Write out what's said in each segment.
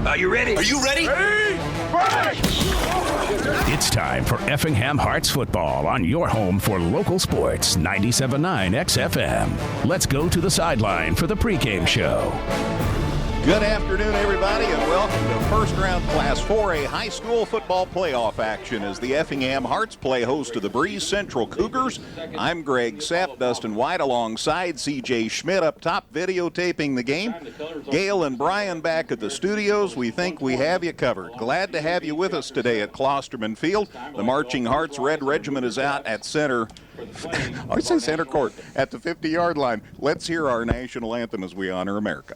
Are you ready? Are you ready? It's time for Effingham Hearts football on your home for local sports, 97.9 XFM. Let's go to the sideline for the pregame show. Good afternoon, everybody, and welcome to first-round Class 4A high school football playoff action as the Effingham Hearts play host to the Breese Central Cougars. I'm Greg Sepp, Dustin White alongside C.J. Schmidt up top videotaping the game. Gail and Brian back at the studios. We think we have you covered. Glad to have you with us today at Klosterman Field. The Marching Hearts Red Regiment is out at center. I say center court at the 50-yard line. Let's hear our national anthem as we honor America.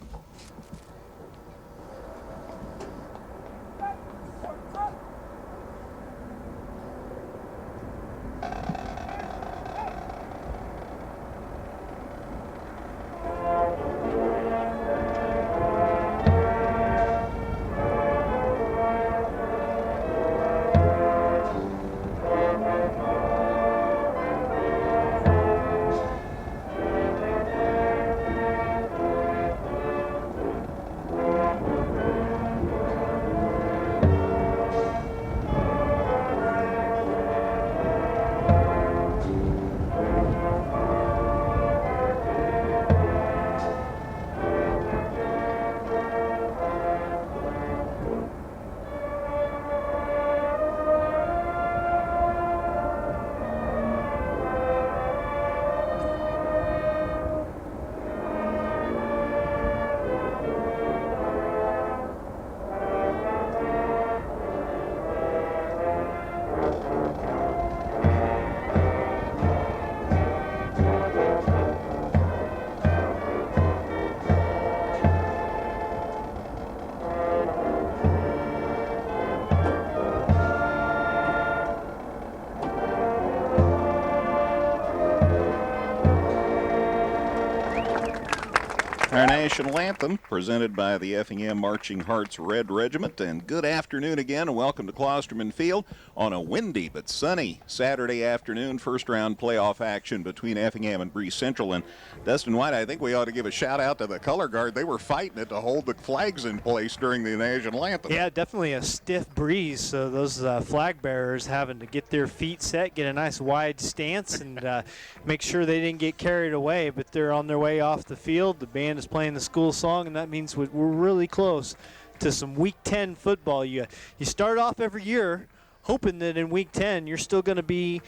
Our national anthem presented by the Effingham Marching Hearts Red Regiment. And good afternoon again, and welcome to Klosterman Field on a windy but sunny Saturday afternoon. First round playoff action between Effingham and Breese Central. And Dustin White, I think we ought to give a shout out to the color guard. They were fighting it to hold the flags in place during the national anthem. Yeah, definitely a stiff breeze. So those flag bearers having to get their feet set, get a nice wide stance, and make sure they didn't get carried away. But they're on their way off the field. The band is playing the school song, and that means we're really close to some Week 10 football. You start off every year hoping that in Week 10 you're still going to be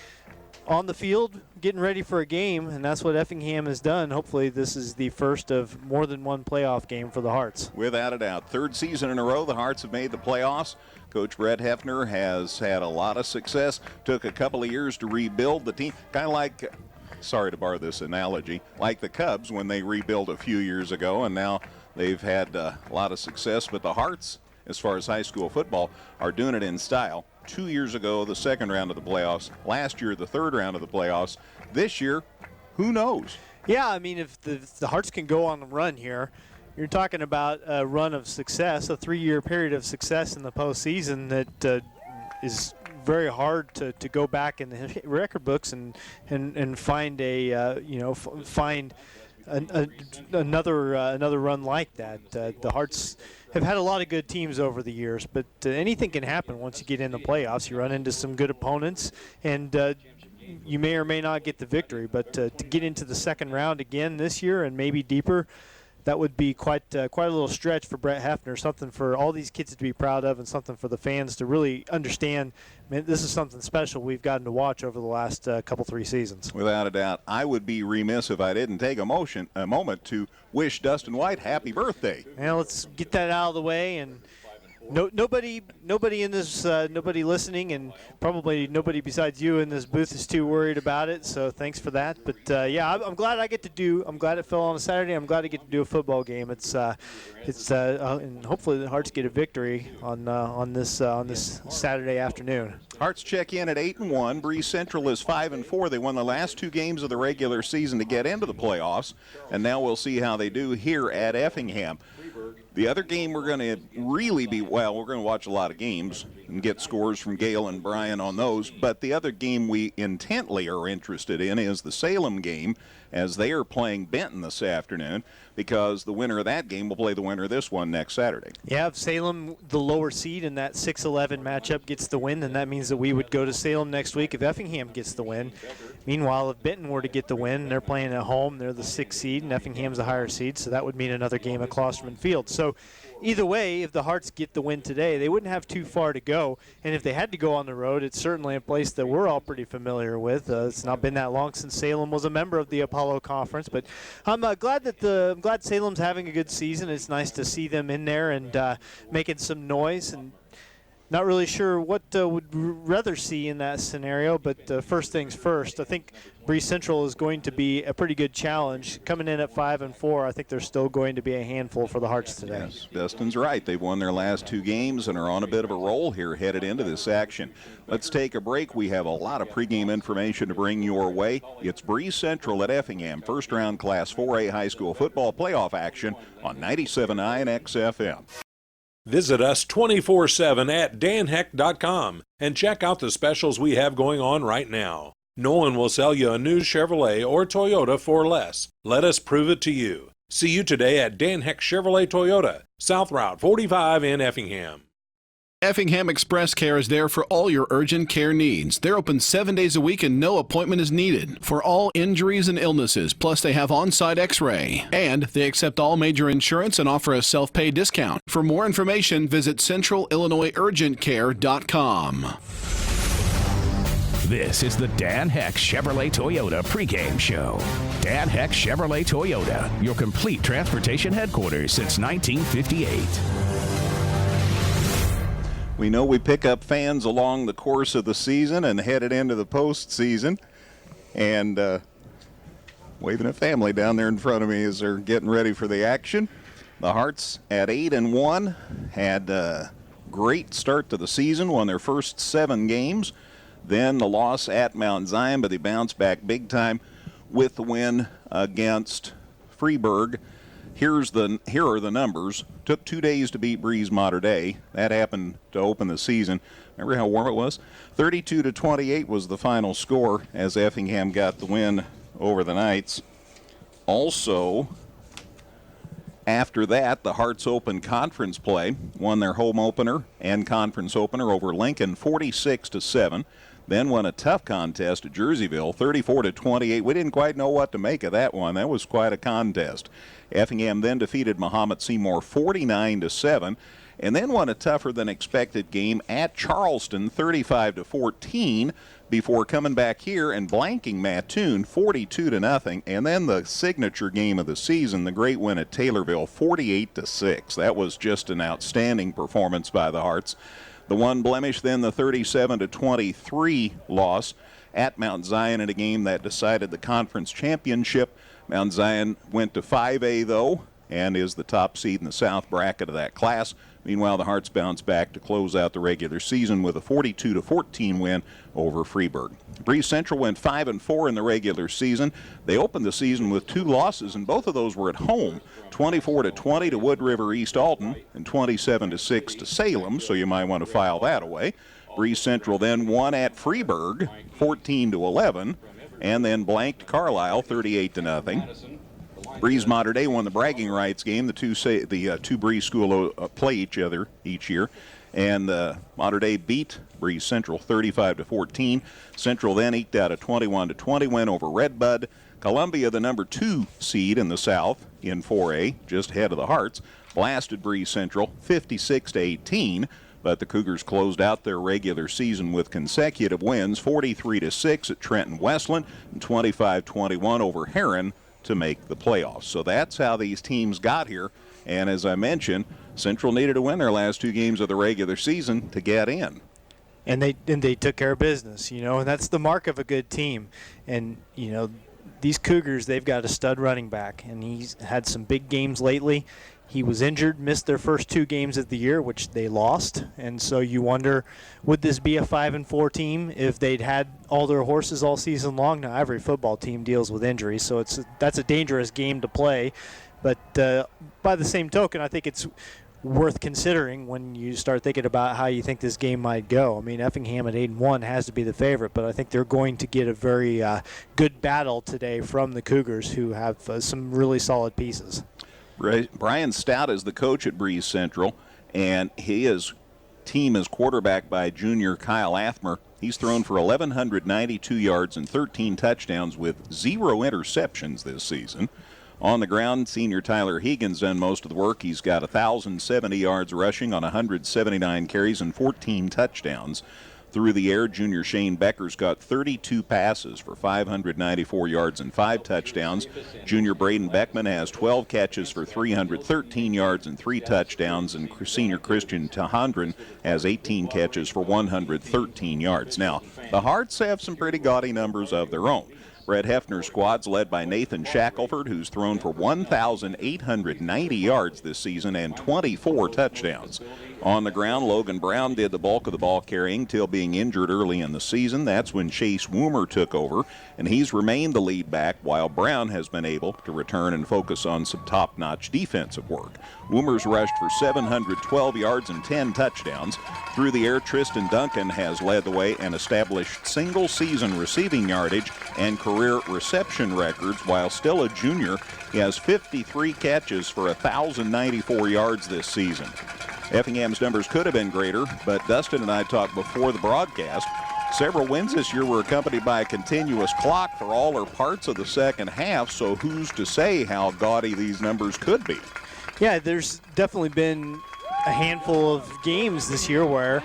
on the field getting ready for a game, and that's what Effingham has done. Hopefully this is the first of more than one playoff game for the Hearts. Without a doubt. Third season in a row the Hearts have made the playoffs. Coach Brett Hefner has had a lot of success. Took a couple of years to rebuild the team, kind of like, sorry to borrow this analogy, like the Cubs when they rebuilt a few years ago, and now they've had a lot of success. But the Hearts, as far as high school football, are doing it in style. 2 years ago, the second round of the playoffs. Last year, the third round of the playoffs. This year, who knows? Yeah, I mean, if the Hearts can go on the run here, you're talking about a run of success, a 3-year period of success in the postseason that is very hard to go back in the record books and find another run like that. The Hearts have had a lot of good teams over the years, but anything can happen once you get in the playoffs. You run into some good opponents, and you may or may not get the victory. But to get into the second round again this year and maybe deeper, that would be quite a little stretch for Brett Hefner, something for all these kids to be proud of and something for the fans to really understand. Man, this is something special we've gotten to watch over the last couple, 3 seasons. Without a doubt. I would be remiss if I didn't take a moment to wish Dustin White happy birthday. Well, let's get that out of the way. And nobody in this, nobody listening, and probably nobody besides you in this booth is too worried about it. So thanks for that. But yeah, I'm glad I'm glad it fell on a Saturday. I'm glad I get to do a football game. And hopefully the Hearts get a victory on this Saturday afternoon. Hearts check in at 8-1. Breese Central is 5-4. They won the last 2 games of the regular season to get into the playoffs, and now we'll see how they do here at Effingham. The other game we're going to really we're going to watch a lot of games. and get scores from Gail and Brian on those. But the other game we intently are interested in is the Salem game, as they are playing Benton this afternoon, because the winner of that game will play the winner of this one next Saturday. Yeah, if Salem, the lower seed in that 6-11 matchup, gets the win, then that means that we would go to Salem next week if Effingham gets the win. Meanwhile, if Benton were to get the win, they're playing at home. They're the 6th seed, and Effingham's the higher seed, so that would mean another game at Klosterman Field. So either way, if the Hearts get the win today, they wouldn't have too far to go. And if they had to go on the road, it's certainly a place that we're all pretty familiar with. It's not been that long since Salem was a member of the Apollo Conference. But I'm glad Salem's having a good season. It's nice to see them in there and making some noise. And not really sure what would rather see in that scenario, but first things first, I think Breese Central is going to be a pretty good challenge. Coming in at 5-4, I think they're still going to be a handful for the Hearts today. Yes, Dustin's right. They've won their last 2 games and are on a bit of a roll here headed into this action. Let's take a break. We have a lot of pregame information to bring your way. It's Breese Central at Effingham, first-round Class 4A high school football playoff action on 97.9 XFM. Visit us 24/7 at danheck.com and check out the specials we have going on right now. No one will sell you a new Chevrolet or Toyota for less. Let us prove it to you. See you today at Dan Heck Chevrolet Toyota, South Route 45 in Effingham. Effingham Express Care is there for all your urgent care needs. They're open 7 days a week and no appointment is needed for all injuries and illnesses. Plus, they have on-site x-ray. And they accept all major insurance and offer a self-pay discount. For more information, visit centralillinoisurgentcare.com. This is the Dan Heck Chevrolet Toyota pregame show. Dan Heck Chevrolet Toyota, your complete transportation headquarters since 1958. We know we pick up fans along the course of the season and headed into the postseason. And waving at family down there in front of me as they're getting ready for the action. The Hearts at 8-1 had a great start to the season, won their first 7 games. Then the loss at Mount Zion, but they bounced back big time with the win against Freeburg. Here are the numbers. Took 2 days to beat Breese Mater Dei. That happened to open the season. Remember how warm it was? 32-28 was the final score as Effingham got the win over the Knights. Also, after that, the Hearts opened conference play, won their home opener and conference opener over Lincoln 46-7. Then won a tough contest at Jerseyville, 34-28. We didn't quite know what to make of that one. That was quite a contest. Effingham then defeated Mahomet Seymour 49-7, and then won a tougher than expected game at Charleston, 35-14, before coming back here and blanking Mattoon 42-0. And then the signature game of the season, the great win at Taylorville, 48-6. That was just an outstanding performance by the Hearts. The one blemish, then the 37-23 loss at Mount Zion in a game that decided the conference championship. Mount Zion went to 5A, though, and is the top seed in the South bracket of that class. Meanwhile, the Hearts bounced back to close out the regular season with a 42-14 win over Freeburg. Breese Central went 5-4 in the regular season. They opened the season with 2 losses, and both of those were at home. 24-20 to Wood River East Alton and 27-6 to Salem, so you might want to file that away. Breese Central then won at Freeburg 14-11 and then blanked Carlisle 38-0. Breese Mater Dei won the bragging rights game. The two Breese schools play each other each year, and Mater Dei beat Breese Central 35-14. Central then eked out a 21-20 win over Redbud. Columbia, the number 2 seed in the South in 4A, just ahead of the Hearts, blasted Breese Central 56-18. But the Cougars closed out their regular season with consecutive wins, 43-6 at Trenton Westland and 25-21 over Heron to make the playoffs. So that's how these teams got here. And as I mentioned, Central needed to win their last 2 games of the regular season to get in. And they took care of business, and that's the mark of a good team. And, these Cougars, they've got a stud running back, and he's had some big games lately. He was injured, missed their first 2 games of the year, which they lost. And so you wonder, would this be a 5-4 team if they'd had all their horses all season long? Now, every football team deals with injuries, so that's a dangerous game to play. But by the same token, I think it's worth considering when you start thinking about how you think this game might go. I mean, Effingham at 8-1 has to be the favorite, but I think they're going to get a very good battle today from the Cougars, who have some really solid pieces. Brian Stout is the coach at Breese Central, and his team is quarterbacked by junior Kyle Athmer. He's thrown for 1,192 yards and 13 touchdowns with 0 interceptions this season. On the ground, senior Tyler Hegan's done most of the work. He's got 1,070 yards rushing on 179 carries and 14 touchdowns. Through the air, junior Shane Becker's got 32 passes for 594 yards and 5 touchdowns. Junior Braden Beckman has 12 catches for 313 yards and 3 touchdowns. And senior Christian Tahandran has 18 catches for 113 yards. Now, the Hearts have some pretty gaudy numbers of their own. Brett Hefner's squad's led by Nathan Shackelford, who's thrown for 1,890 yards this season and 24 touchdowns. On the ground, Logan Brown did the bulk of the ball carrying till being injured early in the season. That's when Chase Woomer took over, and he's remained the lead back while Brown has been able to return and focus on some top-notch defensive work. Woomer's rushed for 712 yards and 10 touchdowns. Through the air, Tristan Duncan has led the way and established single-season receiving yardage and career reception records. While still a junior, he has 53 catches for 1,094 yards this season. Effingham's numbers could have been greater, but Dustin and I talked before the broadcast. Several wins this year were accompanied by a continuous clock for all or parts of the second half, so who's to say how gaudy these numbers could be? Yeah, there's definitely been a handful of games this year where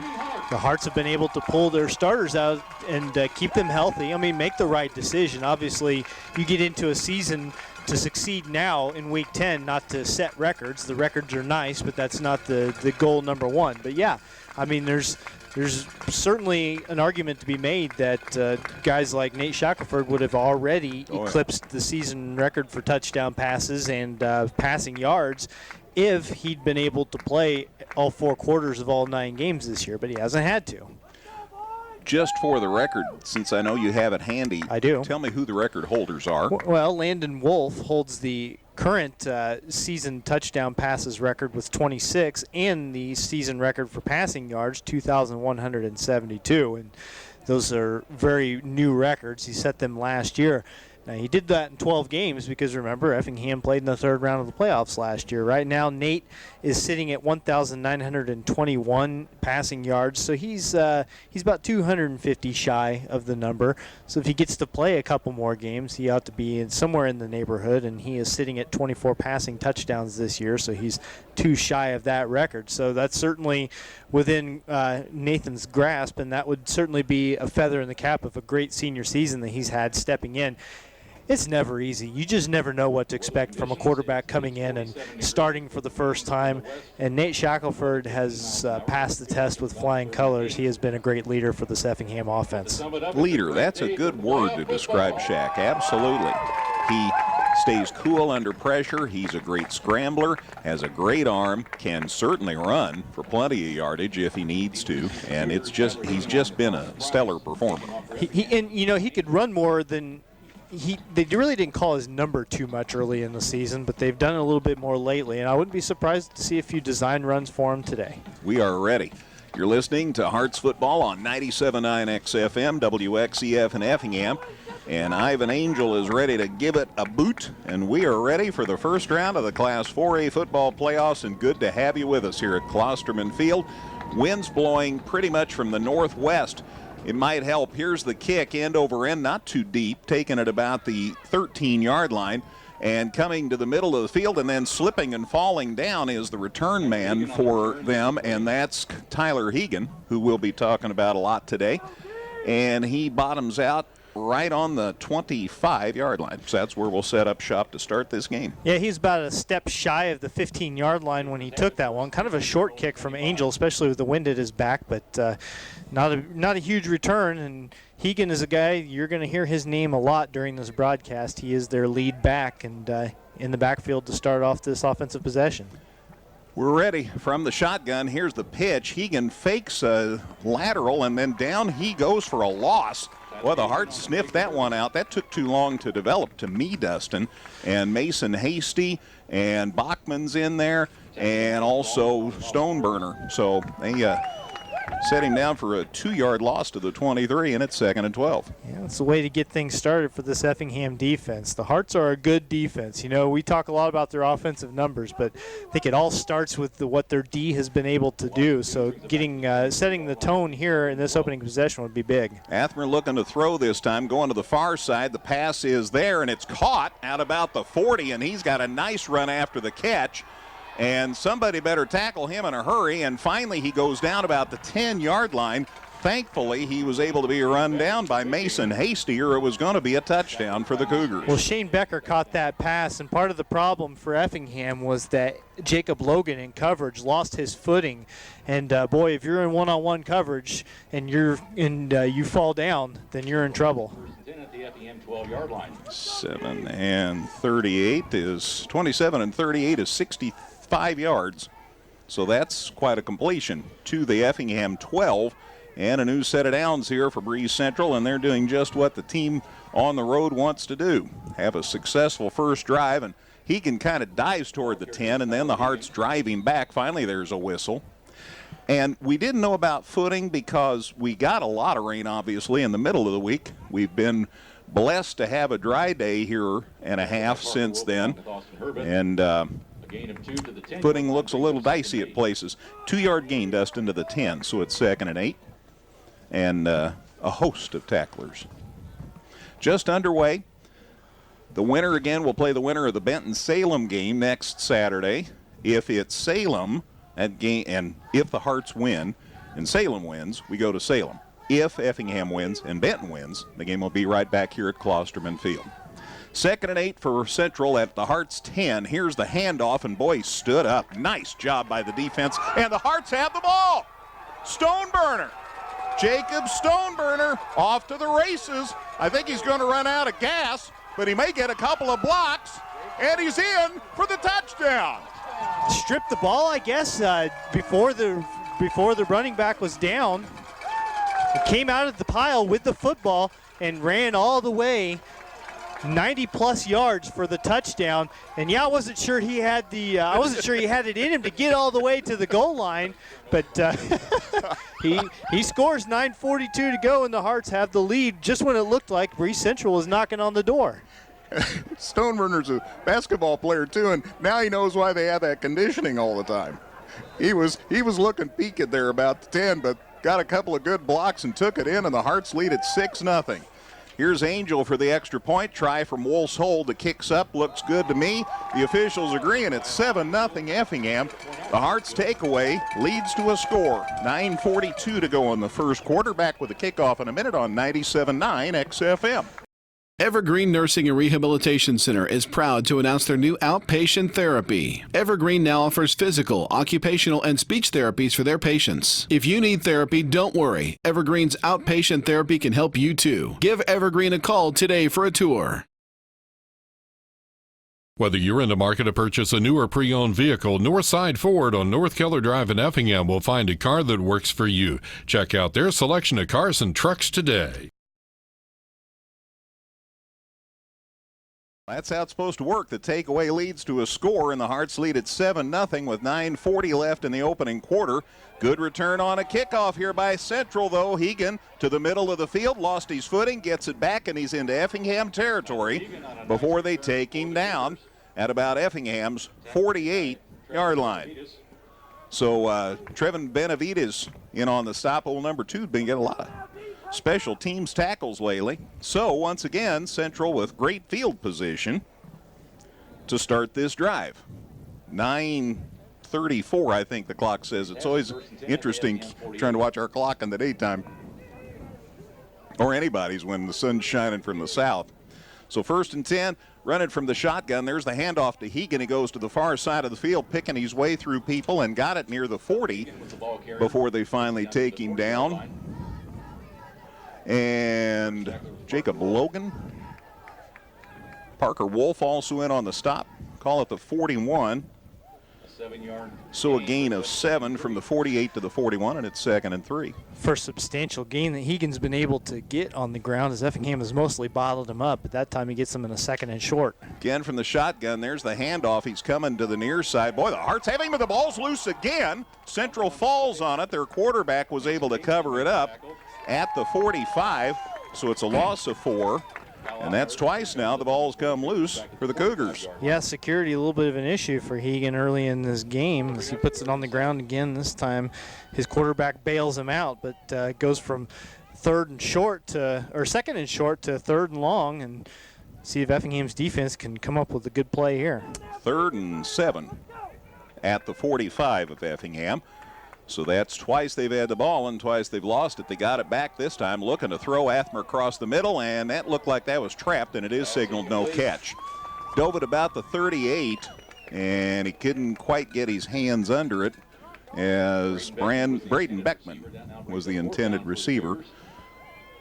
the Hearts have been able to pull their starters out and keep them healthy. I mean, make the right decision. Obviously, you get into a season to succeed now in Week 10, not to set records. The records are nice, but that's not the goal number one. But, yeah, I mean, there's certainly an argument to be made that guys like Nate Shackelford would have already eclipsed the season record for touchdown passes and passing yards if he'd been able to play all 4 quarters of all 9 games this year, but he hasn't had to. Just for the record, since I know you have it handy, I do. Tell me who the record holders are. Well, Landon Wolf holds the current season touchdown passes record with 26 and the season record for passing yards, 2,172. And those are very new records. He set them last year. Now, he did that in 12 games because, remember, Effingham played in the third round of the playoffs last year. Right now, Nate is sitting at 1,921 passing yards, so he's about 250 shy of the number. So if he gets to play a couple more games, he ought to be somewhere in the neighborhood, and he is sitting at 24 passing touchdowns this year, so he's 2 shy of that record. So that's certainly within Nathan's grasp, and that would certainly be a feather in the cap of a great senior season that he's had stepping in. It's never easy. You just never know what to expect from a quarterback coming in and starting for the first time. And Nate Shackelford has passed the test with flying colors. He has been a great leader for this Effingham offense. Leader, that's a good word to describe Shack. Absolutely. He stays cool under pressure. He's a great scrambler, has a great arm, can certainly run for plenty of yardage if he needs to. And he's just been a stellar performer. He could run more than they really didn't call his number too much early in the season, but they've done it a little bit more lately, and I wouldn't be surprised to see a few design runs for him today. We are ready. You're listening to Hearts Football on 97.9 XFM, WXEF in Effingham, and Ivan Angel is ready to give it a boot, and we are ready for the first round of the Class 4A football playoffs, and good to have you with us here at Klosterman Field. Winds blowing pretty much from the northwest. It might help. Here's the kick, end over end, not too deep, taken at about the 13-yard line, and coming to the middle of the field and then slipping and falling down is the return man for them, and that's Tyler Hegan, who we'll be talking about a lot today. And he bottoms out right on the 25-yard line. So that's where we'll set up shop to start this game. Yeah, he's about a step shy of the 15-yard line when he took that one. Kind of a short kick from Angel, especially with the wind at his back, but not a huge return. And Hegan is a guy, you're going to hear his name a lot during this broadcast. He is their lead back and in the backfield to start off this offensive possession. We're ready from the shotgun. Here's the pitch. Hegan fakes a lateral, and then down he goes for a loss. Well, the Hearts sniffed that one out. That took too long to develop to me, Dustin. And Mason Hasty and Bachman's in there. and also Stoneburner. So they set him down for a 2-yard loss to the 23, and it's 2nd and 12. Yeah, that's the way to get things started for this Effingham defense. The Hearts are a good defense. You know, we talk a lot about their offensive numbers, but I think it all starts with what their D has been able to do. So setting the tone here in this opening possession would be big. Athmer looking to throw this time, going to the far side. The pass is there, and it's caught out about the 40, and he's got a nice run after the catch. And somebody better tackle him in a hurry. And finally, he goes down about the 10-yard line. Thankfully, he was able to be run down by Mason Hasty, or it was going to be a touchdown for the Cougars. Well, Shane Becker caught that pass, and part of the problem for Effingham was that Jacob Logan in coverage lost his footing. And boy, if you're in one-on-one coverage and you fall down, then you're in trouble. 27 and 38 is 65 yards. So that's quite a completion to the Effingham 12. And a new set of downs here for Breese Central, and they're doing just what the team on the road wants to do. Have a successful first drive, and Hegan kind of dives toward the 10, and then the Hearts driving back. Finally, there's a whistle. And we didn't know about footing because we got a lot of rain, obviously, in the middle of the week. We've been blessed to have a dry day here and a half since then. And footing looks a little dicey at places. 2-yard gain, Dustin, to the 10, so it's 2nd and 8. And a host of tacklers. Just underway. The winner again will play the winner of the Benton-Salem game next Saturday. If it's Salem, and if the Hearts win and Salem wins, we go to Salem. If Effingham wins and Benton wins, the game will be right back here at Klosterman Field. 2nd and 8 for Central at the Hearts 10. Here's the handoff, and boy, he stood up. Nice job by the defense, and the Hearts have the ball. Stoneburner. Jacob Stoneburner off to the races. I think he's going to run out of gas, but he may get a couple of blocks, and he's in for the touchdown. Stripped the ball, I guess, before the running back was down. He came out of the pile with the football and ran all the way 90-plus yards for the touchdown. And yeah, I wasn't sure he had it in him to get all the way to the goal line, but he scores. 9:42 to go, and the Hearts have the lead just when it looked like Breese Central was knocking on the door. Stoneburner's a basketball player too, and now he knows why they have that conditioning all the time. He was looking peaked there about the 10, but got a couple of good blocks and took it in, and the Hearts lead at 6-0. Here's Angel for the extra point. Try from Wolf's Hole. The kicks up. Looks good to me. The officials agree, and it's 7-0 Effingham. The Hearts takeaway leads to a score. 9:42 to go in the first quarter. Back with the kickoff in a minute on 97.9 XFM. Evergreen Nursing and Rehabilitation Center is proud to announce their new outpatient therapy. Evergreen now offers physical, occupational, and speech therapies for their patients. If you need therapy, don't worry. Evergreen's outpatient therapy can help you too. Give Evergreen a call today for a tour. Whether you're in the market to purchase a new or pre-owned vehicle, Northside Ford on North Keller Drive in Effingham will find a car that works for you. Check out their selection of cars and trucks today. That's how it's supposed to work. The takeaway leads to a score, and the Hearts lead at 7-0 with 9:40 left in the opening quarter. Good return on a kickoff here by Central, though. Hegan to the middle of the field, lost his footing, gets it back, and he's into Effingham territory before they take him down at about Effingham's 48-yard line. So Trevin Benavides in on the stop. Hole number 2, been getting a lot of special teams tackles lately. So once again, Central with great field position to start this drive. 9:34, I think the clock says. It's always interesting trying to watch our clock in the daytime, or anybody's when the sun's shining from the south. So 1st and 10, running from the shotgun. There's the handoff to Hegan. He goes to the far side of the field, picking his way through people, and got it near the 40 before they finally take him down. And Jacob Logan. Parker Wolf also in on the stop. Call it the 41. So a gain of 7 from the 48 to the 41, and it's 2nd and 3. First substantial gain that Hegan's been able to get on the ground, as Effingham has mostly bottled him up. But that time he gets him in a 2nd and short. Again from the shotgun, there's the handoff. He's coming to the near side. Boy, the Hearts have him, but the ball's loose again. Central falls on it. Their quarterback was able to cover it up at the 45, so it's a loss of 4. And that's twice now the ball's come loose for the Cougars. Yeah, security a little bit of an issue for Hegan early in this game as he puts it on the ground again. This time his quarterback bails him out, but goes from 2nd and short to 3rd and long, and see if Effingham's defense can come up with a good play here. 3rd and 7 at the 45 of Effingham. So that's twice they've had the ball and twice they've lost it. They got it back this time, looking to throw Athmer across the middle, and that looked like that was trapped, and it is signaled no catch. Dove at about the 38, and he couldn't quite get his hands under it as Braden Beckman was the intended receiver.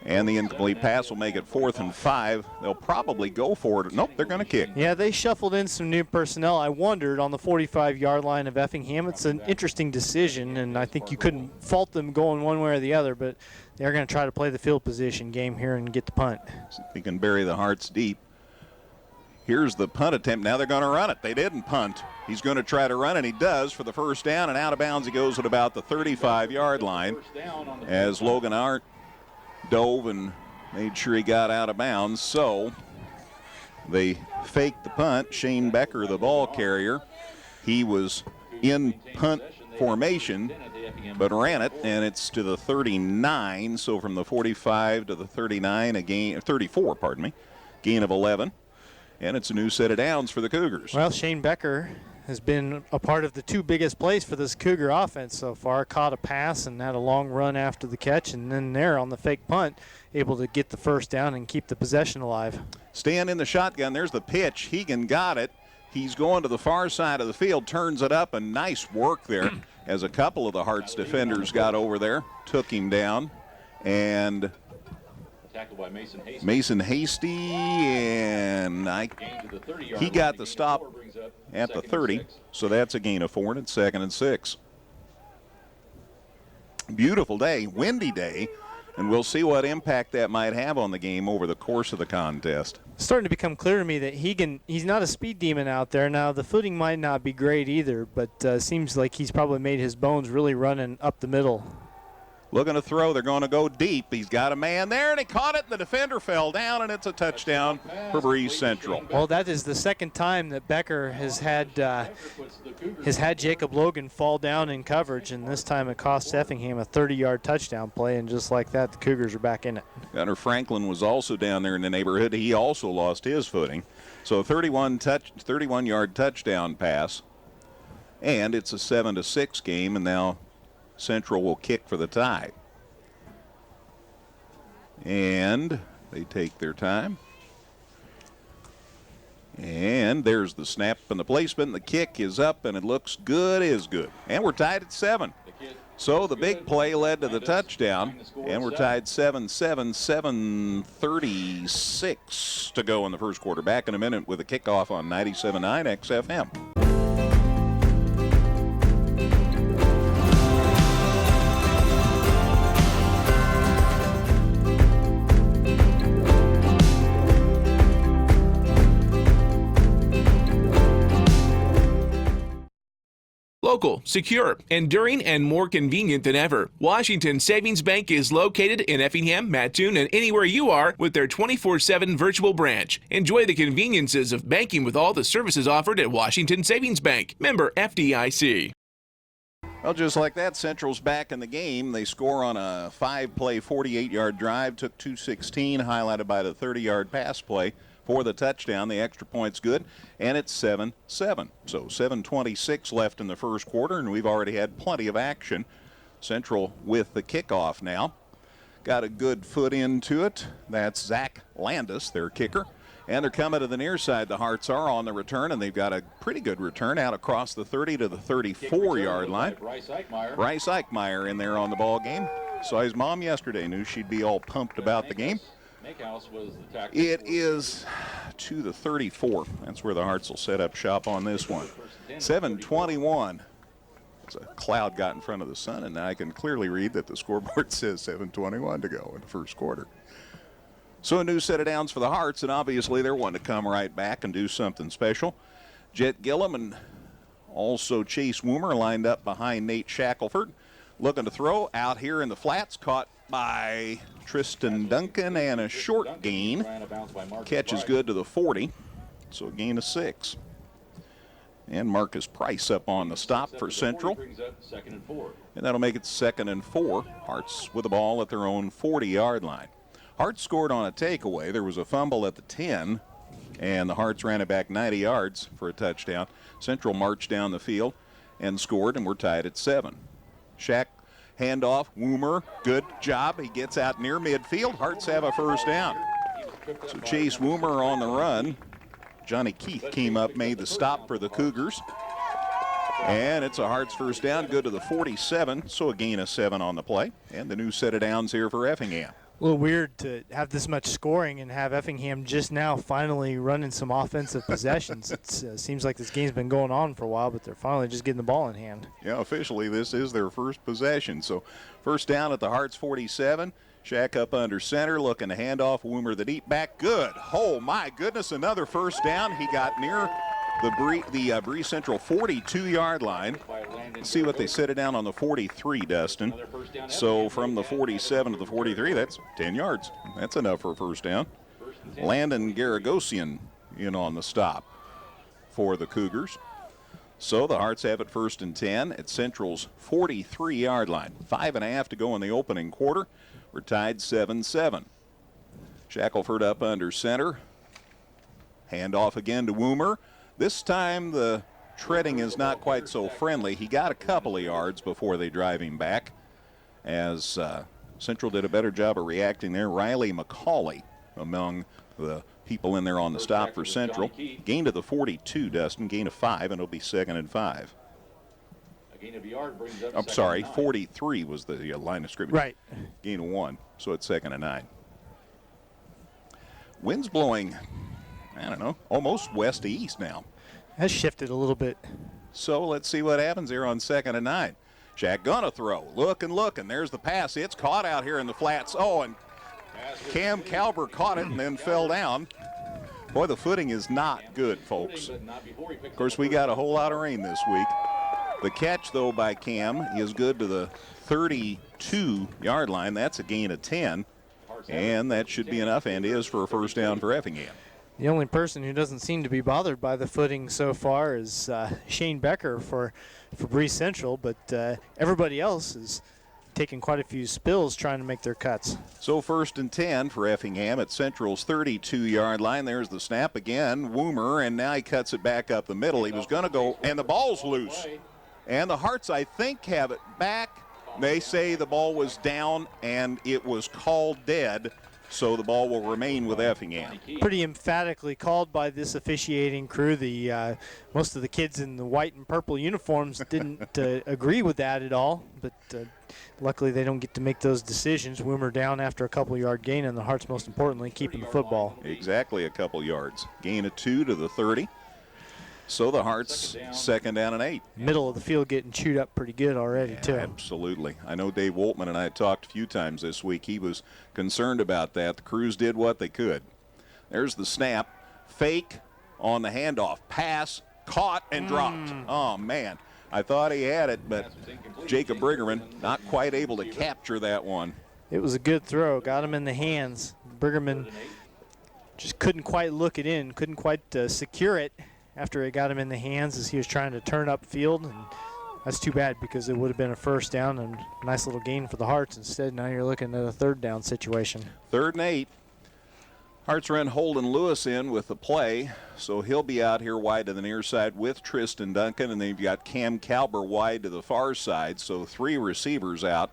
And the incomplete pass will make it 4th and 5. They'll probably go for it. Nope, they're going to kick. Yeah, they shuffled in some new personnel. I wondered on the 45-yard line of Effingham. It's an interesting decision, and I think you couldn't fault them going one way or the other, but they're going to try to play the field position game here and get the punt. See if they can bury the Hearts deep. Here's the punt attempt. Now they're going to run it. They didn't punt. He's going to try to run, and he does for the first down, and out of bounds he goes at about the 35-yard line as Logan Hart dove and made sure he got out of bounds. So they faked the punt. Shane Becker, the ball carrier, he was in punt formation but ran it, and it's to the 39. So from the 45 to the 39, a gain 34, pardon me, gain of 11, and it's a new set of downs for the Cougars. Well, Shane Becker has been a part of the 2 biggest plays for this Cougar offense so far. Caught a pass and had a long run after the catch, and then there on the fake punt, able to get the first down and keep the possession alive. Staying in the shotgun, there's the pitch. Hegan got it. He's going to the far side of the field, turns it up, and nice work there as a couple of the Hearts defenders got over there, took him down, and tackled by Mason Hasty, and he got the stop at the 30, so that's a gain of 4, and it's 2nd and 6. Beautiful day, windy day, and we'll see what impact that might have on the game over the course of the contest. It's starting to become clear to me that he's not a speed demon out there. Now, the footing might not be great either, but seems like he's probably made his bones really running up the middle. Looking to throw. They're going to go deep. He's got a man there, and he caught it, and the defender fell down, and it's a touchdown for Breese Central. Well, that is the second time that Becker has had Jacob Logan fall down in coverage, and this time it cost Effingham a 30-yard touchdown play, and just like that, the Cougars are back in it. Gunnar Franklin was also down there in the neighborhood. He also lost his footing. So a 31-yard touchdown pass, and it's a 7-6 game, and now Central will kick for the tie. And they take their time. And there's the snap and the placement. The kick is up, and it looks good is good. And we're tied at 7. So the big play led to the touchdown, and we're tied 7-7, 7:36 to go in the first quarter. Back in a minute with a kickoff on 97.9 XFM. Local, secure, enduring, and more convenient than ever. Washington Savings Bank is located in Effingham, Mattoon, and anywhere you are with their 24/7 virtual branch. Enjoy the conveniences of banking with all the services offered at Washington Savings Bank. Member FDIC. Well, just like that, Central's back in the game. They score on a 5-play, 48-yard drive. Took 2:16, highlighted by the 30-yard pass play for the touchdown. The extra point's good, and it's 7-7. So 7:26 left in the first quarter, and we've already had plenty of action. Central with the kickoff now. Got a good foot into it. That's Zach Landis, their kicker. And they're coming to the near side. The Hearts are on the return, and they've got a pretty good return out across the 30 to the 34-yard line. Bryce Eichmeyer in there on the ball game. Saw his mom yesterday. Knew she'd be all pumped about the game. It is to the 34. That's where the Hearts will set up shop on this one. 7:21. A cloud got in front of the sun, and now I can clearly read that the scoreboard says 7:21 to go in the first quarter. So a new set of downs for the Hearts, and obviously they're wanting to come right back and do something special. Jet Gillum and also Chase Woomer lined up behind Nate Shackelford. Looking to throw out here in the flats, caught by Tristan Duncan, and a short gain. Catch is good to the 40, so a gain of 6. And Marcus Price up on the stop for Central. And that'll make it 2nd and 4. Hearts with the ball at their own 40-yard line. Hearts scored on a takeaway. There was a fumble at the 10, and the Hearts ran it back 90 yards for a touchdown. Central marched down the field and scored, and we're tied at 7. Shack handoff, Woomer, good job. He gets out near midfield. Hearts have a first down. So Chase Woomer on the run. Johnny Keith came up, made the stop for the Cougars. And it's a Hearts first down, good to the 47, so a gain of 7 on the play. And the new set of downs here for Effingham. A little weird to have this much scoring and have Effingham just now finally running some offensive possessions. It seems like this game's been going on for a while, but they're finally just getting the ball in hand. Yeah, officially this is their first possession. So first down at the Hearts 47. Shack up under center, looking to hand off. Woomer the deep back. Good. Oh, my goodness, another first down. He got near the Breese Central 42-yard line. Let's see what they set it down on the 43, Dustin. So from the 47 to the 43, that's 10 yards. That's enough for a first down. Landon Garagosian in on the stop for the Cougars. So the Hearts have it 1st and 10 at Central's 43-yard line. 5.5 to go in the opening quarter. We're tied 7-7. Shackelford up under center. Handoff again to Woomer. This time the treading is not quite so friendly. He got a couple of yards before they drive him back, as Central did a better job of reacting there. Riley McCauley among the people in there on the stop for Central. Gain to the 42, Dustin. Gain of 5, and it'll be 2nd and 5. I'm sorry, 43 was the line of scrimmage. Right. Gain of 1, so it's 2nd and 9. Wind's blowing, I don't know, almost west to east now. Has shifted a little bit. So let's see what happens here on 2nd and 9. Shack gonna throw. Look. There's the pass. It's caught out here in the flats. Oh, and Cam Calver caught it and then fell down. Boy, the footing is not good, folks. Of course, we got a whole lot of rain this week. The catch, though, by Cam is good to the 32-yard line. That's a gain of 10, and that should be enough, and is for a first down for Effingham. The only person who doesn't seem to be bothered by the footing so far is Shane Becker for Breese Central, but everybody else is taking quite a few spills trying to make their cuts. So 1st and 10 for Effingham at Central's 32-yard line. There's the snap again, Woomer, and now he cuts it back up the middle. He was going to go, and the ball's loose. And the Hearts, I think, have it back. They say the ball was down and it was called dead, so the ball will remain with Effingham. Pretty emphatically called by this officiating crew. The most of the kids in the white and purple uniforms didn't agree with that at all, but luckily they don't get to make those decisions. Woomer down after a couple-yard gain, and the Hearts, most importantly, keeping the football. Exactly a couple yards. Gain of 2 to the 30. So the Hearts 2nd down and 8. Middle of the field getting chewed up pretty good already, too. Absolutely. I know Dave Woltman and I talked a few times this week. He was concerned about that. The crews did what they could. There's the snap. Fake on the handoff. Pass, caught, and dropped. Oh, man. I thought he had it, but Jacob Briggerman not quite able to capture that one. It was a good throw. Got him in the hands. Briggerman just couldn't quite look it in, couldn't quite secure it after it got him in the hands as he was trying to turn up field. And that's too bad, because it would have been a first down and a nice little gain for the Hearts. Instead, now you're looking at a 3rd down situation. 3rd and 8. Hearts run Holden Lewis in with the play, so he'll be out here wide to the near side with Tristan Duncan, and then you've got Cam Calber wide to the far side, so 3 receivers out.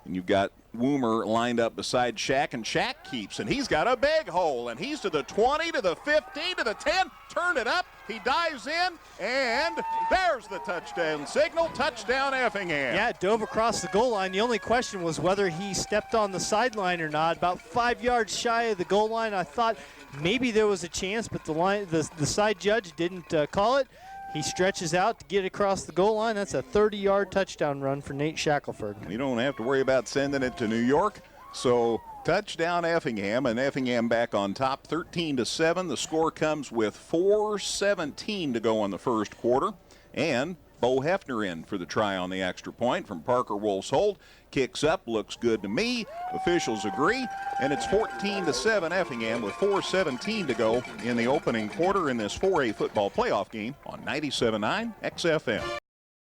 And you've got Woomer lined up beside Shaq, and Shaq keeps, and he's got a big hole, and he's to the 20, to the 15, to the 10, turn it up, he dives in, and there's the touchdown signal, touchdown Effingham. Yeah, it dove across the goal line. The only question was whether he stepped on the sideline or not. About 5 yards shy of the goal line. I thought maybe there was a chance, but the side judge didn't call it. He stretches out to get across the goal line. That's a 30-yard touchdown run for Nate Shackelford. You don't have to worry about sending it to New York. So touchdown Effingham, and Effingham back on top 13-7. The score comes with 4:17 to go in the first quarter. And Bo Hefner in for the try on the extra point from Parker Wolfsholt. Kicks up, looks good to me. Officials agree, and it's 14-7 Effingham with 4:17 to go in the opening quarter in this 4A football playoff game on 97.9 XFM.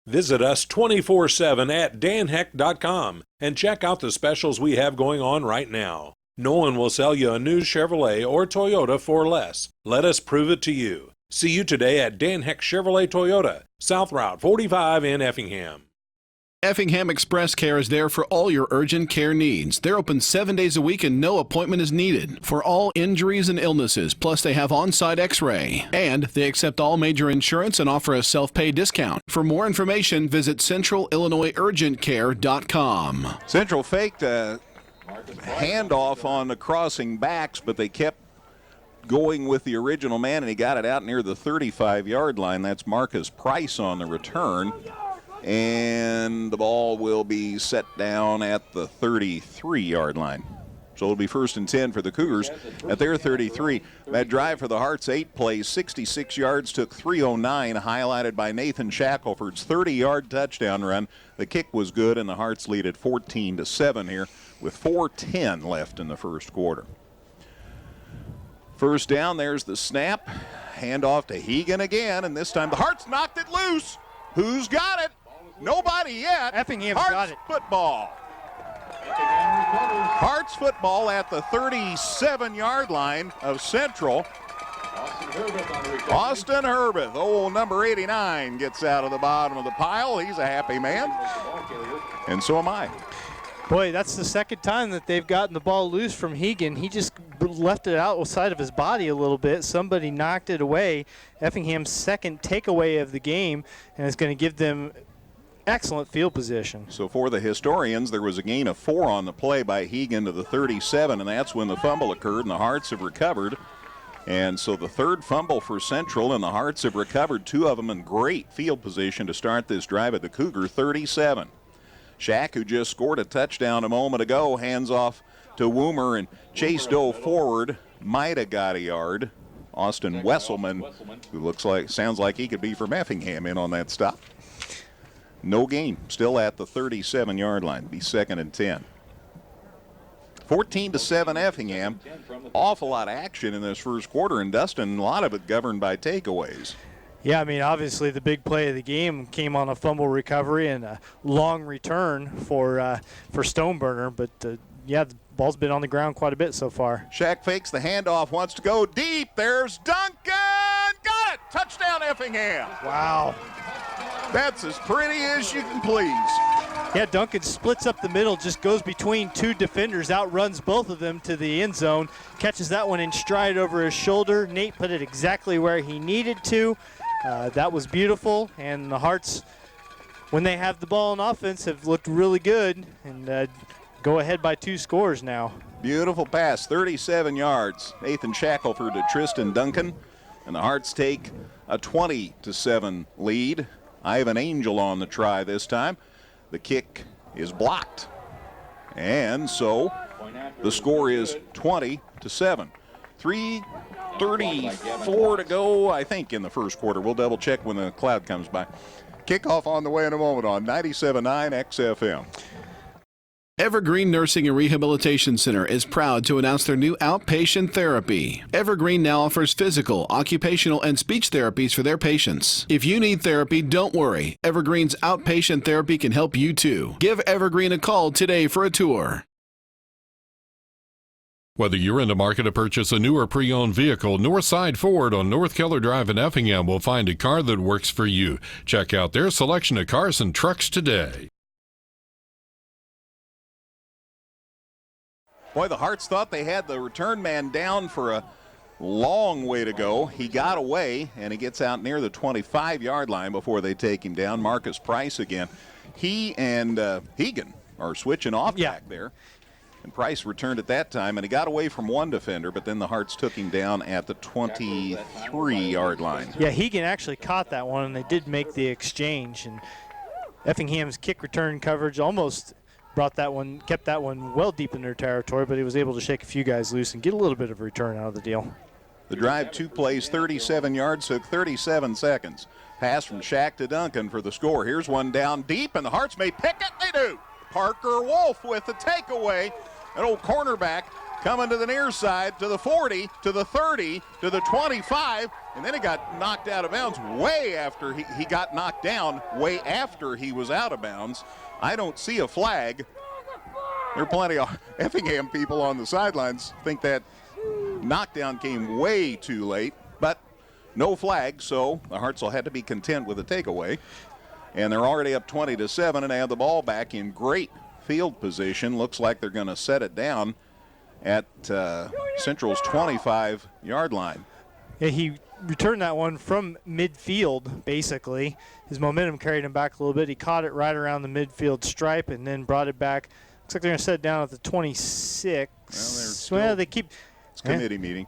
Visit us 24/7 at danheck.com and check out the specials we have going on right now. No one will sell you a new Chevrolet or Toyota for less. Let us prove it to you. See you today at Dan Heck Chevrolet Toyota, South Route 45 in Effingham. Effingham Express Care is there for all your urgent care needs. They're open 7 days a week and no appointment is needed for all injuries and illnesses. Plus, they have on-site x-ray. And they accept all major insurance and offer a self-pay discount. For more information, visit centralillinoisurgentcare.com. Central faked a handoff on the crossing backs, but they kept going with the original man, and he got it out near the 35-yard line. That's Marcus Price on the return. And the ball will be set down at the 33-yard line. So it'll be 1st and 10 for the Cougars at their 33. That drive for the Hearts, 8 plays, 66 yards, took 3:09, highlighted by Nathan Shackelford's 30-yard touchdown run. The kick was good, and the Hearts lead at 14-7 here with 4:10 left in the first quarter. First down, there's the snap. Handoff to Hegan again, and this time the Hearts knocked it loose. Who's got it? Nobody yet. Effingham's Hearts got it. Football. Hearts football at the 37-yard line of Central. Austin Herbeth, old number 89, gets out of the bottom of the pile. He's a happy man, and so am I. Boy, that's the second time that they've gotten the ball loose from Hegan. He just left it outside of his body a little bit. Somebody knocked it away. Effingham's second takeaway of the game, and it's going to give them excellent field position. So for the historians, there was a gain of 4 on the play by Hegan to the 37, and that's when the fumble occurred, and the Hearts have recovered. And so the third fumble for Central, and the Hearts have recovered 2 of them in great field position to start this drive at the Cougar 37. Shaq, who just scored a touchdown a moment ago, hands off to Woomer, and Chase dove forward, might have got a yard. Austin Wesselman, who sounds like he could be from Effingham, in on that stop. No gain, still at the 37-yard line. Be 2nd and 10. 14-7 Effingham. Awful lot of action in this first quarter, and Dustin, a lot of it governed by takeaways. Yeah, I mean, obviously the big play of the game came on a fumble recovery and a long return for Stoneburner, but yeah, the ball's been on the ground quite a bit so far. Shaq fakes the handoff, wants to go deep. There's Duncan. Got it. Touchdown Effingham. Wow. That's as pretty as you can please. Yeah, Duncan splits up the middle, just goes between 2 defenders, outruns both of them to the end zone, catches that one in stride over his shoulder. Nate put it exactly where he needed to. That was beautiful, and the Hearts, when they have the ball on offense, have looked really good and go ahead by 2 scores now. Beautiful pass, 37 yards. Nathan Shackelford to Tristan Duncan, and the Hearts take a 20-7 lead. Ivan Angel on the try this time. The kick is blocked, and so the score is 20-7. 3:34 to go, I think, in the first quarter. We'll double check when the cloud comes by. Kickoff on the way in a moment on 97.9 XFM. Evergreen Nursing and Rehabilitation Center is proud to announce their new outpatient therapy. Evergreen now offers physical, occupational, and speech therapies for their patients. If you need therapy, don't worry. Evergreen's outpatient therapy can help you too. Give Evergreen a call today for a tour. Whether you're in the market to purchase a new or pre-owned vehicle, Northside Ford on North Keller Drive in Effingham will find a car that works for you. Check out their selection of cars and trucks today. Boy, the Hearts thought they had the return man down for a long way to go. He got away, and he gets out near the 25-yard line before they take him down. Marcus Price again. He and Hegan are switching off back there. And Price returned at that time, and he got away from one defender, but then the Hearts took him down at the 23-yard line. Yeah, Hegan actually caught that one, and they did make the exchange. And Effingham's kick return coverage almost brought that one, kept that one well deep in their territory, but he was able to shake a few guys loose and get a little bit of a return out of the deal. The drive, 2 plays, 37 yards, took 37 seconds. Pass from Shack to Duncan for the score. Here's one down deep, and the Hearts may pick it. They do. Parker Wolf with the takeaway. An old cornerback coming to the near side, to the 40, to the 30, to the 25, and then he got knocked out of bounds way after he got knocked down, way after he was out of bounds. I don't see a flag. There are plenty of Effingham people on the sidelines think that knockdown came way too late, but no flag, so the Hearts will have to be content with a takeaway. And they're already up 20-7, and they have the ball back in great field position. Looks like they're going to set it down at Central's 25-yard line. Yeah, he returned that one from midfield, basically. His momentum carried him back a little bit. He caught it right around the midfield stripe and then brought it back. Looks like they're going to set it down at the 26. Well, they keep... It's committee meeting.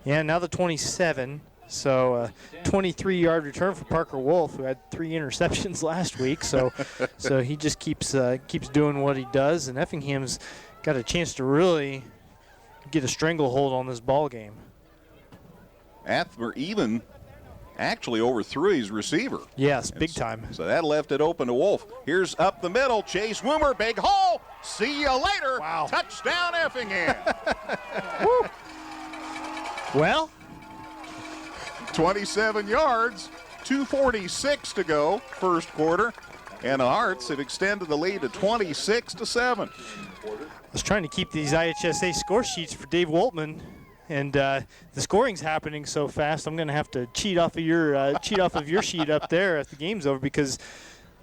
Yeah, now the 27. So 23-yard return for Parker Wolf, who had 3 interceptions last week. So he just keeps doing what he does, and Effingham's got a chance to really get a stranglehold on this ball game. Athmer even actually overthrew his receiver. Yes, big time. So that left it open to Wolf. Here's up the middle, Chase Woomer, big hole. See you later. Wow. Touchdown Effingham. Well, 27 yards, 2:46 to go, first quarter, and the Hearts have extended the lead to 26-7. I was trying to keep these IHSA score sheets for Dave Woltman, and the scoring's happening so fast. I'm going to have to cheat off of your sheet up there as the game's over, because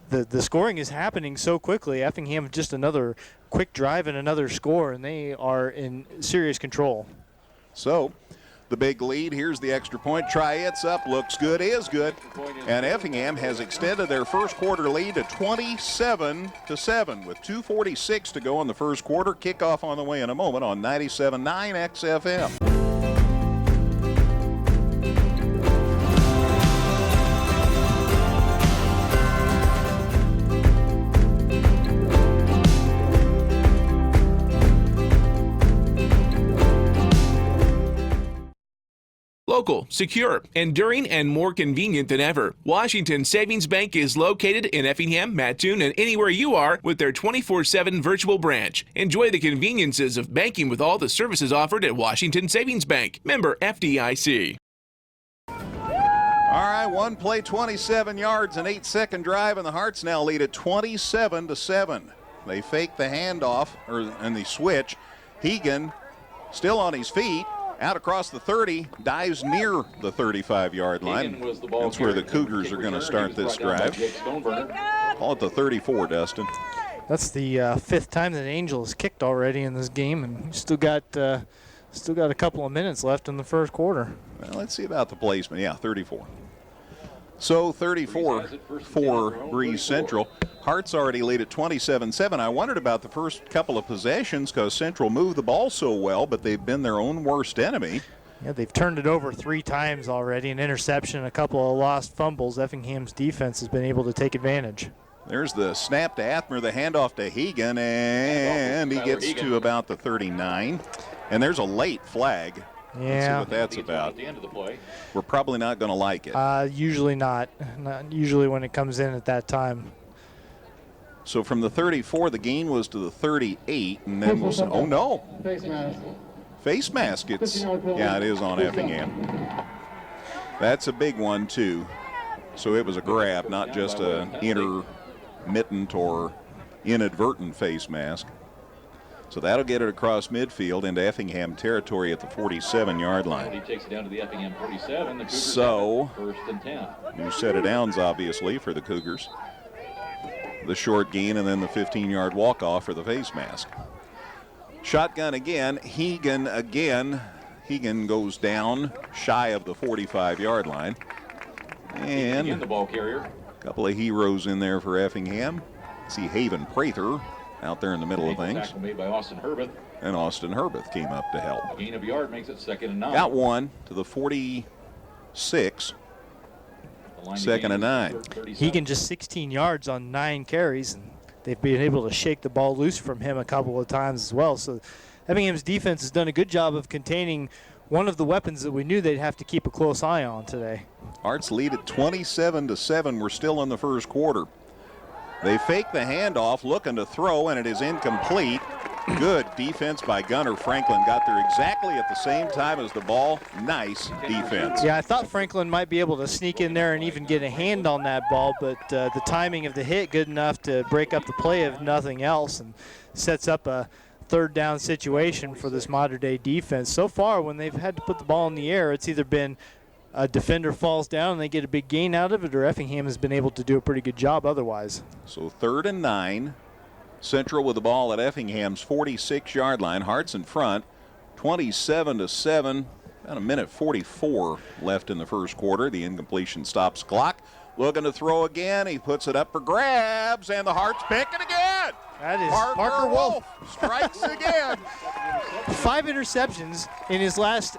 the scoring is happening so quickly. Effingham just another quick drive and another score, and they are in serious control. So the big lead, here's the extra point. Try it's up, looks good, is good. And Effingham has extended their first quarter lead to 27-7 with 2:46 to go in the first quarter. Kickoff on the way in a moment on 97.9 XFM. Local, secure, enduring, and more convenient than ever. Washington Savings Bank is located in Effingham, Mattoon, and anywhere you are with their 24/7 virtual branch. Enjoy the conveniences of banking with all the services offered at Washington Savings Bank. Member FDIC. All right, one play, 27 yards, an 8-second drive, and the Hearts now lead at 27-7. They fake the handoff, and the switch. Hegan still on his feet. Out across the 30, dives near the 35-yard line. That's where the Cougars are going to start this drive. Call it the 34, Dustin. That's the 5th time that Angel has kicked already in this game, and still got a couple of minutes left in the first quarter. Well, let's see about the placement. Yeah, 34. So 34 for Breese Central. Hearts already lead at 27-7. I wondered about the first couple of possessions because Central moved the ball so well, but they've been their own worst enemy. Yeah, they've turned it over 3 times already, an interception, a couple of lost fumbles. Effingham's defense has been able to take advantage. There's the snap to Athmer, the handoff to Hegan, and he gets to about the 39. And there's a late flag. Yeah. Let's see what that's about. We're probably not going to like it. Usually not. Not usually when it comes in at that time. So from the 34, the gain was to the 38, and then we'll say, oh no. Face mask. Face mask. Yeah, it is on Effingham. That's a big one, too. So it was a grab, not just an intermittent or inadvertent face mask. So that'll get it across midfield into Effingham territory at the 47-yard line. He takes it down to the Effingham 47. The Cougars so, first and 10. New set of downs, obviously, for the Cougars. The short gain and then the 15-yard walk-off for the face mask. Shotgun again. Hegan again. Hegan goes down shy of the 45-yard line. And the ball carrier. a couple of heroes in there for Effingham. See Haven Prather out there in the middle of things. Tackle made by Austin Herbeth. And Austin Herbeth came up to help. A gain of a yard makes it 2nd and 9. Got one to the 46. The line to 2nd gain and 9. is 37. Hegan just 16 yards on 9 carries, and they've been able to shake the ball loose from him a couple of times as well. So Effingham's defense has done a good job of containing one of the weapons that we knew they'd have to keep a close eye on today. Hearts lead at 27-7. We're still in the first quarter. They fake the handoff, looking to throw, and it is incomplete. Good defense by Gunnar Franklin. Got there exactly at the same time as the ball. Nice defense. Yeah, I thought Franklin might be able to sneak in there and even get a hand on that ball, but the timing of the hit good enough to break up the play if nothing else, and sets up a 3rd down situation for this modern-day defense. So far, when they've had to put the ball in the air, it's either been a defender falls down and they get a big gain out of it, or Effingham has been able to do a pretty good job otherwise. So 3rd and 9. Central with the ball at Effingham's 46-yard line. Hearts in front, 27-7. About a minute 44 left in the first quarter. The incompletion stops clock. Looking to throw again. He puts it up for grabs, and the Hearts pick it again. That is Parker Wolf strikes again. 5 interceptions in his last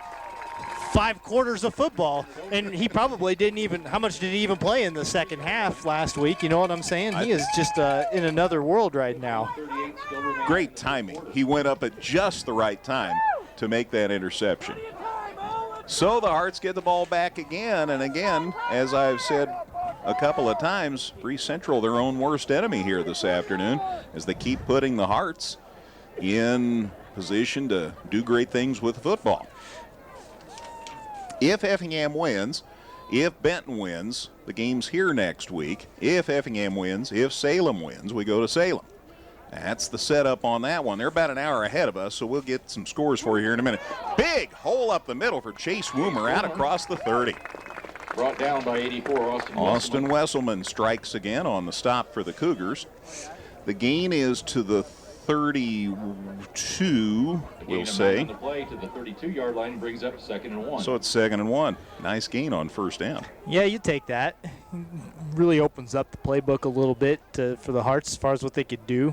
5 quarters of football, and he probably didn't even, how much did he even play in the second half last week? You know what I'm saying? He is just in another world right now. Great timing. He went up at just the right time to make that interception. So the Hearts get the ball back again, and again, as I've said a couple of times, Breese Central their own worst enemy here this afternoon, as they keep putting the Hearts in position to do great things with football. If Effingham wins, if Benton wins, the game's here next week. If Effingham wins, if Salem wins, we go to Salem. That's the setup on that one. They're about an hour ahead of us, so we'll get some scores for you here in a minute. Big hole up the middle for Chase Woomer out across the 30. Brought down by 84, Austin Wesselman strikes again on the stop for the Cougars. The gain is to the 32, we'll say. The play to the 32-yard line brings up 2nd and 1. So it's 2nd and 1. Nice gain on 1st down. Yeah, you take that. Really opens up the playbook a little bit for the Hearts as far as what they could do.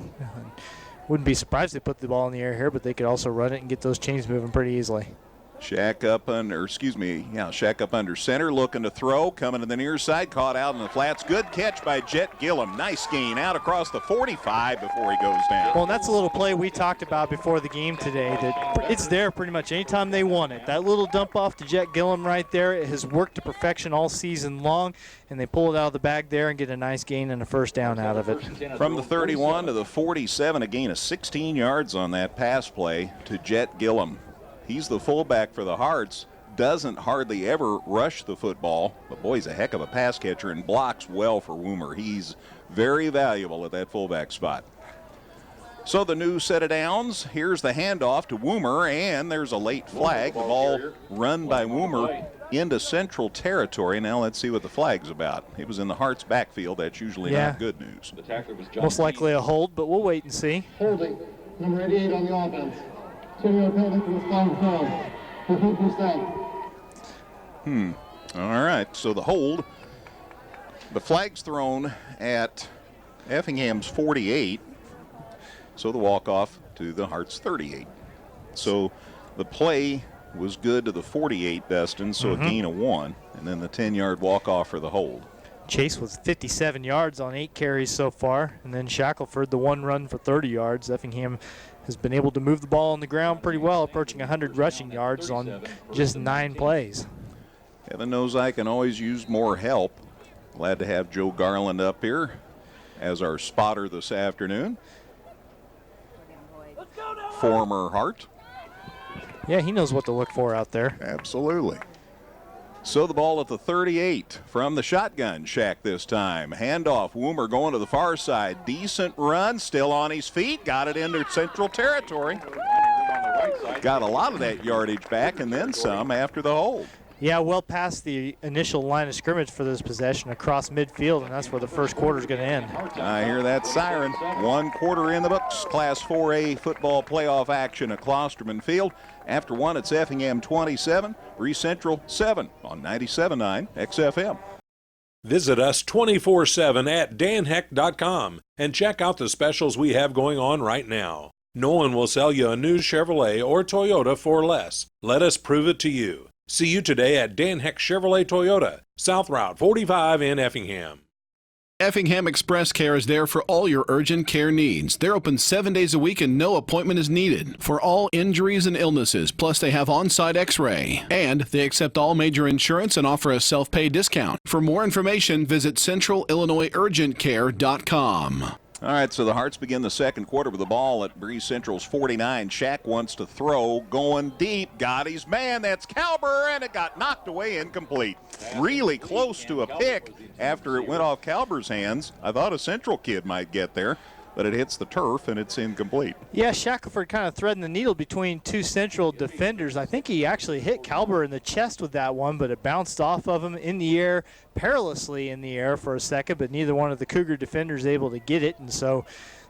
Wouldn't be surprised if they put the ball in the air here, but they could also run it and get those chains moving pretty easily. Shack up under center, looking to throw, coming to the near side, caught out in the flats. Good catch by Jet Gillum. Nice gain out across the 45 before he goes down. Well, and that's a little play we talked about before the game today, that it's there pretty much anytime they want it. That little dump off to Jet Gillum right there, it has worked to perfection all season long, and they pull it out of the bag there and get a nice gain and a 1st down out of it. From the 31 to the 47, a gain of 16 yards on that pass play to Jet Gillum. He's the fullback for the Hearts, doesn't hardly ever rush the football, but boy, he's a heck of a pass catcher and blocks well for Woomer. He's very valuable at that fullback spot. So the new set of downs, here's the handoff to Woomer, and there's a late flag. The ball run by Woomer into Central territory. Now let's see what the flag's about. It was in the Hearts backfield. That's usually not good news. Most likely a hold, but we'll wait and see. Holding, number 88 on the offense. 2-yard penalty for the flag throw. 50%. All right, so the hold. The flag's thrown at Effingham's 48. So the walk-off to the Hearts 38. So the play was good to the 48, Dustin, so a gain of 1. And then the 10-yard walk-off for the hold. Chase was 57 yards on 8 carries so far. And then Shackelford, the 1 run for 30 yards. Effingham has been able to move the ball on the ground pretty well, approaching 100 rushing yards on just 9 plays. Heaven knows I can always use more help. Glad to have Joe Garland up here as our spotter this afternoon. Former Hart. Yeah, he knows what to look for out there. Absolutely. So the ball at the 38 from the shotgun shack this time. Handoff, Woomer going to the far side. Decent run, still on his feet. Got it into Central territory. Got a lot of that yardage back and then some after the hold. Yeah, well past the initial line of scrimmage for this possession across midfield, and that's where the first quarter is going to end. I hear that siren. 1 quarter in the books. Class 4A football playoff action at Klosterman Field. After one, it's Effingham 27, Breese Central 7 on 97.9 XFM. Visit us 24/7 at danheck.com and check out the specials we have going on right now. No one will sell you a new Chevrolet or Toyota for less. Let us prove it to you. See you today at Dan Heck Chevrolet Toyota, South Route 45 in Effingham. Effingham Express Care is there for all your urgent care needs. They're open 7 days a week and no appointment is needed for all injuries and illnesses. Plus, they have on-site x-ray. And they accept all major insurance and offer a self-pay discount. For more information, visit centralillinoisurgentcare.com. All right, so the Hearts begin the second quarter with the ball at Breese Central's 49. Shack wants to throw, going deep, got his man, that's Calber, and it got knocked away incomplete. Really close to a pick after it went off Calber's hands. I thought a Central kid might get there, but it hits the turf and it's incomplete. Yeah, Shackelford kind of threading the needle between two Central defenders. I think he actually hit Calber in the chest with that one, but it bounced off of him in the air, perilously in the air for a second, but neither one of the Cougar defenders able to get it, and so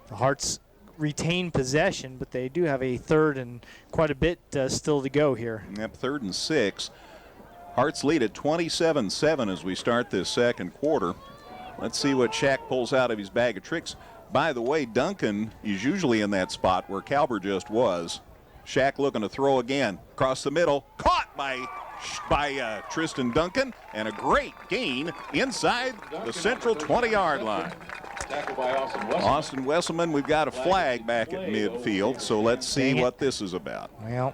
the Hearts retain possession, but they do have a third and quite a bit still to go here. Yep, 3rd and 6. Hearts lead at 27-7 as we start this second quarter. Let's see what Shack pulls out of his bag of tricks. By the way, Duncan is usually in that spot where Calber just was. Shack looking to throw again. Across the middle. Caught by Tristan Duncan. And a great gain inside the Central 20-yard line. Tackled by Austin Wesselman, we've got a flag back at midfield, so let's see what this is about. Well,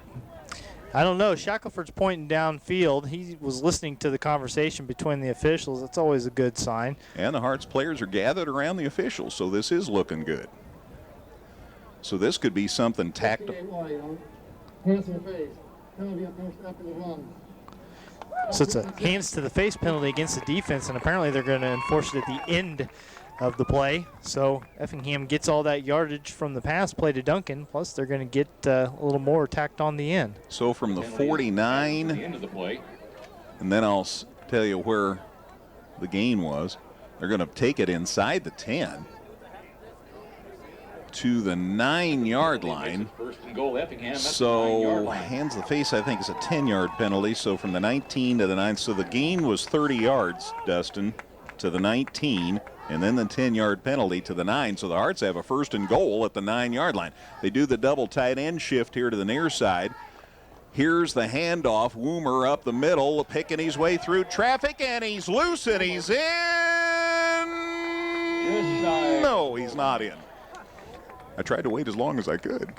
I don't know. Shackelford's pointing downfield. He was listening to the conversation between the officials. That's always a good sign. And the Hearts players are gathered around the officials, so this is looking good. So this could be something tactical. So it's a hands to the face penalty against the defense, and apparently they're going to enforce it at the end of the play. So Effingham gets all that yardage from the pass play to Duncan, plus they're going to get a little more tacked on the end. So from the 49, and then I'll tell you where the gain was. They're going to take it inside the 10 to the 9-yard line. So hands to the face, I think, is a 10-yard penalty. So from the 19 to the 9. So the gain was 30 yards, Dustin, to the 19. And then the 10-yard penalty to the 9. So the Hearts have a 1st and goal at the 9-yard line. They do the double tight end shift here to the near side. Here's the handoff. Woomer up the middle, picking his way through traffic, and he's loose and he's in. No, he's not in. I tried to wait as long as I could.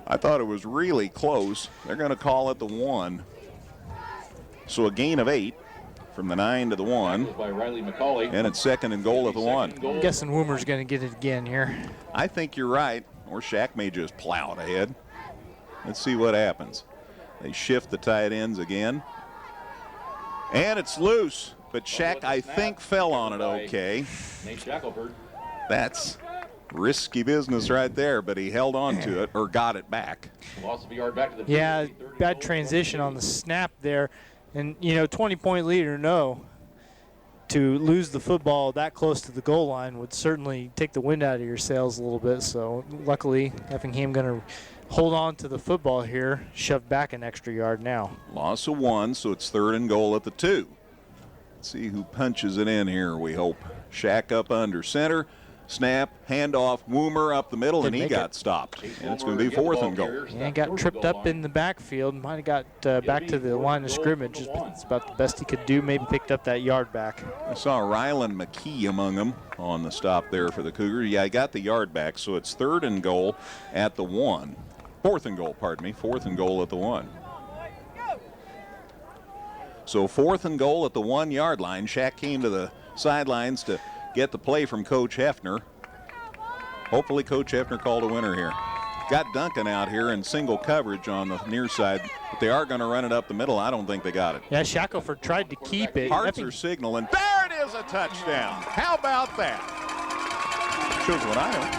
I thought it was really close. They're going to call it the 1. So a gain of 8. From the 9 to the 1. And it's 2nd and goal at the 1. I'm guessing Woomer's going to get it again here. I think you're right. Or Shack may just plow it ahead. Let's see what happens. They shift the tight ends again. And it's loose. But Shack, I think, fell on it okay. That's risky business right there, but he held on to it, or got it back. Yeah, bad transition on the snap there. And, 20-point lead or no, to lose the football that close to the goal line would certainly take the wind out of your sails a little bit. So, luckily, Effingham going to hold on to the football here, shove back an extra yard now. Loss of 1, so it's 3rd and goal at the 2. Let's see who punches it in here, we hope. Shack up under center. Snap, handoff, Woomer up the middle, and he got stopped. And it's going to be 4th and goal. Yeah, he got tripped up in the backfield. Might have got back to the line of scrimmage. It's about the best he could do. Maybe picked up that yard back. I saw Rylan McKee among them on the stop there for the Cougars. Yeah, I got the yard back, so it's 3rd and goal at the 1. 4th and goal, pardon me. 4th and goal at the 1. So 4th and goal at the 1-yard line. Shack came to the sidelines to get the play from Coach Hefner. Hopefully Coach Hefner called a winner here. Got Duncan out here in single coverage on the near side, but they are going to run it up the middle. I don't think they got it. Yeah, Shackelford tried to keep it. Hearts are signaling. There it is, a touchdown. How about that? Shows what I know.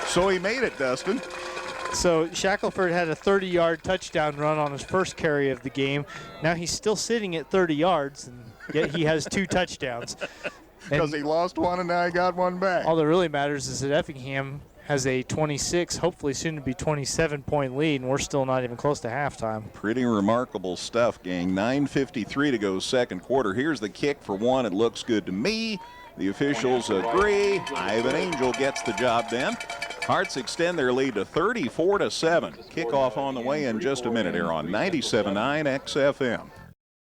So he made it, Dustin. So Shackelford had a 30-yard touchdown run on his first carry of the game. Now he's still sitting at 30 yards, and yet he has 2 touchdowns. Because he lost one and now he got one back. All that really matters is that Effingham has a 26, hopefully soon to be 27-point lead, and we're still not even close to halftime. Pretty remarkable stuff, gang. 9:53 to go second quarter. Here's the kick for one. It looks good to me. The officials agree. Ivan Angel gets the job done. Hearts extend their lead to 34-7. Kickoff on the way in just a minute here on 97.9 XFM.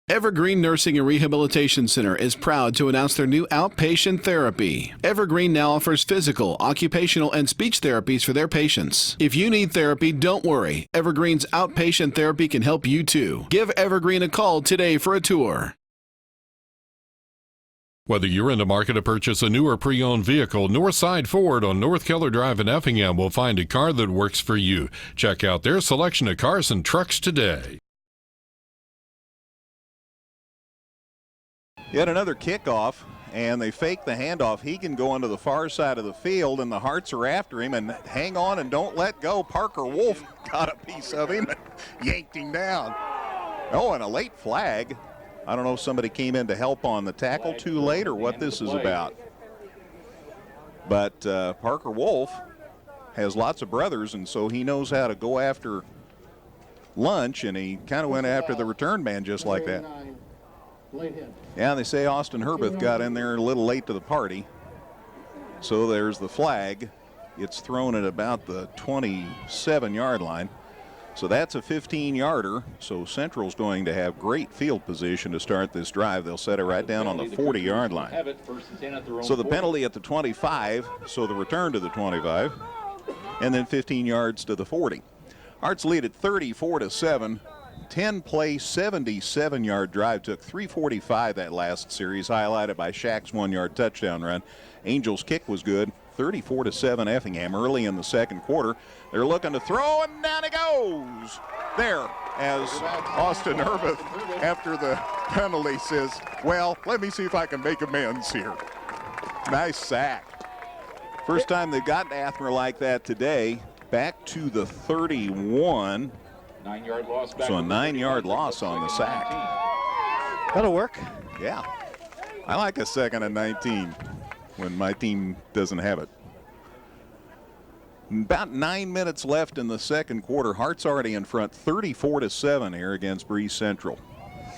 Evergreen Nursing and Rehabilitation Center is proud to announce their new outpatient therapy. Evergreen now offers physical, occupational, and speech therapies for their patients. If you need therapy, don't worry. Evergreen's outpatient therapy can help you too. Give Evergreen a call today for a tour. Whether you're in the market to purchase a new or pre-owned vehicle, Northside Ford on North Keller Drive in Effingham will find a car that works for you. Check out their selection of cars and trucks today. Yet another kickoff, and they fake the handoff. He can go onto the far side of the field, and the Hearts are after him, and hang on and don't let go. Parker Wolf got a piece of him and yanked him down. Oh, and a late flag. I don't know if somebody came in to help on the tackle too late or what this is about. But Parker Wolf has lots of brothers, and so he knows how to go after lunch, and he kind of went after the return man just like that. Yeah, they say Austin Herbeth got in there a little late to the party. So there's the flag. It's thrown at about the 27-yard line. So that's a 15-yarder. So Central's going to have great field position to start this drive. They'll set it right down on the 40-yard line. So the penalty at the 25, so the return to the 25, and then 15 yards to the 40. Hearts lead at 34-7. 10-play, 77-yard drive. Took 3:45 that last series, highlighted by Shaq's 1-yard touchdown run. Angels' kick was good. 34-7 Effingham early in the second quarter. They're looking to throw, and down it goes. There, as Austin Herbeth, after the penalty, says, well, let me see if I can make amends here. Nice sack. First time they've gotten Athmer like that today. Back to the 31. 9-yard loss. So a 9-yard loss on the sack. That'll work. Yeah. I like a second and 19 when my team doesn't have it. About 9 minutes left in the second quarter. Hearts already in front 34-7 here against Breese Central.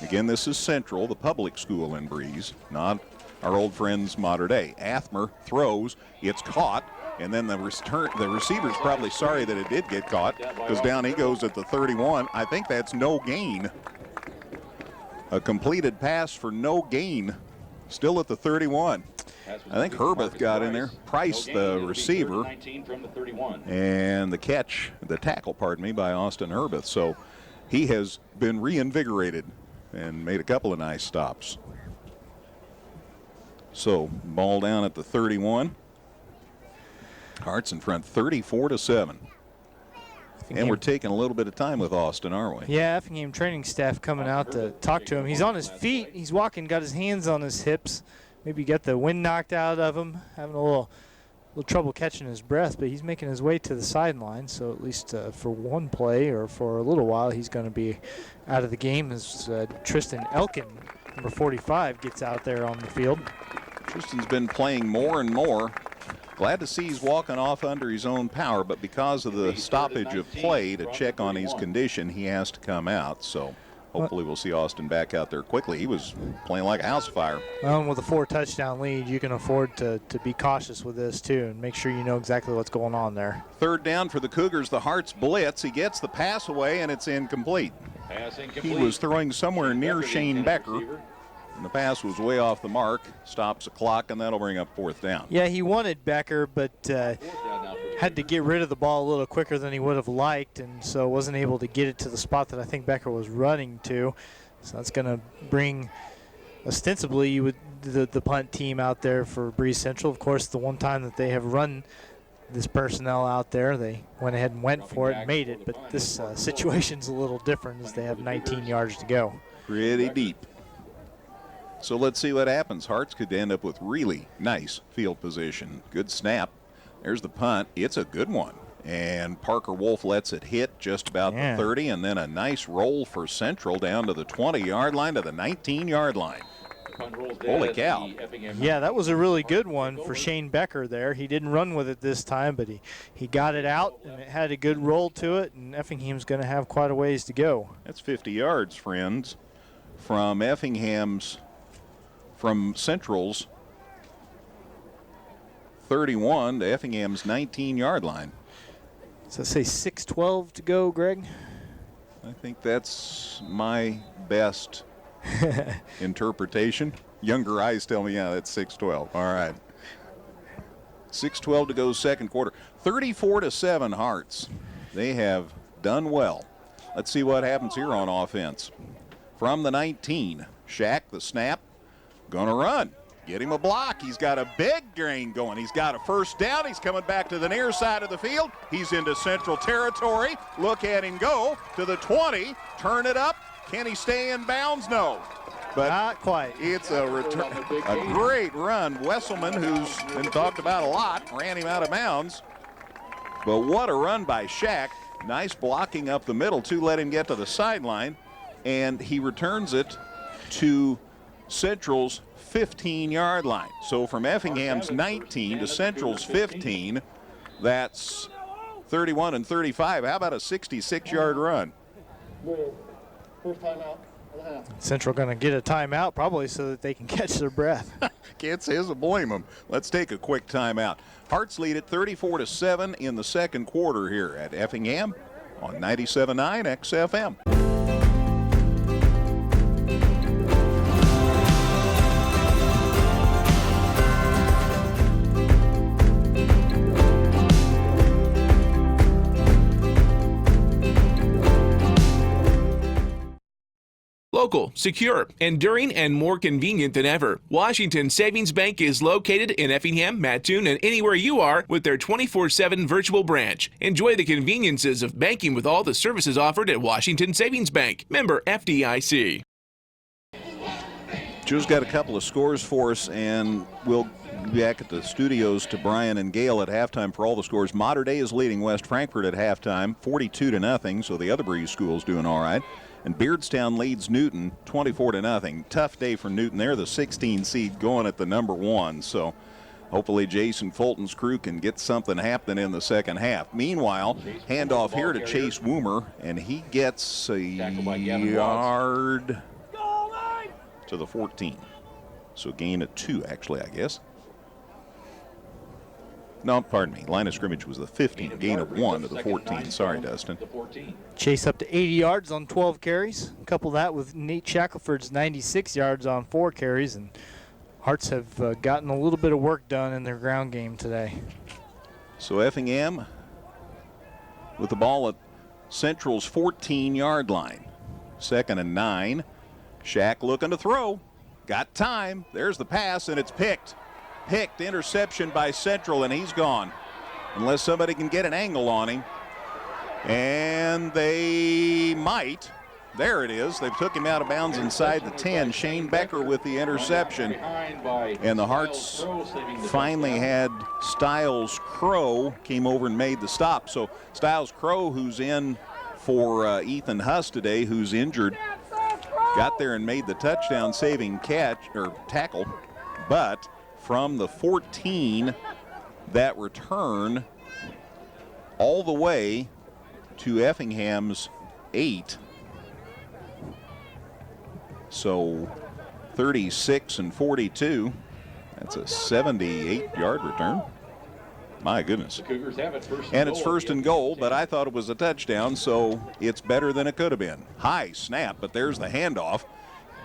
Again, this is Central, the public school in Breese, not our old friends Mater Dei. Athmer throws, it's caught, and then the receiver's probably sorry that it did get caught, because down he goes at the 31. I think that's no gain. A completed pass for no gain, still at the 31. I think Herbeth got in there. Price, the receiver, and the catch, the tackle, pardon me, by Austin Herbeth. So he has been reinvigorated and made a couple of nice stops. So ball down at the 31. Hearts in front 34-7. And we're taking a little bit of time with Austin, aren't we? Yeah, Effingham training staff coming out to talk to him. He's on his feet. He's walking, got his hands on his hips. Maybe got the wind knocked out of him, having a little trouble catching his breath, but he's making his way to the sideline. So at least for one play or for a little while, he's going to be out of the game as Tristan Elkin, number 45, gets out there on the field. Tristan's been playing more and more. Glad to see he's walking off under his own power, but because of the stoppage of play to check on his condition, he has to come out. So hopefully we'll see Austin back out there quickly. He was playing like a house fire. Well, with a 4-touchdown lead, you can afford to be cautious with this too and make sure you know exactly what's going on there. Third down for the Cougars. The Hearts blitz. He gets the pass away, and it's incomplete. He was throwing somewhere near Shane Becker. And the pass was way off the mark, stops the clock, and that'll bring up fourth down. Yeah, he wanted Becker, but had to get rid of the ball a little quicker than he would have liked, and so wasn't able to get it to the spot that I think Becker was running to. So that's going to bring, ostensibly, the punt team out there for Breese Central. Of course, the one time that they have run this personnel out there, they went ahead and went for it and made it, but this situation's a little different as they have 19 yards to go. Pretty deep. So let's see what happens. Hearts could end up with really nice field position. Good snap. There's the punt. It's a good one. And Parker Wolf lets it hit just about the 30, and then a nice roll for Central down to the 20-yard line to the 19-yard line. Holy cow. Yeah, that was a really good one for Shane Becker there. He didn't run with it this time, but he got it out, and it had a good roll to it, and Effingham's going to have quite a ways to go. That's 50 yards, friends, from Central's 31 to Effingham's 19-yard line. So say 6:12 to go, Greg? I think that's my best interpretation. Younger eyes tell me, yeah, that's 6:12. All right. 6:12 to go, second quarter. 34-7 Hearts. They have done well. Let's see what happens here on offense. From the 19, Shack, the snap, gonna run. Get him a block. He's got a big gain going. He's got a first down. He's coming back to the near side of the field. He's into Central territory. Look at him go to the 20. Turn it up. Can he stay in bounds? No. But not quite. It's a return. A great run. Wesselman, who's been talked about a lot, ran him out of bounds. But what a run by Shack. Nice blocking up the middle to let him get to the sideline. And he returns it to Central's 15-yard line. So from Effingham's 19 to Central's 15, that's 31 and 35. How about a 66-yard run? First timeout and a half. Central going to get a timeout probably so that they can catch their breath. Can't say to blame them. Let's take a quick timeout. Hearts lead at 34-7 in the second quarter here at Effingham on 97.9 XFM. Local, secure, enduring, and more convenient than ever. Washington Savings Bank is located in Effingham, Mattoon, and anywhere you are with their 24/7 virtual branch. Enjoy the conveniences of banking with all the services offered at Washington Savings Bank. Member FDIC. Joe's got a couple of scores for us, and we'll be back at the studios to Brian and Gail at halftime for all the scores. Mater Dei is leading West Frankfort at halftime, 42-0, so the other Breese school's doing all right. And Beardstown leads Newton 24-0. Tough day for Newton. They're the 16 seed going at the number 1. So hopefully Jason Fulton's crew can get something happening in the second half. Meanwhile, handoff here to Chase Woomer, and he gets a yard to the 14. So gain of 2, actually, I guess. No, pardon me. Line of scrimmage was the 15. Gain of 1 to the 14. Sorry, Dustin. Chase up to 80 yards on 12 carries. Couple that with Nate Shackelford's 96 yards on 4 carries. And Hearts have gotten a little bit of work done in their ground game today. So Effingham with the ball at Central's 14-yard line. 2nd and 9. Shack looking to throw. Got time. There's the pass, and it's picked. Picked, interception by Central, and he's gone. Unless somebody can get an angle on him. And they might. There it is. They took him out of bounds inside the 10. Shane Becker with the interception. And the Hearts finally had Styles Crow came over and made the stop. So Styles Crow, who's in for Ethan Huss today, who's injured, got there and made the touchdown saving catch or tackle. But from the 14, that return all the way to Effingham's 8. So 36 and 42. That's a 78-yard return. My goodness. The Cougars have it first and it's first and goal, but I thought it was a touchdown, so it's better than it could have been. High snap, but there's the handoff.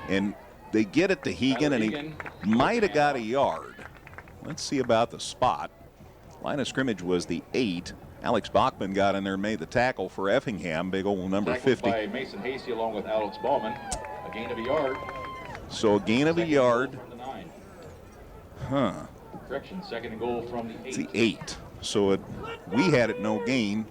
And they get it to Hegan, and he might have got a yard. Let's see about the spot. Line of scrimmage was the 8. Alex Bachman got in there and made the tackle for Effingham, big old number 50. By Mason Hasty along with Alex Ballman. A gain of a yard. So a gain of a yard. Huh. Correction, 2nd and goal from the 8. It's the 8. So we had it no gain.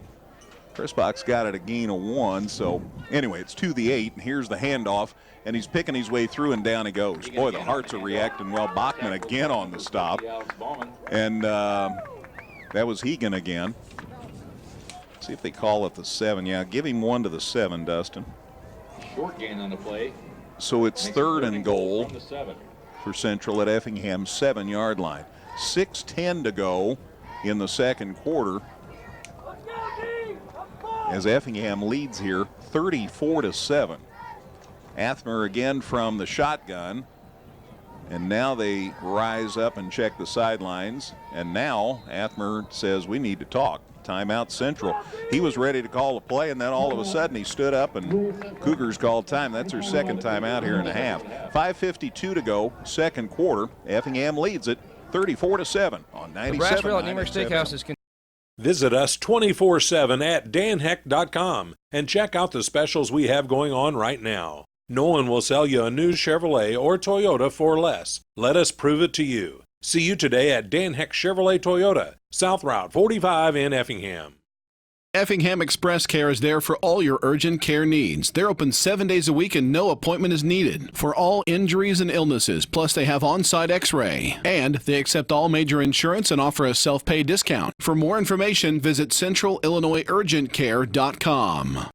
Press box got it a gain of 1. So anyway, it's to the 8, and here's the handoff. And he's picking his way through, and down he goes. Boy, the Hearts are reacting well. Bachman again on the stop. And that was Hegan again. See if they call it the 7. Yeah, give him one to the 7, Dustin. Short gain on the play. So it's third and goal from the 7. for Central at Effingham's 7-yard line. 6:10 to go in the second quarter, as Effingham leads here 34-7. Athmer again from the shotgun, and now they rise up and check the sidelines, and now Athmer says we need to talk. Timeout Central. He was ready to call a play, and then all of a sudden he stood up and Cougars called time. That's their second timeout here in a half. 5:52 to go, second quarter. Effingham leads it 34-7 on 97. Brass Rail at Nemrick Steakhouse is Visit us 24/7 at danheck.com and check out the specials we have going on right now. No one will sell you a new Chevrolet or Toyota for less. Let us prove it to you. See you today at Dan Heck Chevrolet Toyota, South Route 45 in Effingham. Effingham Express Care is there for all your urgent care needs. They're open 7 days a week and no appointment is needed for all injuries and illnesses. Plus, they have on-site x-ray. And they accept all major insurance and offer a self-pay discount. For more information, visit centralillinoisurgentcare.com.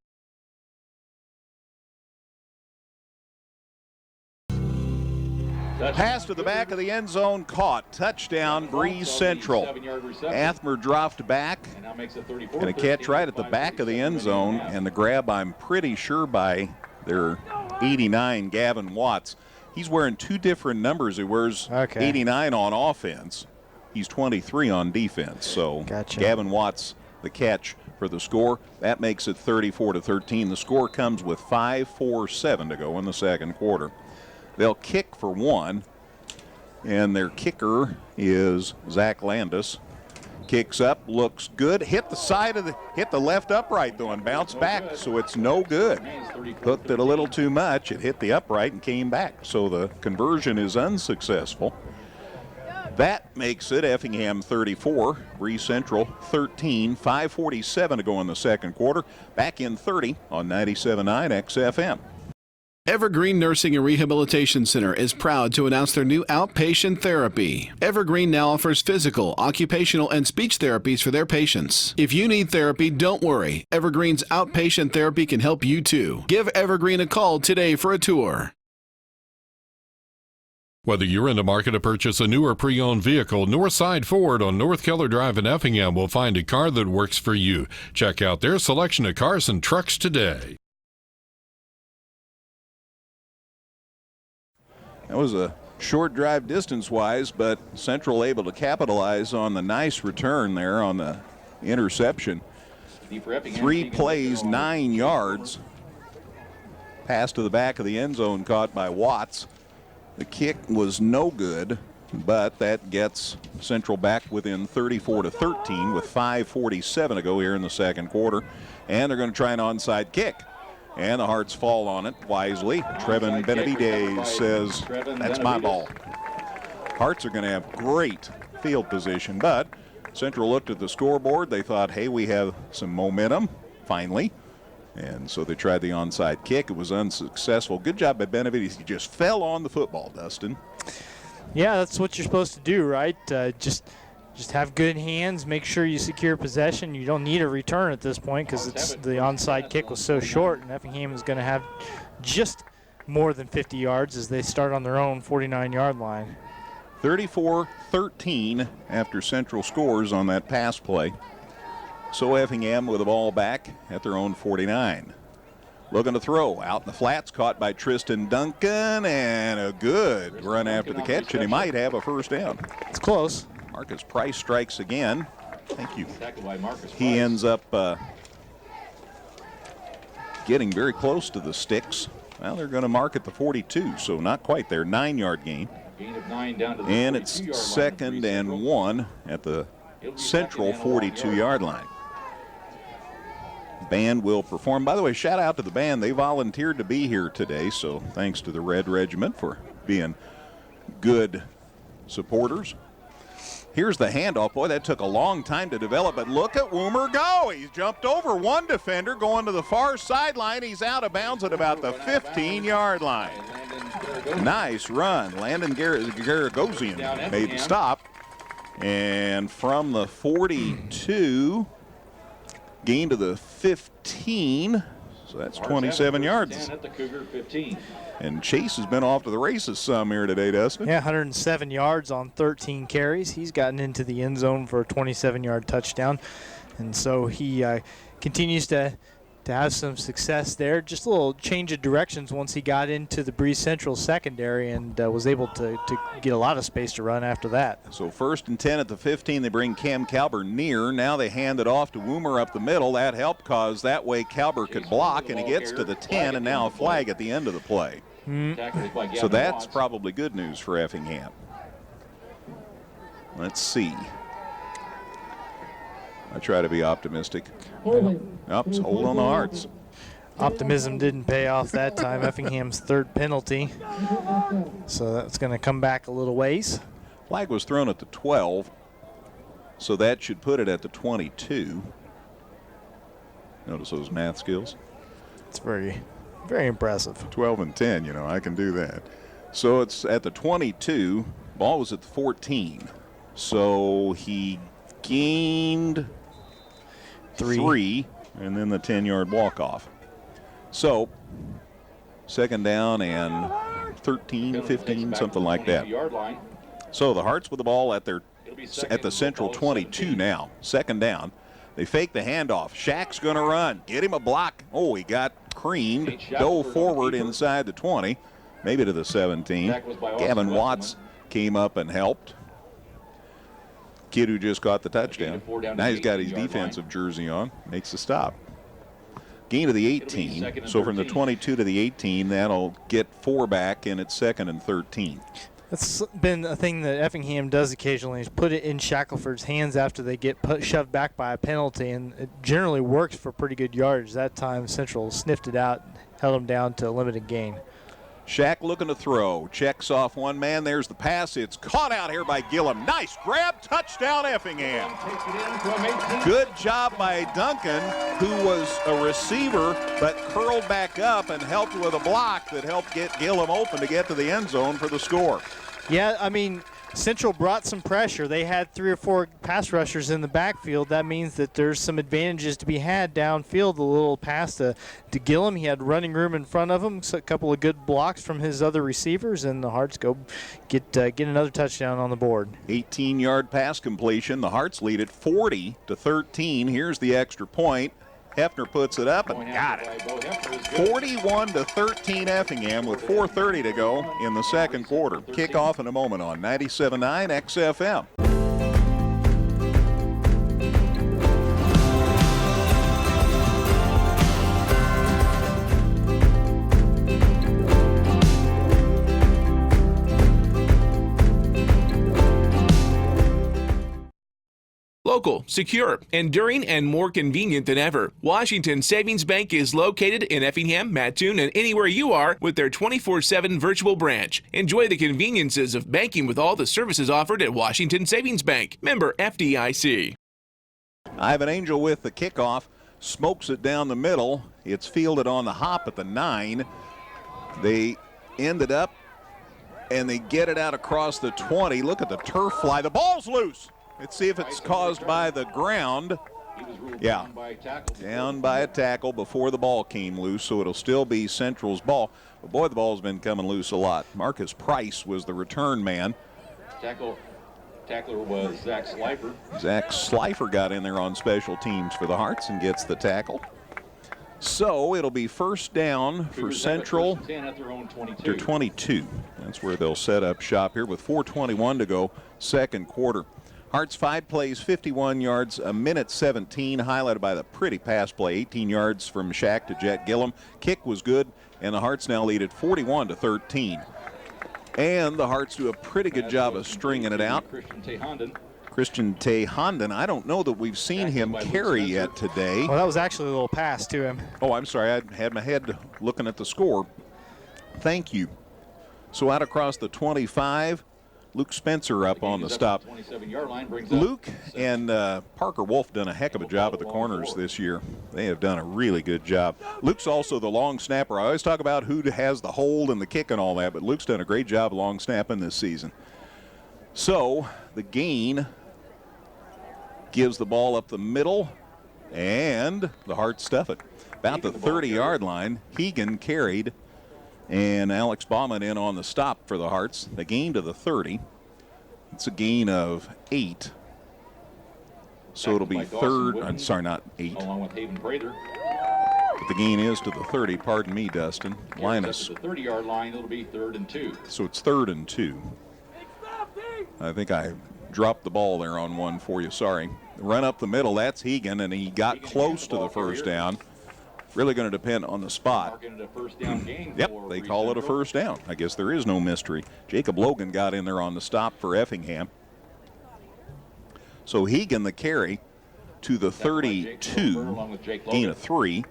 Pass to the back of the end zone, caught. Touchdown, Breese Central. Athmer dropped back, and a catch right at the back of the end zone, and the grab, I'm pretty sure, by their 89, Gavin Watts. He's wearing two different numbers. He wears 89 on offense. He's 23 on defense. So Gavin Watts, the catch for the score. That makes it 34-13. The score comes with 5:47 to go in the second quarter. They'll kick for one, and their kicker is Zach Landis. Kicks up, looks good. Hit the left upright though, and bounced back, so it's no good. Hooked it a little too much. It hit the upright and came back, so the conversion is unsuccessful. That makes it Effingham 34, Breese Central 13. 5:47 to go in the second quarter. Back in 30 on 97.9 XFM. Evergreen Nursing and Rehabilitation Center is proud to announce their new outpatient therapy. Evergreen now offers physical, occupational, and speech therapies for their patients. If you need therapy, don't worry. Evergreen's outpatient therapy can help you too. Give Evergreen a call today for a tour. Whether you're in the market to purchase a new or pre-owned vehicle, Northside Ford on North Keller Drive in Effingham will find a car that works for you. Check out their selection of cars and trucks today. That was a short drive distance-wise, but Central able to capitalize on the nice return there on the interception. 3 plays, 9 yards. Pass to the back of the end zone caught by Watts. The kick was no good, but that gets Central back within 34-13 with 5:47 to go here in the second quarter. And they're going to try an onside kick. And the Hearts fall on it wisely. Trevin Benavides says, that's my ball. Hearts are going to have great field position, but Central looked at the scoreboard. They thought, hey, we have some momentum, finally. And so they tried the onside kick. It was unsuccessful. Good job by Benavides. He just fell on the football, Dustin. Yeah, that's what you're supposed to do, right? Just have good hands, make sure you secure possession. You don't need a return at this point because the onside kick was so short, and Effingham is going to have just more than 50 yards as they start on their own 49-yard line. 34-13 after Central scores on that pass play. So Effingham with the ball back at their own 49. Looking to throw out in the flats, caught by Tristan Duncan, and a good run after the catch, and he might have a first down. It's close. Marcus Price strikes again. Thank you. He ends up getting very close to the sticks. Well, they're going to mark at the 42, so not quite there. 9-yard gain. And it's 2nd and 1 at the Central 42-yard line. Band will perform. By the way, shout out to the band. They volunteered to be here today, so thanks to the Red Regiment for being good supporters. Here's the handoff. Boy, that took a long time to develop, but look at Woomer go. He's jumped over one defender going to the far sideline. He's out of bounds at about the 15-yard line. Nice run. Landon Garagosian made the stop. And from the 42, Gain to the 15. So that's 27 yards. At the Cougar 15. And Chase has been off to the races some here today, Dustin. Yeah, 107 yards on 13 carries. He's gotten into the end zone for a 27-yard touchdown. And so he continues to have some success there. Just a little change of directions once he got into the Breese Central secondary and was able to get a lot of space to run after that. So 1st and 10 at the 15. They bring Cam Calber near. Now they hand it off to Woomer up the middle. That helped cause that way Calber could block, and he gets to the 10, and now a flag at the end of the play. So that's probably good news for Effingham. Let's see. I try to be optimistic. It's hold on the Hearts. Optimism didn't pay off that time. Effingham's third penalty. So that's going to come back a little ways. Flag was thrown at the 12, so that should put it at the 22. Notice those math skills. It's very, very impressive. 12 and 10, you know, I can do that. So it's at the 22. Ball was at the 14. So he gained three, and then the 10-yard walk-off. So, 2nd down and 13, 15, something like that. So the Hearts with the ball at the Central 22 now. 2nd down. They fake the handoff. Shack's going to run. Get him a block. Oh, he got creamed. Go forward inside the 20, maybe to the 17. Gavin Watts came up and helped. Kid who just got the touchdown. Now he's got his defensive jersey on. Makes the stop. Gain to the 18. So from the 22 to the 18, that'll get 4 back, and it's 2nd and 13. That's been a thing that Effingham does occasionally, is put it in Shackelford's hands after they get shoved back by a penalty, and it generally works for pretty good yardage. That time Central sniffed it out, held them down to a limited gain. Shack looking to throw. Checks off one man. There's the pass. It's caught out here by Gillum. Nice grab. Touchdown, Effingham. Good job by Duncan, who was a receiver, but curled back up and helped with a block that helped get Gillum open to get to the end zone for the score. Yeah, I mean, Central brought some pressure. They had 3 or 4 pass rushers in the backfield. That means that there's some advantages to be had downfield. A little pass to Gillum. He had running room in front of him, so a couple of good blocks from his other receivers, and the Hearts go get another touchdown on the board. 18-yard pass completion. The Hearts lead it 40-13. Here's the extra point. Hefner puts it up and got it. 41-13 Effingham with 4:30 to go in the second quarter. Kickoff in a moment on 97.9 XFM. Local, secure, enduring, and more convenient than ever. Washington Savings Bank is located in Effingham, Mattoon, and anywhere you are with their 24/7 virtual branch. Enjoy the conveniences of banking with all the services offered at Washington Savings Bank. Member FDIC. Ivan Angel with the kickoff. Smokes it down the middle. It's fielded on the hop at the 9. They ended up, and they get it out across the 20. Look at the turf fly. The ball's loose. Let's see if it's caused by the ground. Yeah, down by a tackle before the ball came loose, so it'll still be Central's ball. But boy, the ball's been coming loose a lot. Marcus Price was the return man. Tackler was Zach Slifer. Zach Slifer got in there on special teams for the Hearts and gets the tackle. So it'll be first down for Central to 22. That's where they'll set up shop here with 4:21 to go, second quarter. Hearts 5 plays, 51 yards, a minute 17, highlighted by the pretty pass play, 18 yards from Shack to Jet Gillum. Kick was good, and the Hearts now lead at 41-13. And the Hearts do a pretty good job of stringing it out. Christian Tehonden, I don't know that we've seen him carry yet today. Well, that was actually a little pass to him. Oh, I'm sorry. I had my head looking at the score. Thank you. So out across the 25, Luke Spencer up on the stop. Luke and Parker Wolf done a heck of a job at the corners this year. They have done a really good job. Luke's also the long snapper. I always talk about who has the hold and the kick and all that, but Luke's done a great job long snapping this season. So the gain gives the ball up the middle And the Hearts stuff it. About the 30-yard line, Hegan carried, and Alex Baumann in on the stop for the Hearts. The gain to the 30. It's a gain of 8. So it'll be third. I'm sorry, not 8. Along with Hayden Prather. But the gain is to the 30. Pardon me, Dustin. Linus. At the 30-yard line, it'll be 3rd and 2. So it's 3rd and 2. I think I dropped the ball there on one for you. Sorry. Run up the middle. That's Hegan, and he got close to the first down. Really going to depend on the spot. Yep, they call it a first down. I guess there is no mystery. Jacob Logan got in there on the stop for Effingham. So Hegan the carry to the 32, gain of 3.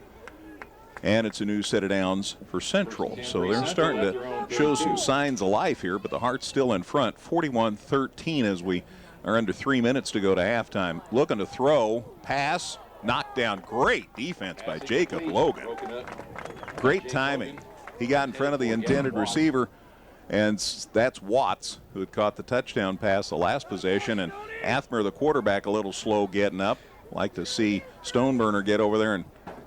And it's a new set of downs for Central. So they're starting to show some signs of life here, but the Hearts still in front, 41-13 as we are under 3 minutes to go to halftime. Looking to throw, pass, knocked down. Great defense by Jacob Logan. Great timing. He got in front of the intended receiver, and that's Watts, who had caught the touchdown pass the last possession, and Athmer, the quarterback, a little slow getting up. Like to see Stoneburner get over there and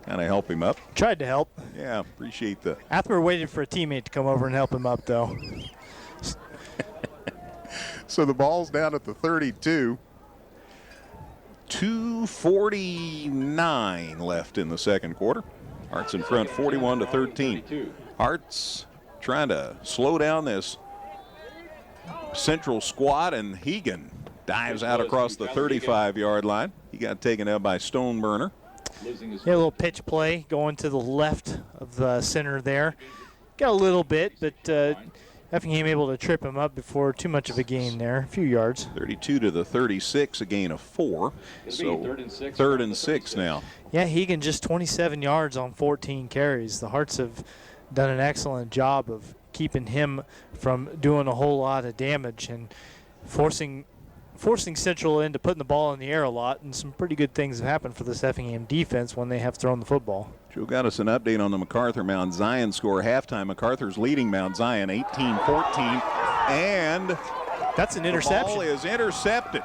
kind of help him up. Tried to help. Yeah, appreciate the. Athmer waited for a teammate to come over and help him up, though. So the ball's down at the 32. 2:49 left in the second quarter. Hearts in front, 41-13. Hearts trying to slow down this Central squad, and Hegan dives out across the 35-yard line. He got taken out by Stoneburner. Yeah, a little pitch play going to the left of the center there. Got a little bit, but Effingham able to trip him up before too much of a gain there, a few yards. 32 to the 36, a gain of 4. So 3rd and 6 now. Yeah, Hegan just 27 yards on 14 carries. The Hearts have done an excellent job of keeping him from doing a whole lot of damage and forcing Central into putting the ball in the air a lot, and some pretty good things have happened for this Effingham defense when they have thrown the football. Joe got us an update on the MacArthur Mount Zion score. Halftime, MacArthur's leading Mount Zion 18-14, and that's an interception. The ball is intercepted.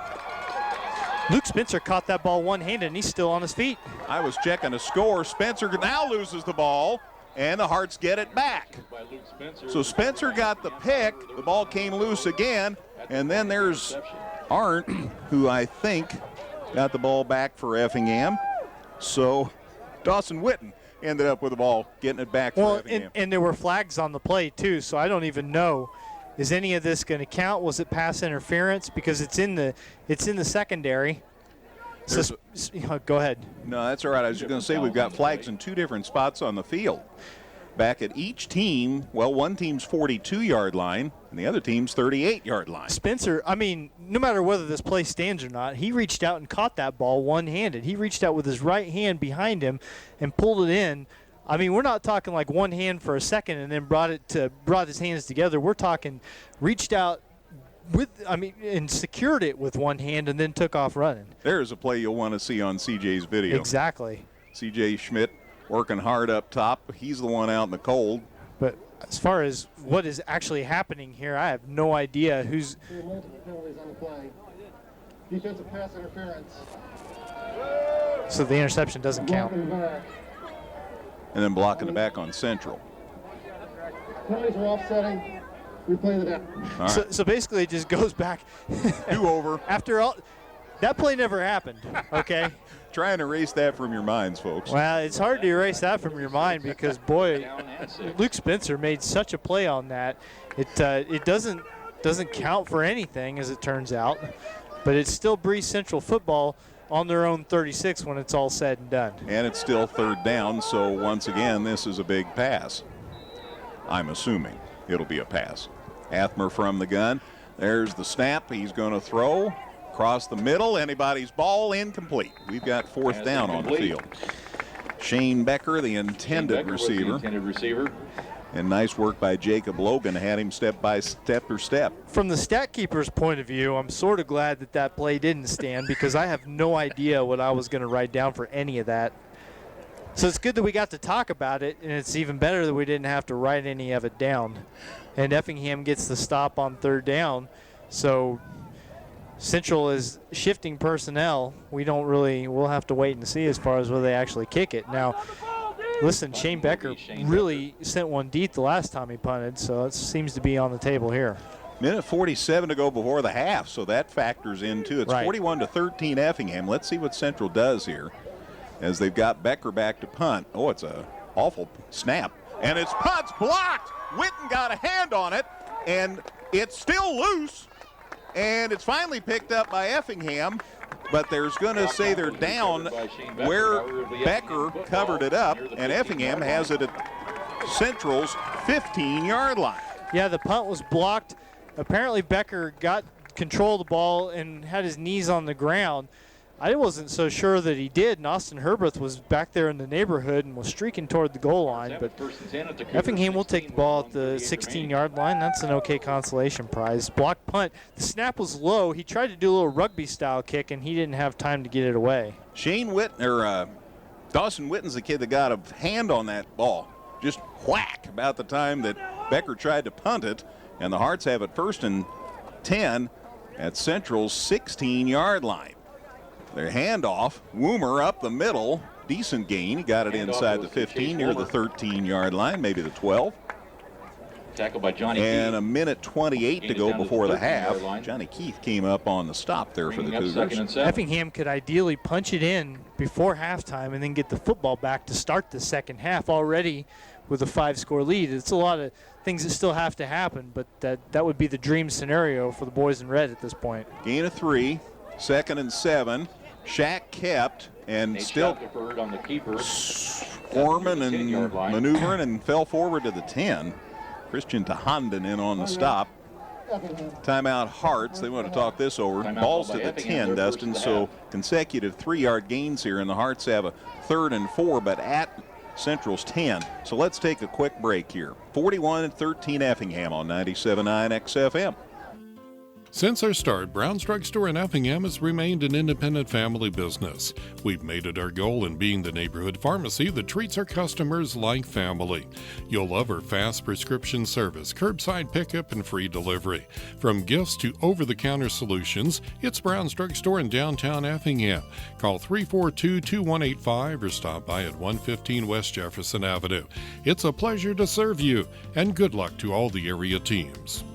Luke Spencer caught that ball one-handed, and he's still on his feet. I was checking a score. Spencer now loses the ball, and the Hearts get it back. So Spencer got the pick. The ball came loose again, and then there's Arndt, who I think got the ball back for Effingham. So Dawson Witten ended up with the ball, getting it back for Effingham. And there were flags on the play, too, so I don't even know. Is any of this going to count? Was it pass interference? Because it's in the secondary. So, go ahead. No, that's all right. I was just going to say we've got flags in 2 different spots on the field. Back at each team, well, one team's 42-yard line, and the other team's 38-yard line. Spencer, I mean, no matter whether this play stands or not, he reached out and caught that ball one-handed. He reached out with his right hand behind him and pulled it in. I mean, we're not talking like one hand for a second and then brought his hands together. We're talking reached out and secured it with one hand and then took off running. There's a play you'll want to see on CJ's video. Exactly. CJ Schmidt working hard up top. He's the one out in the cold. But as far as what is actually happening here, I have no idea who's. There are multiple penalties on the play. Defensive pass interference. So the interception doesn't count. And then blocking the back on Central. Penalties are offsetting. Replay the down. Right. So basically it just goes back. Do over. After all, that play never happened, okay? Try and erase that from your minds, folks. Well, it's hard to erase that from your mind because, boy, Luke Spencer made such a play on that. It doesn't count for anything, as it turns out, but it's still Breese Central football on their own 36 when it's all said and done. And it's still 3rd down, so once again, this is a big pass. I'm assuming it'll be a pass. Athmer from the gun. There's the snap. He's going to throw. Across the middle, anybody's ball, incomplete. We've got 4th down on the field. Shane Becker, the intended receiver. And nice work by Jacob Logan, had him step by step. From the stat keeper's point of view, I'm sort of glad that play didn't stand because I have no idea what I was going to write down for any of that. So it's good that we got to talk about it, and it's even better that we didn't have to write any of it down. And Effingham gets the stop on 3rd down. So Central is shifting personnel. We'll have to wait and see as far as whether they actually kick it. Now, listen, Shane Becker really sent one deep the last time he punted, so it seems to be on the table here. Minute 47 to go before the half, so that factors in too. It's Right. 41-13 Effingham. Let's see what Central does here as they've got Becker back to punt. Oh, it's a awful snap, and it's punt's blocked. Witten got a hand on it, and it's still loose, and it's finally picked up by Effingham, but there's going to say they're down where Becker covered it up, and Effingham has it at Central's 15-yard line. Yeah, the punt was blocked. Apparently Becker got control of the ball and had his knees on the ground. I wasn't so sure that he did, and Austin Herberth was back there in the neighborhood and was streaking toward the goal line. But Effingham will take the ball at the 16-yard line. That's an okay consolation prize. Block punt. The snap was low. He tried to do a little rugby-style kick, and he didn't have time to get it away. Dawson Witten's the kid that got a hand on that ball. Just whack about the time that Becker tried to punt it, and the Hearts have it 1st and 10 at Central's 16-yard line. Their handoff, Woomer up the middle, decent gain. He got it inside the 15 near the 13-yard line, maybe the 12. Tackled by Johnny And Keith. a minute 28 to Gain go is down to before the the half. 13-yard line. Johnny Keith came up on the stop there for the Bringing up 2nd Cougars. and 7. Effingham could ideally punch it in before halftime and then get the football back to start the second half already with a 5-score lead. It's a lot of things that still have to happen, but that would be the dream scenario for the boys in red at this point. Gain of 3, 2nd and 7. Shack kept and Nate still Schack deferred on the keeper. squirming and 10-yard line. maneuvering and fell forward to the 10. Christian Tahanden in on the stop. Timeout Hearts. They want to talk this over. Timeout Balls called to by the Effingham, 10, their Dustin. first So half. consecutive 3-yard gains here, and the Hearts have a 3rd and 4, but at Central's 10. So let's take a quick break here. 41-13 Effingham on 97.9 XFM. Since our start, Brown's Drug Store in Effingham has remained an independent family business. We've made it our goal in being the neighborhood pharmacy that treats our customers like family. You'll love our fast prescription service, curbside pickup, and free delivery. From gifts to over-the-counter solutions, it's Brown's Drug Store in downtown Effingham. Call 342-2185 or stop by at 115 West Jefferson Avenue. It's a pleasure to serve you, and good luck to all the area teams.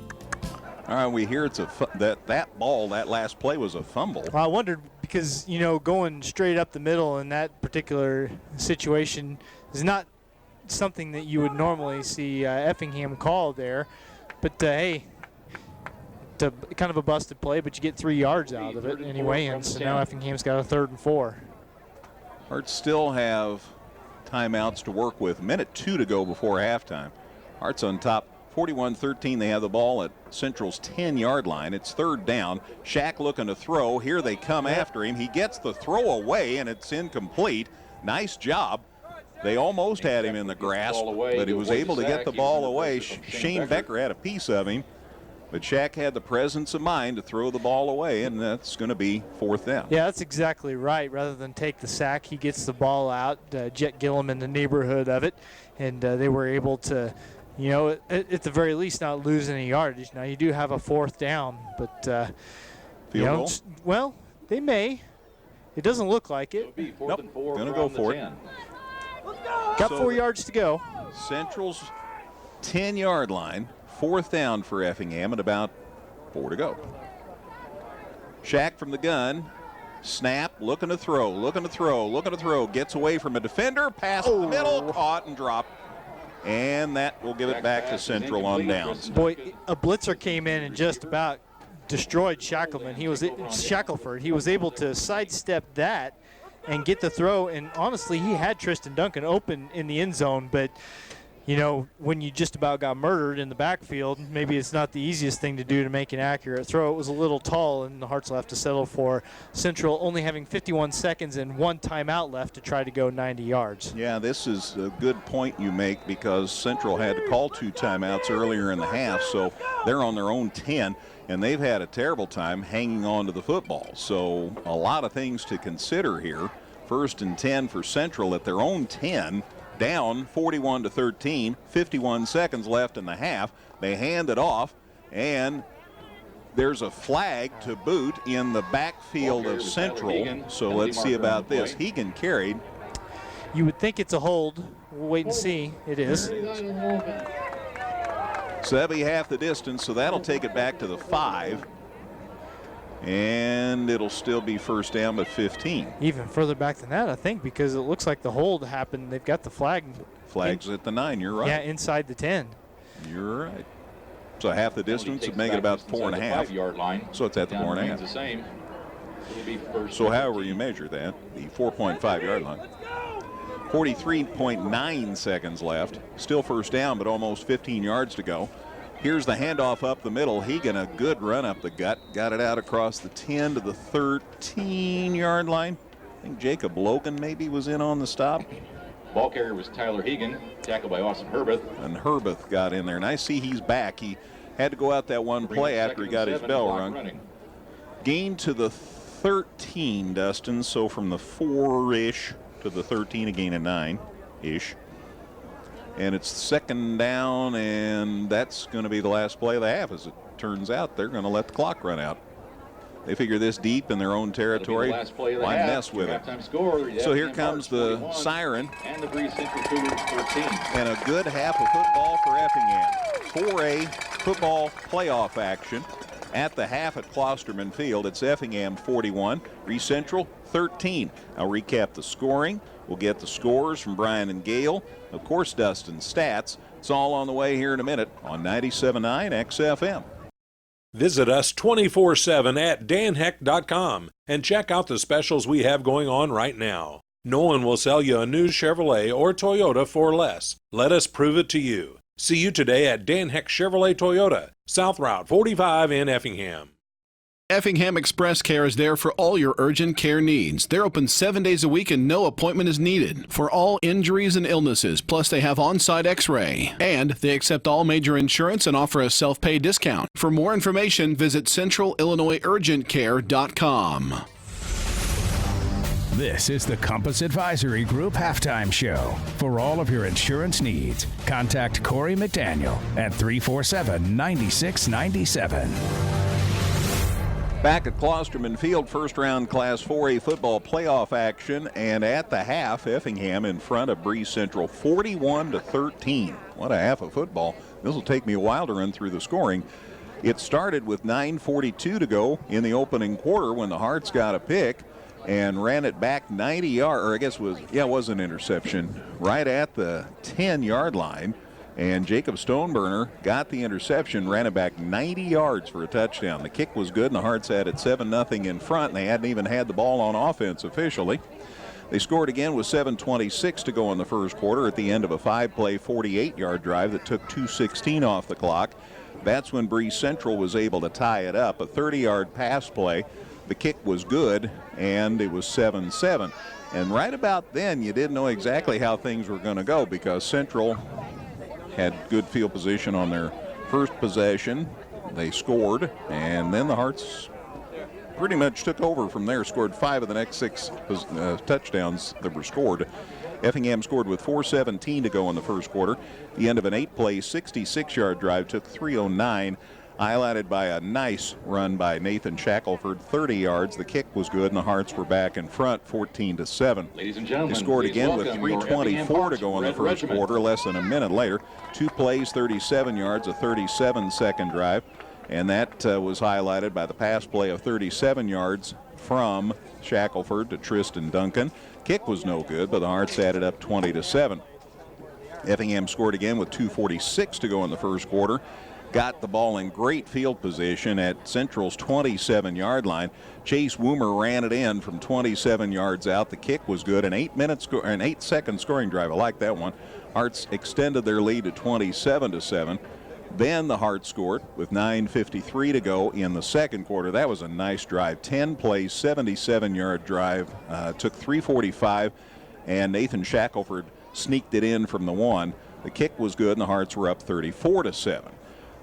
All right, we hear it's that ball, that last play was a fumble. Well, I wondered because, going straight up the middle in that particular situation is not something that you would normally see Effingham call there. But, hey, it's kind of a busted play, but you get 3 yards out of it anyway, and so now Effingham's got a 3rd and 4. Hearts still have timeouts to work with. Minute 2 to go before halftime. Hearts on top 41-13. They have the ball at Central's 10-yard line. It's 3rd down. Shack looking to throw. Here they come after him. He gets the throw away, and it's incomplete. Nice job. They almost had him in the grasp, but he was able to get the ball away. Shane Becker had a piece of him, but Shack had the presence of mind to throw the ball away, and that's going to be 4th down. Yeah, that's exactly right. Rather than take the sack, he gets the ball out. Jet Gillum in the neighborhood of it, and they were able to, at the very least, not lose any yardage. Now, you do have a 4th down, but, Field goal? Well, they may. It doesn't look like it. Nope, going to go for it. Got 4 yards to go. Central's 10-yard line, 4th down for Effingham, and about 4 to go. Shack from the gun. Snap, looking to throw, gets away from a defender, pass in the middle, caught and dropped. And that will give it back to Central on downs. Boy, a blitzer came in and just about destroyed Shackelford. He was able to sidestep that and get the throw. And honestly, he had Tristan Duncan open in the end zone, but when you just about got murdered in the backfield, maybe it's not the easiest thing to do to make an accurate throw. It was a little tall, and the Hearts will have to settle for Central only having 51 seconds and 1 timeout left to try to go 90 yards. Yeah, this is a good point you make because Central had to call 2 timeouts earlier in the half, so they're on their own 10, and they've had a terrible time hanging on to the football. So a lot of things to consider here. 1st and 10 for Central at their own 10. Down 41-13, 51 seconds left in the half. They hand it off, and There's a flag to boot in the backfield of Central, so let's see about this. Hegan carried. You would think it's a hold. We'll wait and see. It is. So that'll be half the distance, so that'll take it back to the 5. And it'll still be first down, but 15. Even further back than that, I think, because it looks like the hold happened. They've got the flag. Flag's at the 9, you're right. Yeah, inside the 10. You're right. So half the distance would make it about 4.5. 5-yard line. So it's at the 4.5. The same. So however you measure that, the 4.5-yard line. 43.9 seconds left. Still first down, but almost 15 yards to go. Here's the handoff up the middle. Hegan, a good run up the gut. Got it out across the 10 to the 13-yard line. I think Jacob Logan maybe was in on the stop. Ball carrier was Tyler Hegan, tackled by Austin Herbeth. And Herbeth got in there. And I see he's back. He had to go out that one play after he got his bell rung. Gain to the 13, Dustin. So from the 4-ish to the 13, a gain of 9-ish. And it's second down, and that's going to be the last play of the half. As it turns out, they're going to let the clock run out. They figure this deep in their own territory. Why mess with it? So here comes the siren. And the Breese Central Cougars 13. And a good half of football for Effingham. 4A football playoff action at the half at Klosterman Field. It's Effingham 41, Breese Central 13. I'll recap the scoring. We'll get the scores from Brian and Gale. Of course, Dustin's stats. It's all on the way here in a minute on 97.9 XFM. Visit us 24/7 at danheck.com and check out the specials we have going on right now. No one will sell you a new Chevrolet or Toyota for less. Let us prove it to you. See you today at Dan Heck Chevrolet Toyota, South Route 45 in Effingham. Effingham Express Care is there for all your urgent care needs. They're open 7 days a week and no appointment is needed for all injuries and illnesses. Plus, they have on-site x-ray. And they accept all major insurance and offer a self-pay discount. For more information, visit centralillinoisurgentcare.com. This is the Compass Advisory Group Halftime Show. For all of your insurance needs, contact Corey McDaniel at 347-9697. Back at Klosterman Field, first round Class 4A football playoff action, and at the half, Effingham in front of Breese Central 41-13. What a half of football. This will take me a while to run through the scoring. It started with 9:42 to go in the opening quarter when the Hearts got a pick and ran it back 90 yards, or I guess it was an interception, right at the 10-yard line. And Jacob Stoneburner got the interception, ran it back 90 yards for a touchdown. The kick was good, and the Hearts had it 7-0 in front, and they hadn't even had the ball on offense officially. They scored again with 7:26 to go in the first quarter at the end of a 5-play, 48-yard drive that took 2:16 off the clock. That's when Breese Central was able to tie it up. A 30-yard pass play. The kick was good, and it was 7-7. And right about then, you didn't know exactly how things were going to go because Central had good field position on their first possession. They scored, and then the Hearts pretty much took over from there, scored 5 of the next 6 touchdowns that were scored. Effingham scored with 4:17 to go in the first quarter. The end of an 8-play, 66-yard drive took 3:09. Highlighted by a nice run by Nathan Shackelford, 30 yards. The kick was good, and the Hearts were back in front, 14-7. Ladies and gentlemen, they scored again with 3:24 to go in the first quarter, less than a minute later. 2 plays, 37 yards, a 37-second drive, and that was highlighted by the pass play of 37 yards from Shackelford to Tristan Duncan. Kick was no good, but the Hearts added up 20-7. Effingham scored again with 2:46 to go in the first quarter. Got the ball in great field position at Central's 27-yard line. Chase Woomer ran it in from 27 yards out. The kick was good. An 8-second scoring drive. I like that one. Hearts extended their lead to 27-7. Then the Hearts scored with 9:53 to go in the second quarter. That was a nice drive. 10 plays, 77-yard drive. Took 3:45, and Nathan Shackelford sneaked it in from the 1. The kick was good, and the Hearts were up 34-7.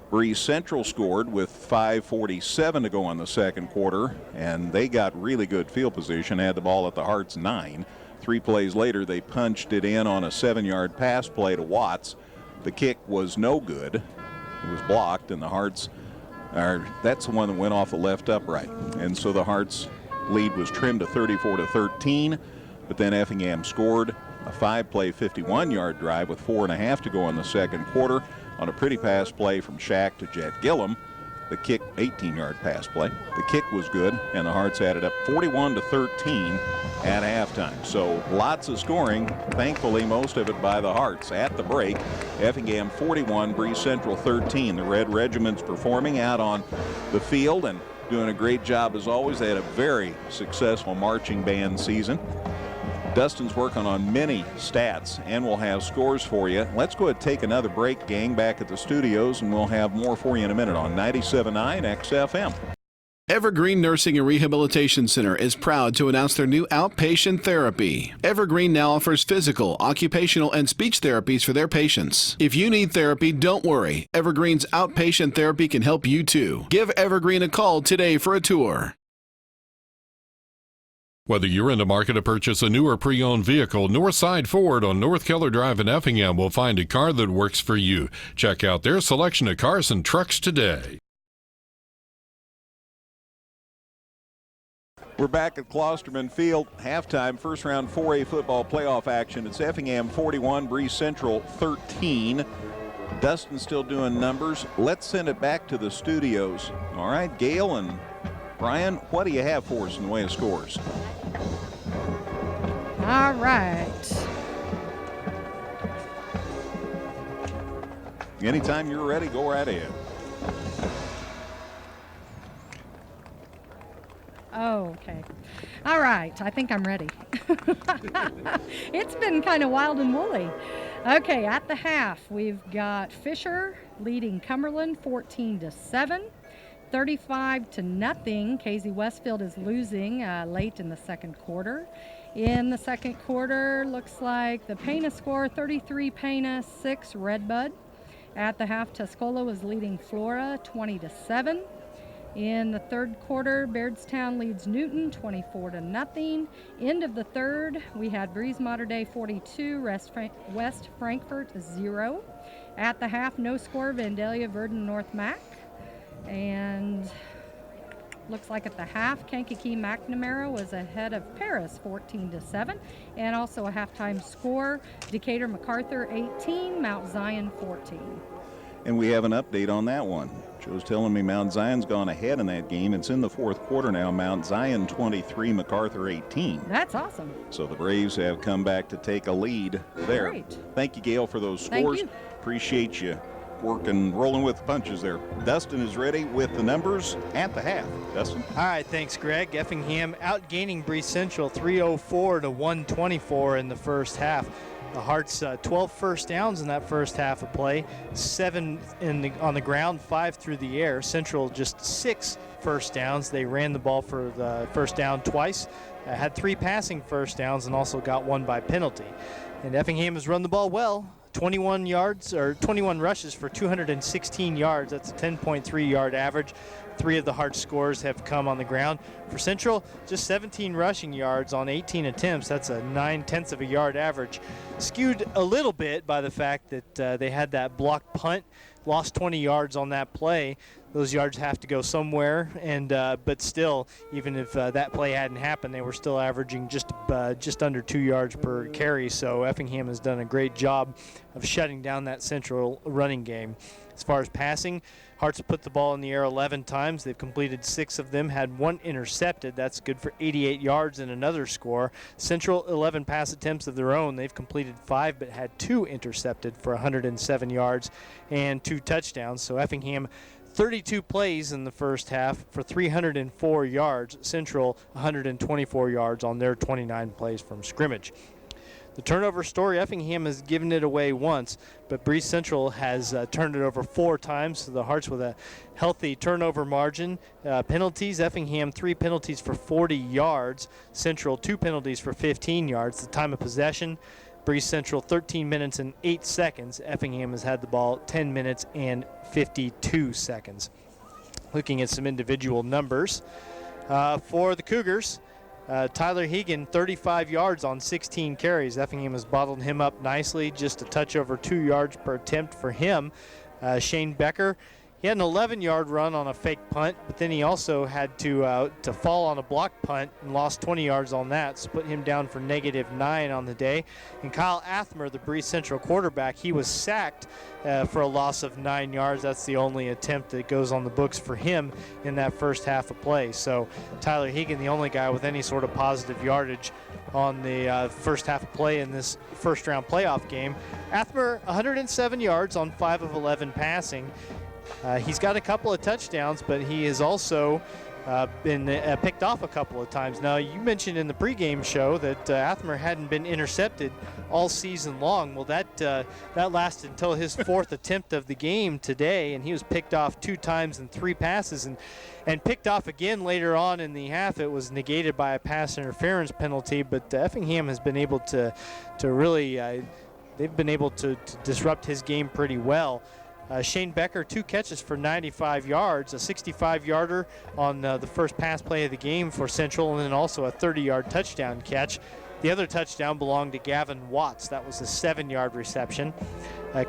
Breese Central scored with 5:47 to go in the second quarter, and they got really good field position, had the ball at the Hearts' 9. 3 plays later, they punched it in on a 7-yard pass play to Watts. The kick was no good. It was blocked, and the Hearts That's the one that went off the left upright. And so the Hearts lead was trimmed to 34-13, but then Effingham scored a 5-play 51-yard drive with 4.5 to go in the second quarter on a pretty pass play from Shack to Jet Gillum. The kick, 18-yard pass play. The kick was good, and the Hearts added up 41-13 at halftime. So lots of scoring, thankfully most of it by the Hearts. At the break, Effingham 41, Breese Central 13. The Red Regiment's performing out on the field and doing a great job as always. They had a very successful marching band season. Dustin's working on many stats, and we'll have scores for you. Let's go ahead and take another break, gang, back at the studios, and we'll have more for you in a minute on 97.9 XFM. Evergreen Nursing and Rehabilitation Center is proud to announce their new outpatient therapy. Evergreen now offers physical, occupational, and speech therapies for their patients. If you need therapy, don't worry. Evergreen's outpatient therapy can help you too. Give Evergreen a call today for a tour. Whether you're in the market to purchase a new or pre-owned vehicle, Northside Ford on North Keller Drive in Effingham will find a car that works for you. Check out their selection of cars and trucks today. We're back at Klosterman Field, halftime, first round 4A football playoff action. It's Effingham 41, Breese Central 13. Dustin's still doing numbers. Let's send it back to the studios. All right, Gail and Brian, what do you have for us in the way of scores? All right. Anytime you're ready, go right ahead. Oh, okay. All right. I think I'm ready. It's been kind of wild and woolly. Okay, at the half, we've got Fisher leading Cumberland 14-7. 35-0. Casey Westfield is losing late in the second quarter. In the second quarter, looks like the Pana score 33 Pana, 6 Redbud. At the half, Tuscola is leading Flora 20-7. In the third quarter, Bairdstown leads Newton 24-0. End of the third, we had Breese Mater Dei 42, West Frankfort 0. At the half, no score, Vandalia Verdon North Mac. And looks like at the half, Kankakee McNamara was ahead of Paris 14-7. And also a halftime score, Decatur MacArthur 18, Mount Zion 14. And we have an update on that one. Joe's telling me Mount Zion's gone ahead in that game. It's in the fourth quarter now. Mount Zion 23, MacArthur 18. That's awesome. So the Braves have come back to take a lead there. Great. Thank you, Gail, for those scores. Thank you. Appreciate you working, rolling with the punches there. Dustin is ready with the numbers at the half. Dustin? All right, thanks, Greg. Effingham outgaining Breese Central 304-124 in the first half. The Hearts 12 first downs in that first half of play, 7 on the ground, 5 through the air. Central just 6 first downs. They ran the ball for the first down twice, had 3 passing first downs, and also got 1 by penalty. And Effingham has run the ball well. 21 rushes for 216 yards. That's a 10.3-yard average. 3 of the Hearts scores have come on the ground. For Central, just 17 rushing yards on 18 attempts. That's a 9/10 of a yard average. Skewed a little bit by the fact that they had that blocked punt, lost 20 yards on that play. Those yards have to go somewhere, and but still, even if that play hadn't happened, they were still averaging just under 2 yards per carry. So Effingham has done a great job of shutting down that Central running game. As far as passing, Hearts put the ball in the air 11 times. They've completed 6 of them, had 1 intercepted. That's good for 88 yards and another score. Central, 11 pass attempts of their own. They've completed 5 but had 2 intercepted for 107 yards and 2 touchdowns. So Effingham, 32 plays in the first half for 304 yards. Central, 124 yards on their 29 plays from scrimmage. The turnover story, Effingham has given it away once, but Breese Central has turned it over 4 times, so the Hearts with a healthy turnover margin. Penalties, Effingham 3 penalties for 40 yards, Central 2 penalties for 15 yards. The time of possession, Breese Central 13 minutes and 8 seconds. Effingham has had the ball 10 minutes and 52 seconds. Looking at some individual numbers for the Cougars, Tyler Hegan, 35 yards on 16 carries. Effingham has bottled him up nicely, just a touch over 2 yards per attempt for him. Shane Becker He had an 11-yard run on a fake punt, but then he also had to fall on a block punt and lost 20 yards on that, so put him down for -9 on the day. And Kyle Athmer, the Breese Central quarterback, he was sacked for a loss of 9 yards. That's the only attempt that goes on the books for him in that first half of play. So Tyler Hegan, the only guy with any sort of positive yardage on the first half of play in this first-round playoff game. Athmer, 107 yards on 5 of 11 passing. He's got a couple of touchdowns, but he has also been picked off a couple of times. Now, you mentioned in the pregame show that Athmer hadn't been intercepted all season long. Well, that lasted until his 4th attempt of the game today, and he was picked off 2 times in 3 passes and picked off again later on in the half. It was negated by a pass interference penalty, but Effingham has been able to really they've been able to disrupt his game pretty well. Shane Becker, 2 catches for 95 yards, a 65-yarder on the first pass play of the game for Central, and then also a 30-yard touchdown catch. The other touchdown belonged to Gavin Watts. That was a 7-yard reception.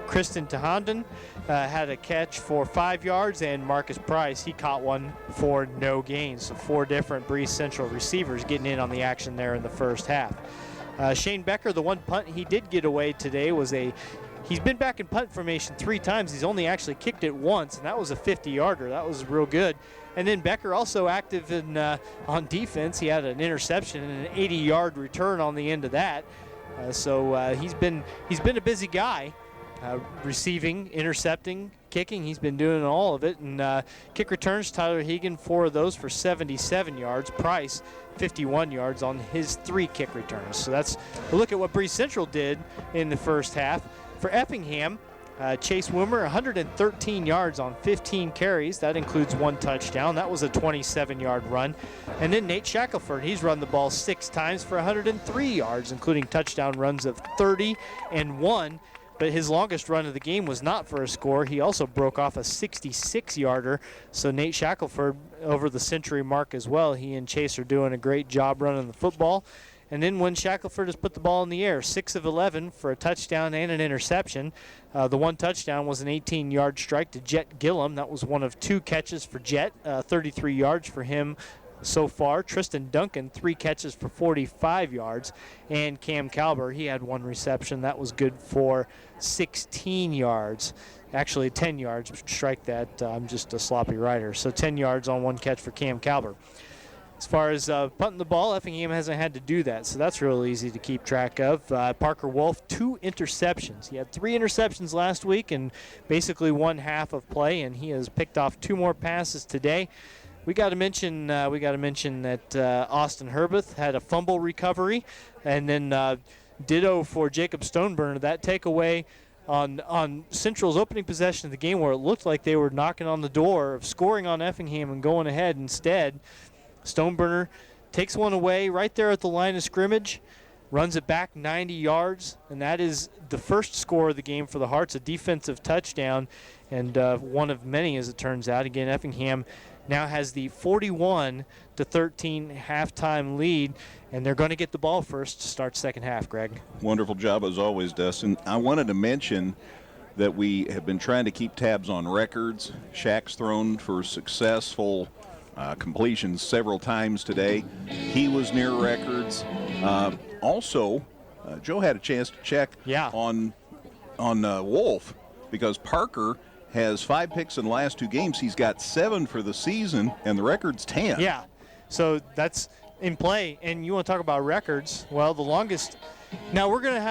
Kristen Tahandan had a catch for 5 yards, and Marcus Price, he caught one for no gain. So 4 different Breese Central receivers getting in on the action there in the first half. Shane Becker, the one punt he did get away today was he's been back in punt formation 3 times. He's only actually kicked it once, and that was a 50-yarder. That was real good. And then Becker also active on defense. He had an interception and an 80-yard return on the end of that. So he's been a busy guy, receiving, intercepting, kicking. He's been doing all of it. And kick returns, Tyler Hegan, 4 of those for 77 yards. Price, 51 yards on his 3 kick returns. So that's a look at what Breese Central did in the first half. For Effingham, Chase Wimmer, 113 yards on 15 carries. That includes 1 touchdown. That was a 27-yard run. And then Nate Shackelford, he's run the ball 6 times for 103 yards, including touchdown runs of 30 and 1. But his longest run of the game was not for a score. He also broke off a 66-yarder. So Nate Shackelford over the century mark as well. He and Chase are doing a great job running the football. And then when Shackelford has put the ball in the air, 6 of 11 for a touchdown and an interception. The 1 touchdown was an 18-yard strike to Jet Gillum. That was one of 2 catches for Jet, 33 yards for him so far. Tristan Duncan, 3 catches for 45 yards. And Cam Calber, he had 1 reception. That was good for 16 yards. Actually, 10 yards. Strike that. I'm just a sloppy writer. So 10 yards on 1 catch for Cam Calber. As far as punting the ball, Effingham hasn't had to do that, so that's real easy to keep track of. Parker Wolf, 2 interceptions. He had 3 interceptions last week and basically 1 half of play, and he has picked off 2 more passes today. We got to mention that Austin Herbeth had a fumble recovery, and then ditto for Jacob Stoneburner. That takeaway on Central's opening possession of the game, where it looked like they were knocking on the door of scoring on Effingham and going ahead instead. Stoneburner takes one away right there at the line of scrimmage, runs it back 90 yards, and that is the first score of the game for the Hearts, a defensive touchdown, and one of many as it turns out. Again, Effingham now has the 41-13 halftime lead, and they're going to get the ball first to start second half, Greg. Wonderful job as always, Dustin. I wanted to mention that we have been trying to keep tabs on records. Shaq's thrown for successful completions several times today. He was near records. Also, Joe had a chance to check on Wolf, because Parker has 5 picks in the last 2 games. He's got 7 for the season, and the record's 10. Yeah, so that's in play. And you want to talk about records? Well, the longest. Now we'll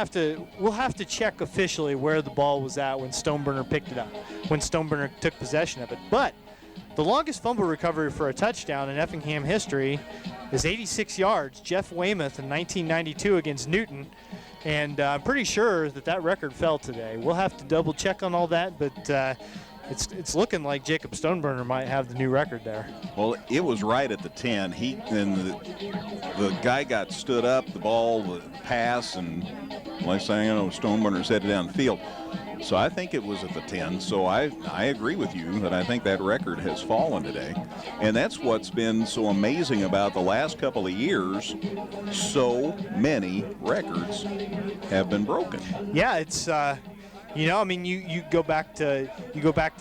have to check officially where the ball was at when Stoneburner picked it up, when Stoneburner took possession of it. But the longest fumble recovery for a touchdown in Effingham history is 86 yards. Jeff Weymouth in 1992 against Newton. And I'm pretty sure that record fell today. We'll have to double check on all that, but it's looking like Jacob Stoneburner might have the new record there. Well, it was right at the 10. The guy got stood up, the ball, the pass, and like saying, Stoneburner's headed down the field. So I think it was at the 10. So I agree with you that I think that record has fallen today. And that's what's been so amazing about the last couple of years. So many records have been broken. Yeah, it's I mean, you go back to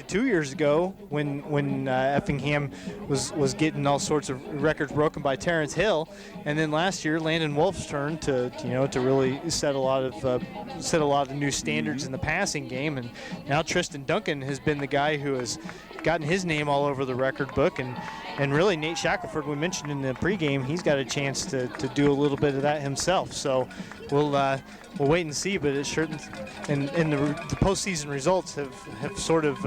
2 years ago when Effingham was getting all sorts of records broken by Terrence Hill, and then last year Landon Wolf's turn to really set a lot of new standards in the passing game, and now Tristan Duncan has been the guy who has gotten his name all over the record book, and really Nate Shackelford, we mentioned in the pregame, he's got a chance to do a little bit of that himself. So we'll wait and see, but it's sure, and the postseason results have sort of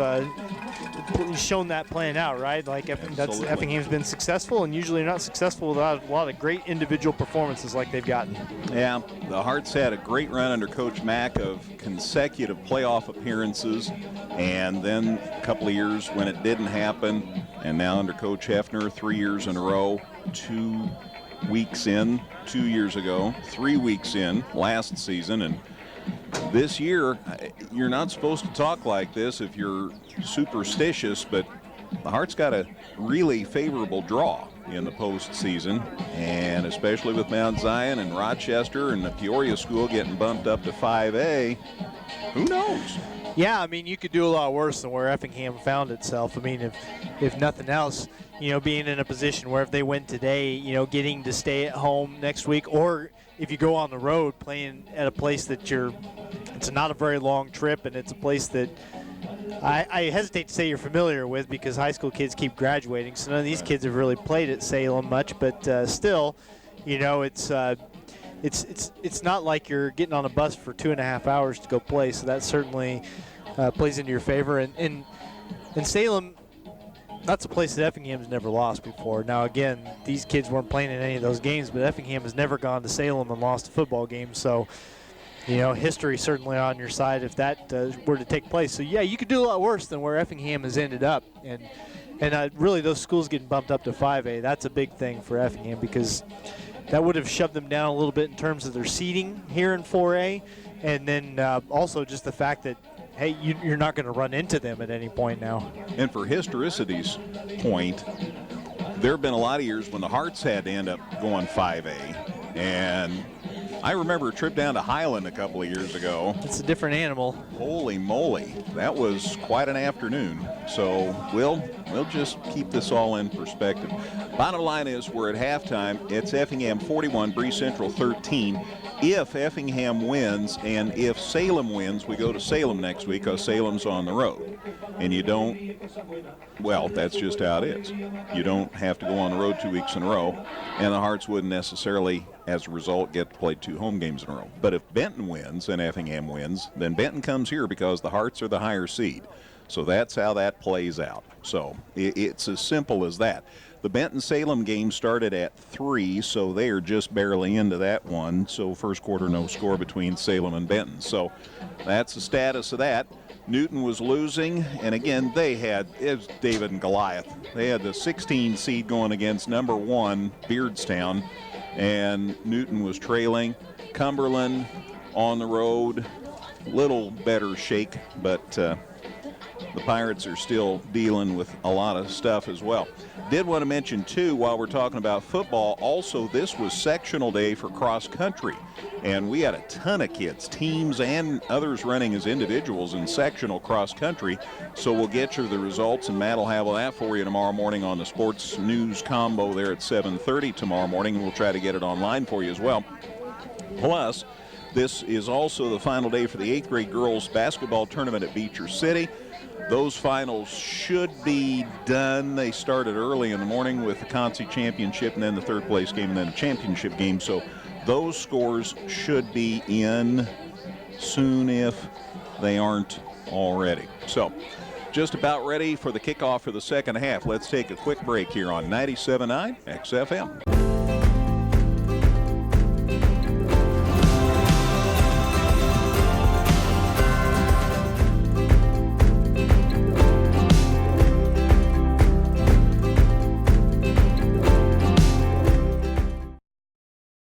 shown that playing out, right? Like Effingham's been successful, and usually not successful without a lot of great individual performances like they've gotten. Yeah, the Hearts had a great run under Coach Mack of consecutive playoff appearances, and then a couple of years when it didn't happen, and now under Coach Hefner 3 years in a row, 2 weeks in 2 years ago, 3 weeks in last season, and this year you're not supposed to talk like this if you're superstitious, but the Hearts got a really favorable draw in the postseason, and especially with Mount Zion and Rochester and the Peoria School getting bumped up to 5A, who knows? Yeah, I mean, you could do a lot worse than where Effingham found itself. I mean, if nothing else, being in a position where if they win today, getting to stay at home next week, or if you go on the road playing at a place that it's not a very long trip, and it's a place that I hesitate to say you're familiar with because high school kids keep graduating, so none of these kids have really played at Salem much, but still, it's not like you're getting on a bus for 2.5 hours to go play, so that certainly plays into your favor. And in Salem, that's a place that Effingham's never lost before. Now, again, these kids weren't playing in any of those games, but Effingham has never gone to Salem and lost a football game, so history certainly on your side if that were to take place. So, yeah, you could do a lot worse than where Effingham has ended up. And really those schools getting bumped up to 5A, that's a big thing for Effingham because that would have shoved them down a little bit in terms of their seeding here in 4A. And then also just the fact that, hey, you're not going to run into them at any point now. And for historicity's point, there have been a lot of years when the Hearts had to end up going 5A. And I remember a trip down to Highland a couple of years ago. It's a different animal. Holy moly, that was quite an afternoon. So we'll just keep this all in perspective. Bottom line is we're at halftime. It's Effingham 41, Breese Central 13. If Effingham wins and if Salem wins, we go to Salem next week because Salem's on the road. And you don't, well, that's just how it is. You don't have to go on the road 2 weeks in a row, and the Hearts wouldn't necessarily, as a result, get to play 2 home games in a row. But if Benton wins and Effingham wins, then Benton comes here because the Hearts are the higher seed. So that's how that plays out. So it's as simple as that. The Benton-Salem game started at 3, so they are just barely into that one. So first quarter, no score between Salem and Benton. So that's the status of that. Newton was losing, and again, it's David and Goliath. They had the 16 seed going against number 1, Beardstown, and Newton was trailing. Cumberland on the road, little better shake, but the Pirates are still dealing with a lot of stuff as well. Did want to mention, too, while we're talking about football, also this was sectional day for cross country. And we had a ton of kids, teams and others running as individuals in sectional cross country. So we'll get you the results, and Matt will have that for you tomorrow morning on the Sports News Combo there at 7:30 tomorrow morning, and we'll try to get it online for you as well. Plus, this is also the final day for the 8th grade girls basketball tournament at Beecher City. Those finals should be done. They started early in the morning with the Concy Championship and then the third place game and then the championship game. So those scores should be in soon if they aren't already. So just about ready for the kickoff for the second half. Let's take a quick break here on 97.9 XFM.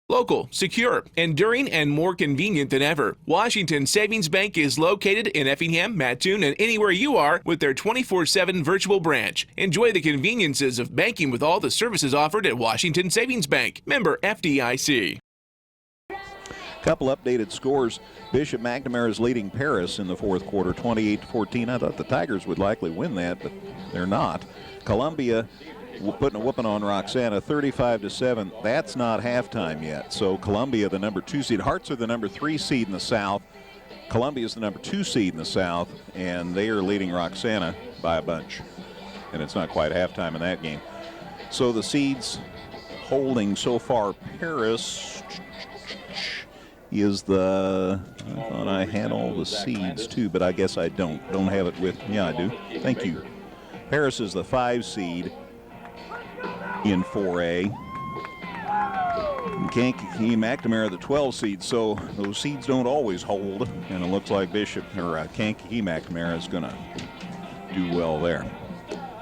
Local, secure, enduring, and more convenient than ever. Washington Savings Bank is located in Effingham, Mattoon, and anywhere you are with their 24/7 virtual branch. Enjoy the conveniences of banking with all the services offered at Washington Savings Bank. Member FDIC. Couple updated scores. Bishop McNamara is leading Paris in the fourth quarter, 28-14. I thought the Tigers would likely win that, but they're not. Columbia putting a whooping on Roxana, 35-7. That's not halftime yet. So Columbia, the number 2 seed. Hearts are the number 3 seed in the South. Columbia is the number 2 seed in the South, and they are leading Roxana by a bunch. And it's not quite halftime in that game. So the seeds holding so far, Paris is the, I thought I had all the seeds too, but I guess I don't have it with, yeah I do, thank you. Paris is the 5 seed in 4A. And Kankakee McNamara the 12 seed, so those seeds don't always hold, and it looks like Bishop, or Kankakee McNamara is gonna do well there.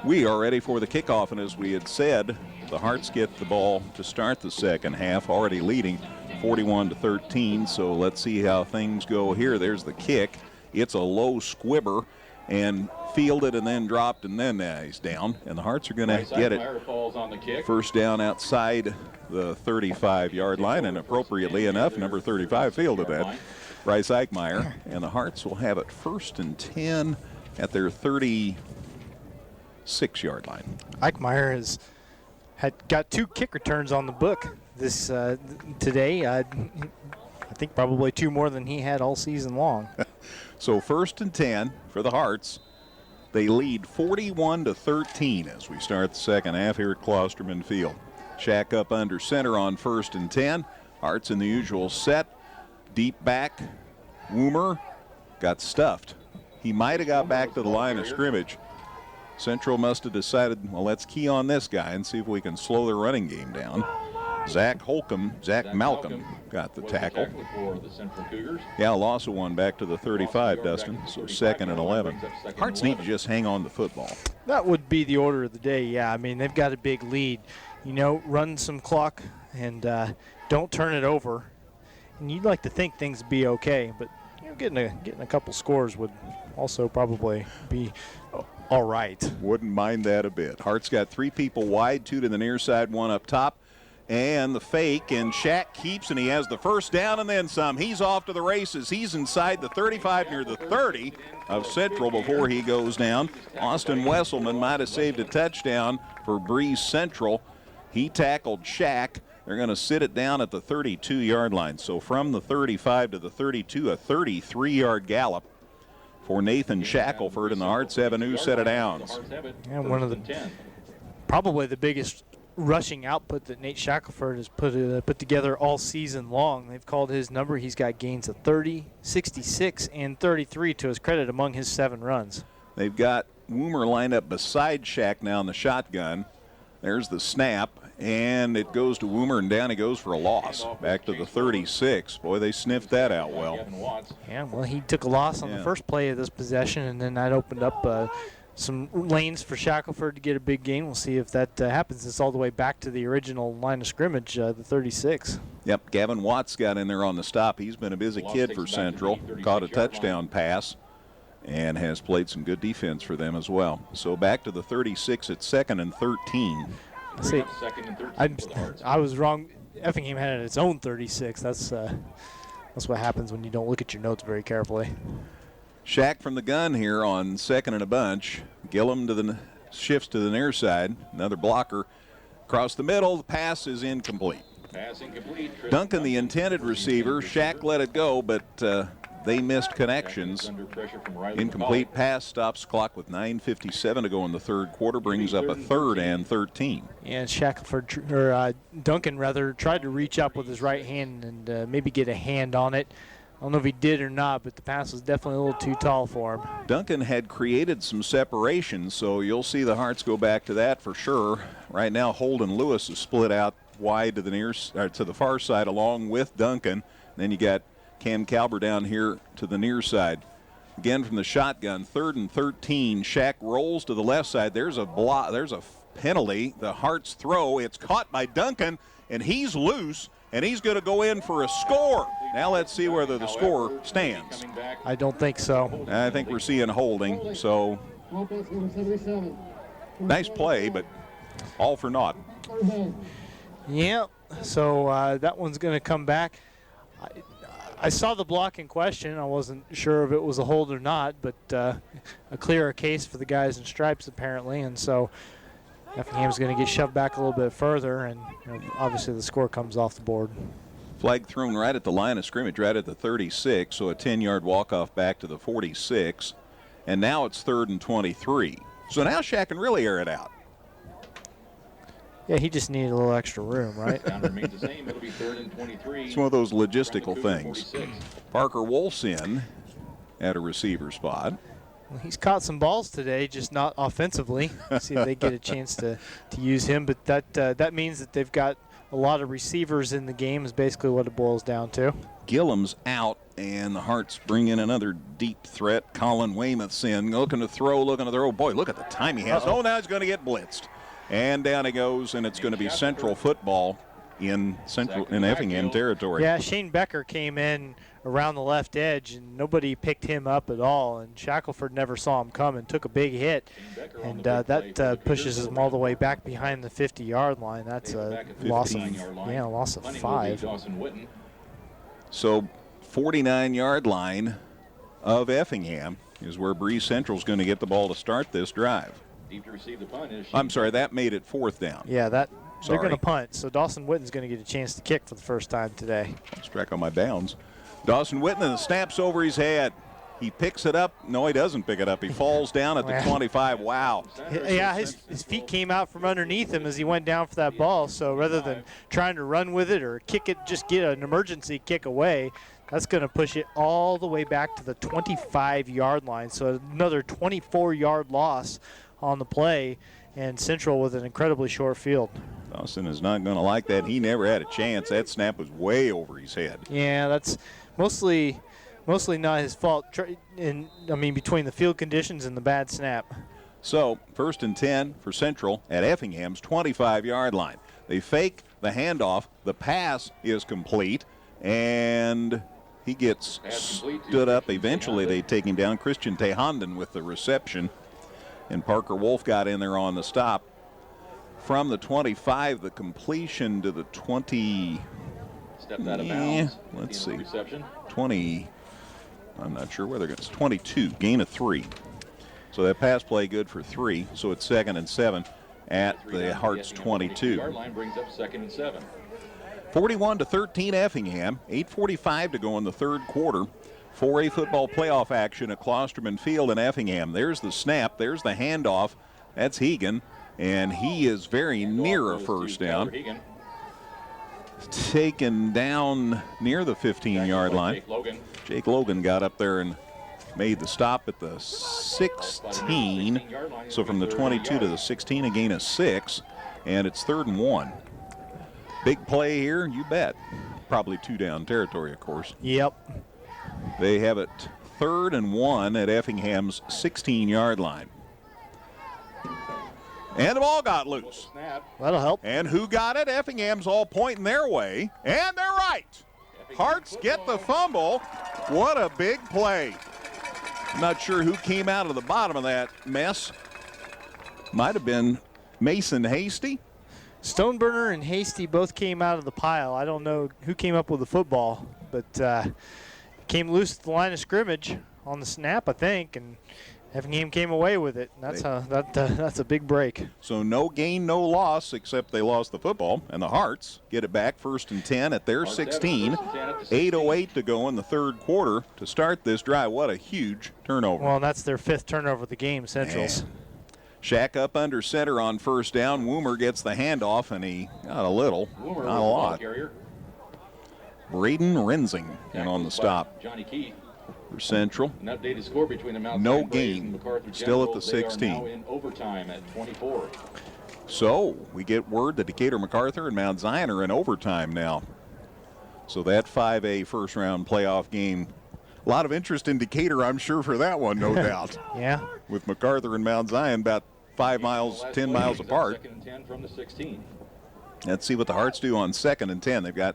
We are ready for the kickoff, and as we had said, the Hearts get the ball to start the second half, already leading 41-13, so let's see how things go here. There's the kick. It's a low squibber and fielded and then dropped, and then he's down, and the Hearts are going to get it. First down outside the 35-yard line, and appropriately enough, number 35 fielded that, Bryce Eichmeyer, and the Hearts will have it 1st and 10 at their 36-yard line. Eichmeyer had got 2 kick returns on the book this today. I think probably 2 more than he had all season long. So 1st and 10 for the Hearts. They lead 41-13 as we start the second half here at Klosterman Field. Shack up under center on 1st and 10. Hearts in the usual set. Deep back. Woomer got stuffed. He might have got back to the line of scrimmage. Central must have decided, well, let's key on this guy and see if we can slow their running game down. Zach Malcolm got the tackle. Yeah, loss of 1 back to the 35, Dustin. So 2nd and 11. Hearts need to just hang on the football. That would be the order of the day, yeah. I mean, they've got a big lead. You know, run some clock and don't turn it over. And you'd like to think things would be okay, but you know, getting a couple scores would also probably be all right. Wouldn't mind that a bit. Hearts got 3 people wide, 2 to the near side, 1 up top. And the fake, and Shack keeps, and he has the first down and then some. He's off to the races. He's inside the 35 near the 30 of Central before he goes down. Austin Wesselman might have saved a touchdown for Breese Central. He tackled Shack. They're going to sit it down at the 32-yard line. So from the 35 to the 32, a 33-yard gallop for Nathan Shackelford, and the Hearts have a new set of downs. Yeah, one of the probably the biggest rushing output that Nate Shackelford has put together all season long. They've called his number. He's got gains of 30, 66, and 33 to his credit among his 7 runs. They've got Woomer lined up beside Shack now in the shotgun. There's the snap, and it goes to Woomer, and down he goes for a loss. Back to the 36. Boy, they sniffed that out well. Yeah, well, he took a loss on the first play of this possession, and then that opened up some lanes for Shackelford to get a big gain. We'll see if that happens. It's all the way back to the original line of scrimmage, the 36. Yep, Gavin Watts got in there on the stop. He's been a busy kid for Central. Caught a touchdown pass and has played some good defense for them as well. So back to the 36 at 2nd and 13. See, I was wrong. Effingham had its own 36. That's what happens when you don't look at your notes very carefully. Shack from the gun here on 2nd and a bunch. Gillum shifts to the near side. Another blocker across the middle. The pass is incomplete. Duncan, the intended receiver. Shack let it go, but they missed connections. Incomplete pass stops clock with 9:57 to go in the third quarter. Brings up a 3rd and 13. And Shackelford, or Duncan rather, tried to reach up with his right hand and maybe get a hand on it. I don't know if he did or not, but the pass was definitely a little too tall for him. Duncan had created some separation, so you'll see the Hearts go back to that for sure. Right now, Holden Lewis is split out wide to the far side along with Duncan. Then you got Cam Calber down here to the near side. Again from the shotgun, 3rd and 13. Shack rolls to the left side. There's a penalty. The Hearts throw. It's caught by Duncan, and he's loose. And he's going to go in for a score. Now let's see whether the score stands. I don't think so. I think we're seeing holding. So nice play, but all for naught. Yeah, so that one's going to come back. I saw the block in question. I wasn't sure if it was a hold or not, but a clearer case for the guys in stripes apparently, and so Effingham's going to get shoved back a little bit further, and obviously the score comes off the board. Flag thrown right at the line of scrimmage, right at the 36, so a 10-yard walk-off back to the 46. And now it's 3rd and 23. So now Shaq can really air it out. Yeah, he just needed a little extra room, right? Down remains the same. It'll be 3rd and 23. It's one of those logistical things. 46. Parker Wolf's in at a receiver spot. Well, he's caught some balls today, just not offensively. See if they get a chance to use him, but that means that they've got a lot of receivers in the game is basically what it boils down to. Gillum's out, and the Hearts bring in another deep threat. Colin Weymouth's in, looking to throw. Boy, look at the time he has. Oh, now he's going to get blitzed. And down he goes, and it's going to be Central football in Effingham territory. Yeah, Shane Becker came in around the left edge, and nobody picked him up at all. And Shackelford never saw him come and took a big hit. And that pushes him all the way back behind the 50-yard line. That's a loss of 5. So 49-yard line of Effingham is where Breese Central's going to get the ball to start this drive. Deep to receive the punt is I'm sorry, that made it 4th down. Yeah, they're going to punt. So Dawson Witten's going to get a chance to kick for the first time today. Lost track on my downs. Dawson Witten, and the snap's over his head. He picks it up. No, he doesn't pick it up. He falls down at the 25. Wow. Yeah, his feet came out from underneath him as he went down for that ball. So rather than trying to run with it or kick it, just get an emergency kick away, that's going to push it all the way back to the 25-yard line. So another 24-yard loss on the play, and Central with an incredibly short field. Dawson is not going to like that. He never had a chance. That snap was way over his head. Yeah, that's mostly not his fault. Between the field conditions and the bad snap. So 1st and 10 for Central at Effingham's 25-yard line. They fake the handoff. The pass is complete, and he gets stood up. Eventually, they take him down. Christian Tehonden with the reception, and Parker Wolf got in there on the stop. From the 25, the completion to the 20. Stepped out of bounds. Let's see. Reception. 20. I'm not sure whether it's 22. Gain of 3. So that pass play good for 3. So it's 2nd and 7 at the Hearts 22. Yard line brings up 2nd and 7. 41-13 Effingham. 8:45 to go in the 3rd quarter. 4A football playoff action at Klosterman Field in Effingham. There's the snap. There's the handoff. That's Hegan, and he is very near a first down. Taken down near the 15-yard line. Jake Logan got up there and made the stop at the 16. So from the 22 to the 16, a gain of 6, and it's 3rd and 1. Big play here, you bet. Probably 2-down territory, of course. Yep. They have it 3rd and 1 at Effingham's 16-yard line. And the ball got loose. That'll help. And who got it? Effingham's all pointing their way. And they're right. Hearts get the fumble. What a big play. I'm not sure who came out of the bottom of that mess. Might have been Mason Hasty. Stoneburner and Hasty both came out of the pile. I don't know who came up with the football, but came loose at the line of scrimmage on the snap, I think, and Effingham came away with it. That's a big break. So no gain, no loss, except they lost the football, and the Hearts get it back 1st and 10 at their 16. 8:08 to go in the 3rd quarter to start this drive. What a huge turnover. Well, that's their 5th turnover of the game, Central's. Shack up under center on 1st down. Woomer gets the handoff, and he got a little, not a lot. Braden Rensing in on the stop. Johnny Keith. For Central. An updated score between the Mount No Zion Braves gain. and MacArthur Still at General. the They are 16. now in overtime at 24. So we get word that Decatur MacArthur and Mount Zion are in overtime now. So that 5A first round playoff game. A lot of interest in Decatur, I'm sure, for that one, no doubt. Yeah. With MacArthur and Mount Zion about 5 miles, 10 miles apart. 2nd and 10 from the 16. Let's see what the Hearts do on 2nd and 10. They've got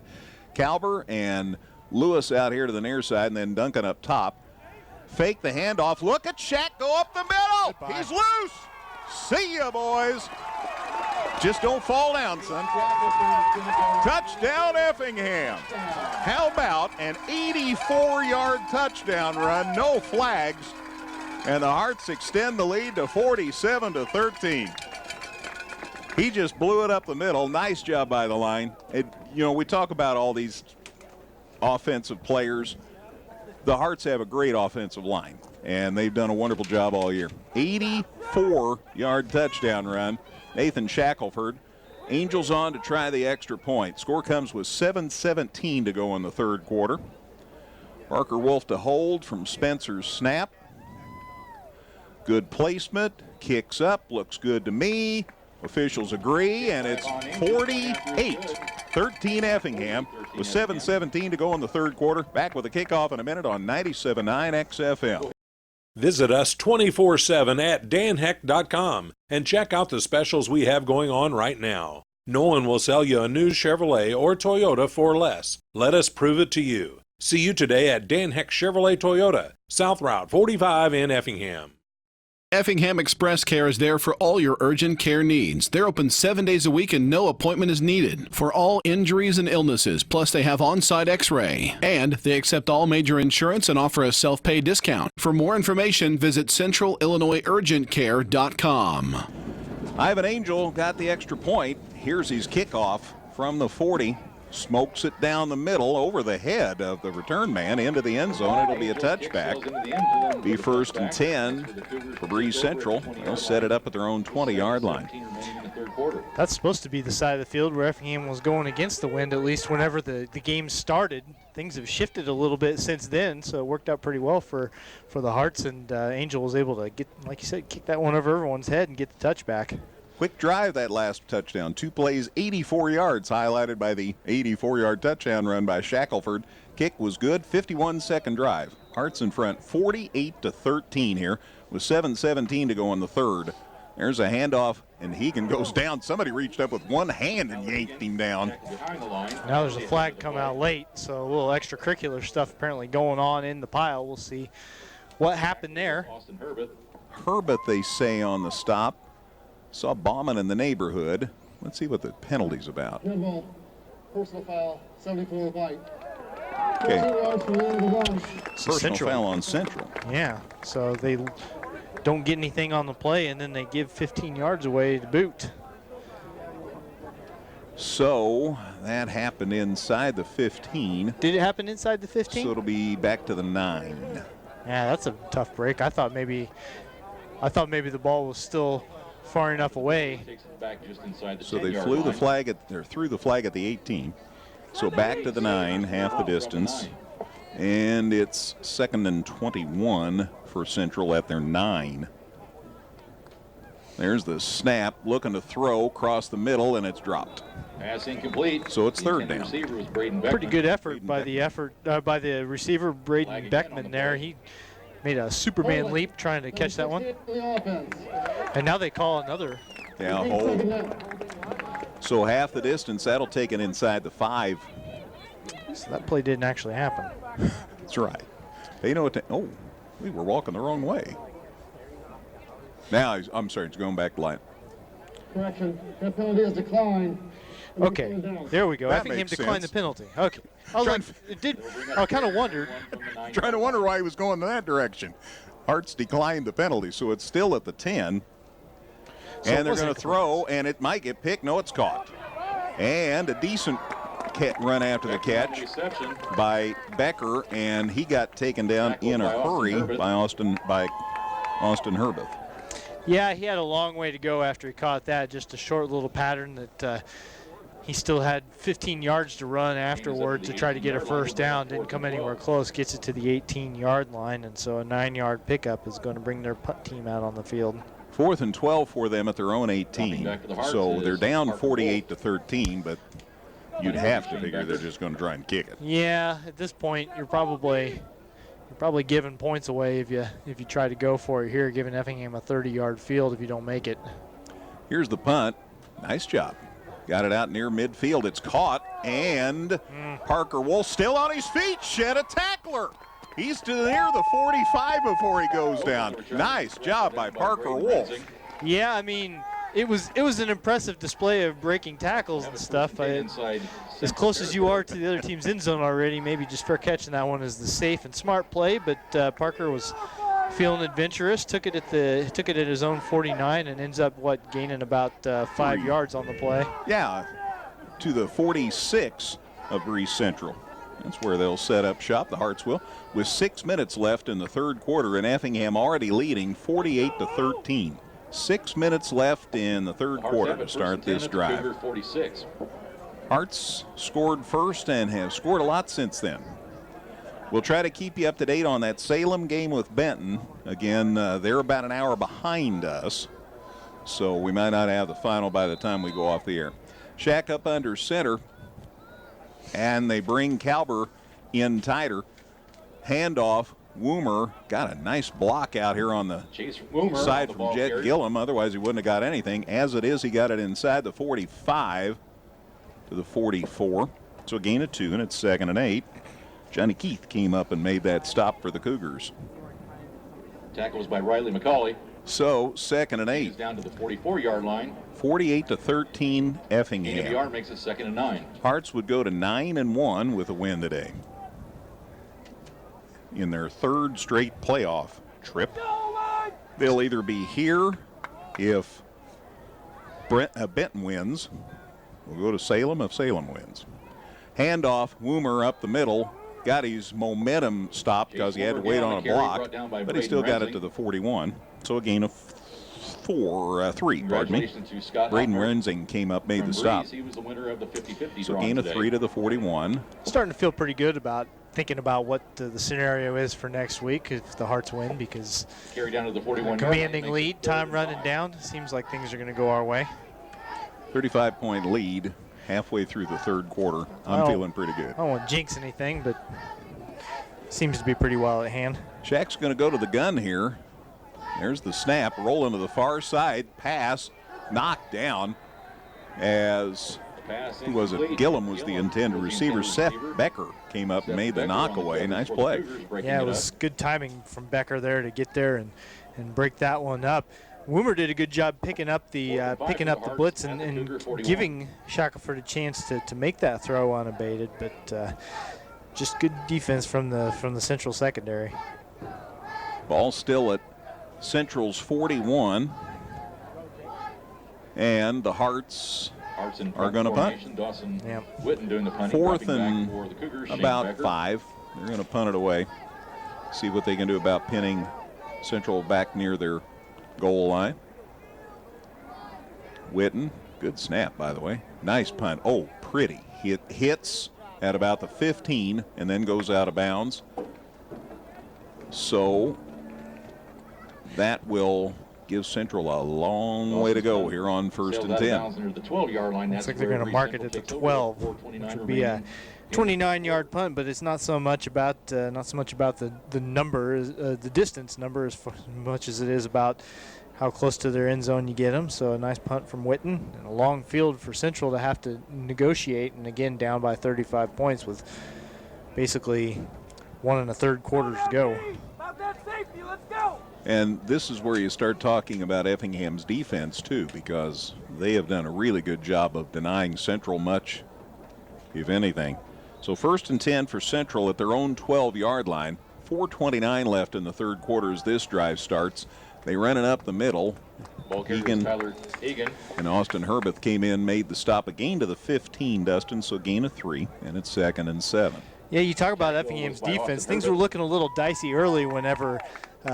Calber and Lewis out here to the near side, and then Duncan up top. Fake the handoff. Look at Shack go up the middle. He's loose. See ya, boys. Just don't fall down, son. Touchdown, Effingham. How about an 84-yard touchdown run, no flags, and the Hearts extend the lead to 47-13. He just blew it up the middle. Nice job by the line. We talk about all these offensive players. The Hearts have a great offensive line, and they've done a wonderful job all year. 84-yard touchdown run. Nathan Shackelford. Angels on to try the extra point. Score comes with 7:17 to go in the third quarter. Parker Wolf to hold from Spencer's snap. Good placement. Kicks up. Looks good to me. Officials agree, and it's 48-13 Effingham with 7:17 to go in the third quarter. Back with a kickoff in a minute on 97.9 XFM. Visit us 24/7 at danheck.com and check out the specials we have going on right now. No one will sell you a new Chevrolet or Toyota for less. Let us prove it to you. See you today at Dan Heck Chevrolet Toyota, South Route 45 in Effingham. Effingham Express Care is there for all your urgent care needs. They're open 7 days a week and no appointment is needed for all injuries and illnesses. Plus, they have on-site x-ray. And they accept all major insurance and offer a self-pay discount. For more information, visit centralillinoisurgentcare.com. Ivan Angel got the extra point. Here's his kickoff from the 40. Smokes it down the middle over the head of the return man into the end zone. It'll be a touchback. Be 1st and 10 for Breese Central. They'll set it up at their own 20-yard line. That's supposed to be the side of the field where Effingham was going against the wind, at least whenever the game started. Things have shifted a little bit since then, so it worked out pretty well for the Hearts, and Angel was able to get, like you said, kick that one over everyone's head and get the touchback. Quick drive, that last touchdown. 2 plays, 84 yards, highlighted by the 84-yard touchdown run by Shackelford. Kick was good, 51-second drive. Hearts in front, 48-13 here, with 7:17 to go in the third. There's a handoff, and Hegan goes down. Somebody reached up with one hand and yanked him down. Now there's a flag come out late, so a little extracurricular stuff apparently going on in the pile. We'll see what happened there. Herbert, they say, on the stop. Saw Bauman in the neighborhood. Let's see what the penalty's about. Personal foul, 74 white. Okay. So Personal foul on Central. Yeah, so they don't get anything on the play, and then they give 15 yards away to boot. So that happened inside the 15. Did it happen inside the 15? So it'll be back to the 9. Yeah, that's a tough break. I thought maybe the ball was still far enough away. So they threw the flag at the 18. So back to the 9, half the distance. And it's 2nd and 21 for Central at their 9. There's the snap, looking to throw across the middle, and it's dropped. Pass incomplete. So it's 3rd down. Pretty good effort by the receiver, Braden Beckman there. He made a Superman leap trying to catch that one. And now they call another. Yeah, hold. So half the distance, that'll take it inside the 5. So that play didn't actually happen. That's right. They know what to, oh, we were walking the wrong way. Now, I'm sorry, it's going back to line. Correction, that penalty is declined. Okay, there we go. That Effingham makes declined sense. the penalty. Okay. I kind of wondered. Trying to wonder why he was going in that direction. Hearts declined the penalty, so it's still at the 10. So and they're going to throw, and it might get picked. No, it's caught. And a decent run after the catch by Becker, and he got taken down in a hurry by Austin Herbeth. Yeah, he had a long way to go after he caught that. Just a short little pattern that he still had 15 yards to run afterward to try to get a first down. Didn't come anywhere close. Gets it to the 18-yard line, and so a 9-yard pickup is going to bring their punt team out on the field. 4th and 12 for them at their own 18. So they're down 48-13, but you'd have to figure they're just going to try and kick it. Yeah, at this point, you're probably giving points away if you try to go for it here, giving Effingham a 30-yard field if you don't make it. Here's the punt. Nice job. Got it out near midfield. It's caught, and Parker Wolf still on his feet. Shed a tackler. He's to near the 45 before he goes down. Nice job by Parker Wolf. Yeah, I mean, it was an impressive display of breaking tackles and stuff. As close as you are to the other team's end zone already, maybe just fair catching that one is the safe and smart play. But Parker was feeling adventurous, took it at his own 49, and ends up gaining about 5 yards on the play. Yeah, to the 46 of Breese Central. That's where they'll set up shop, the Hearts will, with 6 minutes left in the third quarter, and Effingham already leading 48-13. 6 minutes left in the third quarter to start this drive. Hearts scored first and have scored a lot since then. We'll try to keep you up to date on that Salem game with Benton. Again, they're about an hour behind us, so we might not have the final by the time we go off the air. Shack up under center, and they bring Kalber in tighter. Handoff. Woomer got a nice block out here on the side from Jet Gillum. Otherwise, he wouldn't have got anything. As it is, he got it inside the 45 to the 44. So a gain of 2, and it's 2nd and 8. Johnny Keith came up and made that stop for the Cougars. Tackles by Riley McCauley. So 2nd and 8. He's down to the 44-yard line. 48-13 Effingham. Gain of a yard makes it 2nd and 9. Hearts would go to 9-1 with a win today in their third straight playoff trip. They'll either be here if Benton wins. We'll go to Salem if Salem wins. Handoff, Woomer up the middle. Got his momentum stopped because he had to wait on a block, but he still got it to the 41. So a gain of 3. Pardon me. Braden Rensing came up, made the stop. He was the winner of the 50-50 so gain of 3 to the 41. Starting to feel pretty good about thinking about what the scenario is for next week if the Hearts win, because carry down to the 41 commanding lead, time running down. Seems like things are going to go our way. 35-point lead halfway through the third quarter. I'm feeling pretty good. I don't want to jinx anything, but seems to be pretty well at hand. Shack's going to go to the gun here. There's the snap, rolling to the far side, pass, knocked down as, who was it? Gillum was the intended receiver. Seth Becker came up and made the knockaway. Nice play. Yeah, it was good timing from Becker there to get there and break that one up. Woomer did a good job picking up the blitz and giving Shackelford a chance to make that throw unabated, but just good defense from the Central secondary. Ball still at Central's 41, and the Hearts are going to punt. Yeah. 4th and about 5. They're going to punt it away. See what they can do about pinning Central back near their goal line. Witten, good snap, by the way. Nice punt. Oh, pretty. It hits at about the 15 and then goes out of bounds. So that will give Central a long way to go here on 1st and 10. The 12-yard line. Looks like they're going to mark it at the 12, which would be a 29-yard punt, but it's not so much about the number, the distance number, as much as it is about how close to their end zone you get them. So a nice punt from Witten, and a long field for Central to have to negotiate, and again down by 35 points with basically 1 1/3 quarters to go. And this is where you start talking about Effingham's defense too, because they have done a really good job of denying Central much, if anything. So 1st and 10 for Central at their own 12-yard line. 4:29 left in the third quarter as this drive starts. They run it up the middle. Egan and Austin Herbeth came in, made the stop, a gain to the 15, Dustin, so gain of 3, and it's 2nd and 7. Yeah, you talk about Effingham's defense. Things were looking a little dicey early whenever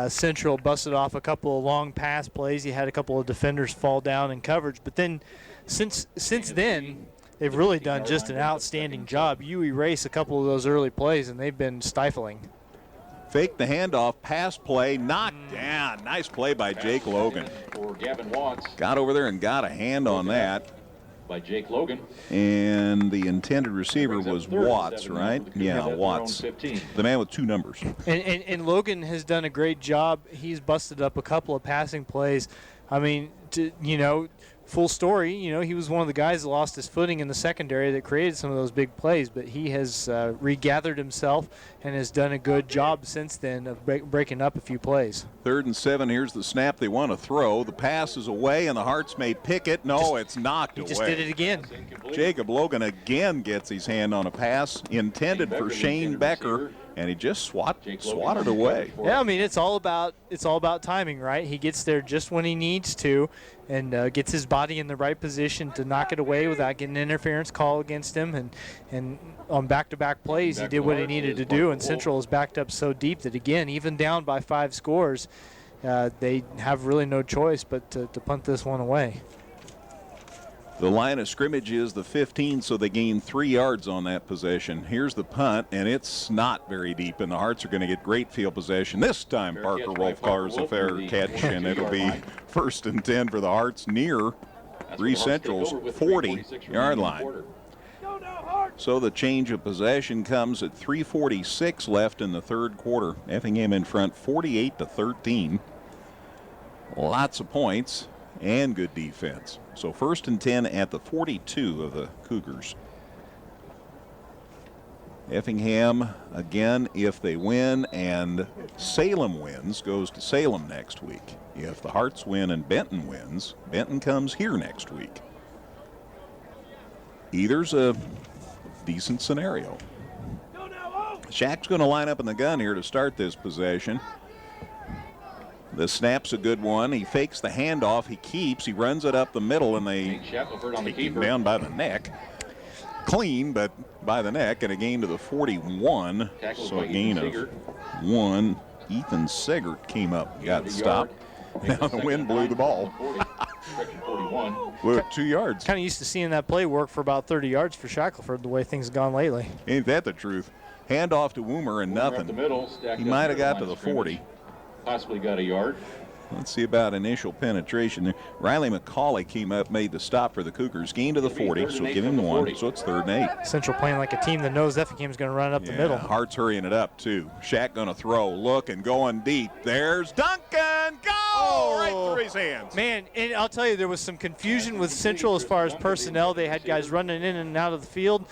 Central busted off a couple of long pass plays. You had a couple of defenders fall down in coverage, but then since then, they've really done just an outstanding job. You erase a couple of those early plays, and they've been stifling. Fake the handoff, pass play, knocked down. Nice play by Jake Logan. For Gavin Watts. Got over there and got a hand on that. By Jake Logan. And the intended receiver was Watts, right? Yeah, Watts. The man with 2 numbers. And Logan has done a great job. He's busted up a couple of passing plays. I mean, full story, he was one of the guys that lost his footing in the secondary that created some of those big plays, but he has regathered himself and has done a good job since then of breaking up a few plays. 3rd and 7. Here's the snap. They want to throw. The pass is away, and the Hearts may pick it. No, it's knocked away. He just did it again. Jacob Logan again gets his hand on a pass intended for Shane Becker, and he just swatted away. Yeah, I mean, it's all about timing, right? He gets there just when he needs to, and gets his body in the right position to knock it away without getting an interference call against him. And on back-to-back plays, he did what he needed to do. And Central is backed up so deep that, again, even down by 5 scores, they have really no choice but to punt this one away. The line of scrimmage is the 15, so they gain 3 yards on that possession. Here's the punt, and it's not very deep, and the Hearts are going to get great field possession. This time, Parker Wolfcar's a fair catch, and it'll be 1st and 10 for the Hearts near Breese Central's 40-yard line. So the change of possession comes at 3:46 left in the 3rd quarter. Effingham in front 48-13. Lots of points and good defense. So 1st and 10 at the 42 of the Cougars. Effingham, again, if they win and Salem wins, goes to Salem next week. If the Hearts win and Benton wins, Benton comes here next week. Either's a decent scenario. Shack's going to line up in the gun here to start this possession. The snap's a good one. He fakes the handoff. He keeps. He runs it up the middle, and they take him down by the neck. Clean, but by the neck, and a gain to the 41. So a gain of 1. Ethan Segert came up, got stopped. Now the wind blew the ball. We're at 2 yards. Kind of used to seeing that play work for about 30 yards for Shackelford the way things have gone lately. Ain't that the truth? Hand off to Woomer and nothing. He might have got to the 40. Possibly got a yard. Let's see about initial penetration there. Riley McCauley came up, made the stop for the Cougars. Gain to the 40, so give him 1. So it's 3rd and 8. Central playing like a team that knows Effingham's going to run up the middle. Hearts hurrying it up, too. Shack going to throw, look, and going deep. There's Duncan. Go! Right through his hands. Man, and I'll tell you, there was some confusion with Central as far as personnel. They had guys running in and out of the field,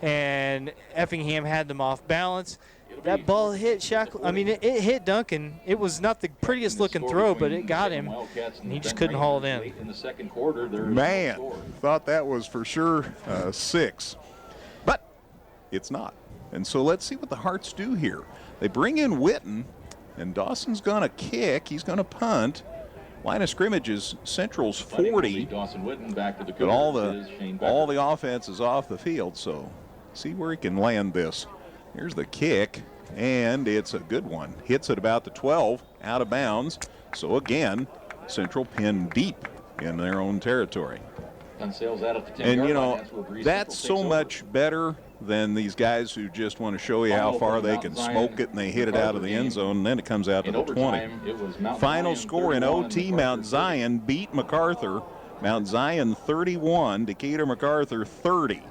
and Effingham had them off balance. That ball hit Shackle. I mean, it hit Duncan. It was not the prettiest looking throw, but it got him, and he just couldn't haul it in. In the 2nd quarter, man, thought that was for sure 6, but it's not. And so let's see what the Hearts do here. They bring in Witten, and Dawson's going to kick. He's going to punt. Line of scrimmage is Central's 40, but all the offense is off the field. So see where he can land this. Here's the kick, and it's a good one. Hits at about the 12, out of bounds. So again, Central pinned deep in their own territory. And you know, that's so much better than these guys who just want to show you how far they can smoke it, and they hit it out of the end zone, and then it comes out to the 20. Final score in OT, Mount Zion beat MacArthur. Mount Zion 31, Decatur MacArthur 30.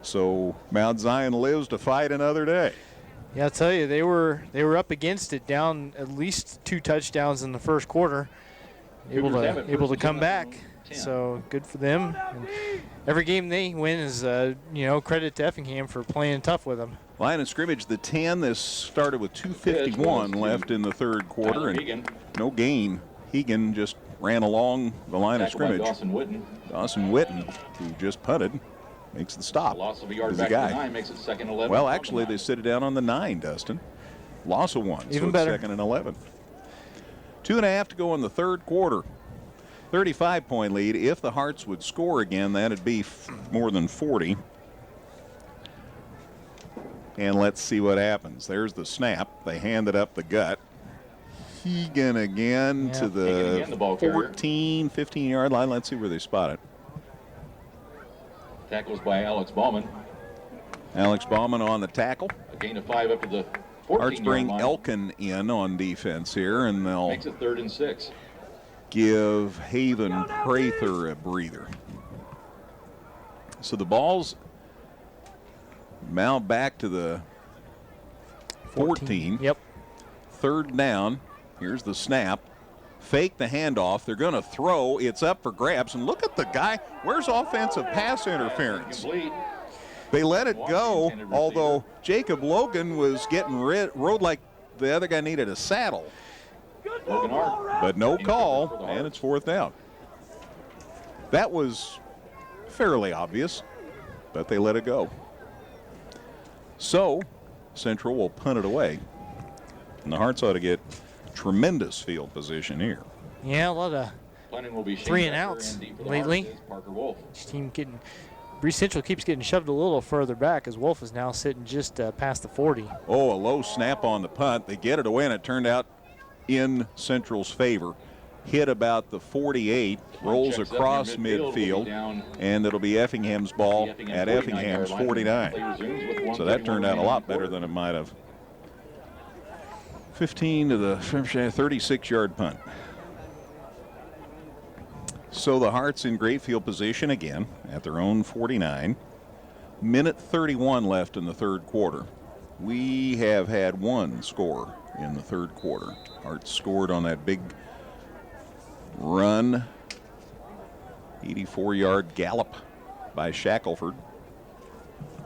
So Mount Zion lives to fight another day. Yeah, I'll tell you, they were up against it, down at least 2 touchdowns in the 1st quarter, able to come back. So good for them. And every game they win is credit to Effingham for playing tough with them. Line of scrimmage, the 10. This started with 2:51 left in the 3rd quarter, and no gain. Hegan just ran along the line of scrimmage. Dawson Witten, who just punted, makes the stop. Loss of a yard back to the 9 makes it 2nd and 11. Well, actually, they sit it down on the 9, Dustin. Loss of 1, even so better. It's 2nd and 11. 2.5 to go in the 3rd quarter. 35-point lead. If the Hearts would score again, that'd be more than 40. And let's see what happens. There's the snap. They hand it up the gut. Hegan again to the 14, 15-yard line. Let's see where they spot it. Tackles by Alex Bauman. Alex Bauman on the tackle. A gain of 5 up to the 14-yard Hearts bring line. Elkin in on defense here, and they'll makes it 3rd and 6. Give Haven Prather a breather. So the ball's now back to the 14. Yep. 3rd down. Here's the snap. fake the handoff. They're going to throw. It's up for grabs. And look at the guy. Where's offensive pass interference? They let it go, although Jacob Logan was getting rode like the other guy needed a saddle. But no call, and it's 4th down. That was fairly obvious, but they let it go. So Central will punt it away. And the Hearts ought to get tremendous field position here. Yeah, a lot of 3 and outs lately. Each team getting, Breese Central keeps getting shoved a little further back as Wolf is now sitting just past the 40. Oh, a low snap on the punt. They get it away, and it turned out in Central's favor. Hit about the 48, rolls across midfield, and it'll be Effingham's ball at Effingham's 49. So that turned out a lot better than it might have. 15 to the 36-yard punt. So the Hearts in great field position again at their own 49. Minute 31 left in the 3rd quarter. We have had 1 score in the 3rd quarter. Hearts scored on that big run, 84-yard gallop by Shackelford.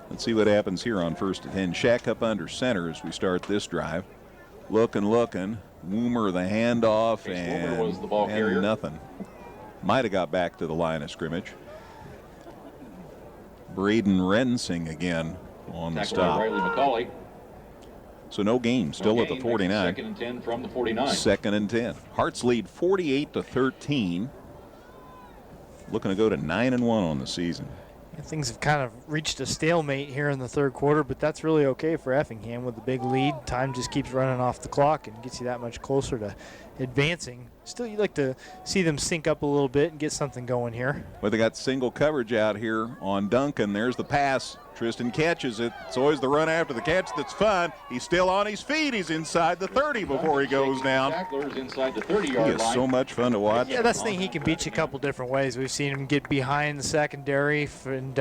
Let's see what happens here on 1st and 10. Shack up under center as we start this drive. Looking. Woomer the handoff, and nothing. Might have got back to the line of scrimmage. Braden Rensing again on the stop. Riley McCauley. So no gain, still at the 49. 2nd and 10 from the 49. 2nd and 10. Hearts lead 48-13. Looking to go to 9-1 on the season. Things have kind of reached a stalemate here in the 3rd quarter, but that's really okay for Effingham with the big lead. Time just keeps running off the clock and gets you that much closer to advancing. Still, you'd like to see them sync up a little bit and get something going here. Well, they got single coverage out here on Duncan. There's the pass. Tristan catches it. It's always the run after the catch that's fun. He's still on his feet. He's inside the 30 before he goes down. Inside the 30-yard he is so much fun to watch. Yeah, that's the thing. He can beat you a couple different ways. We've seen him get behind the secondary and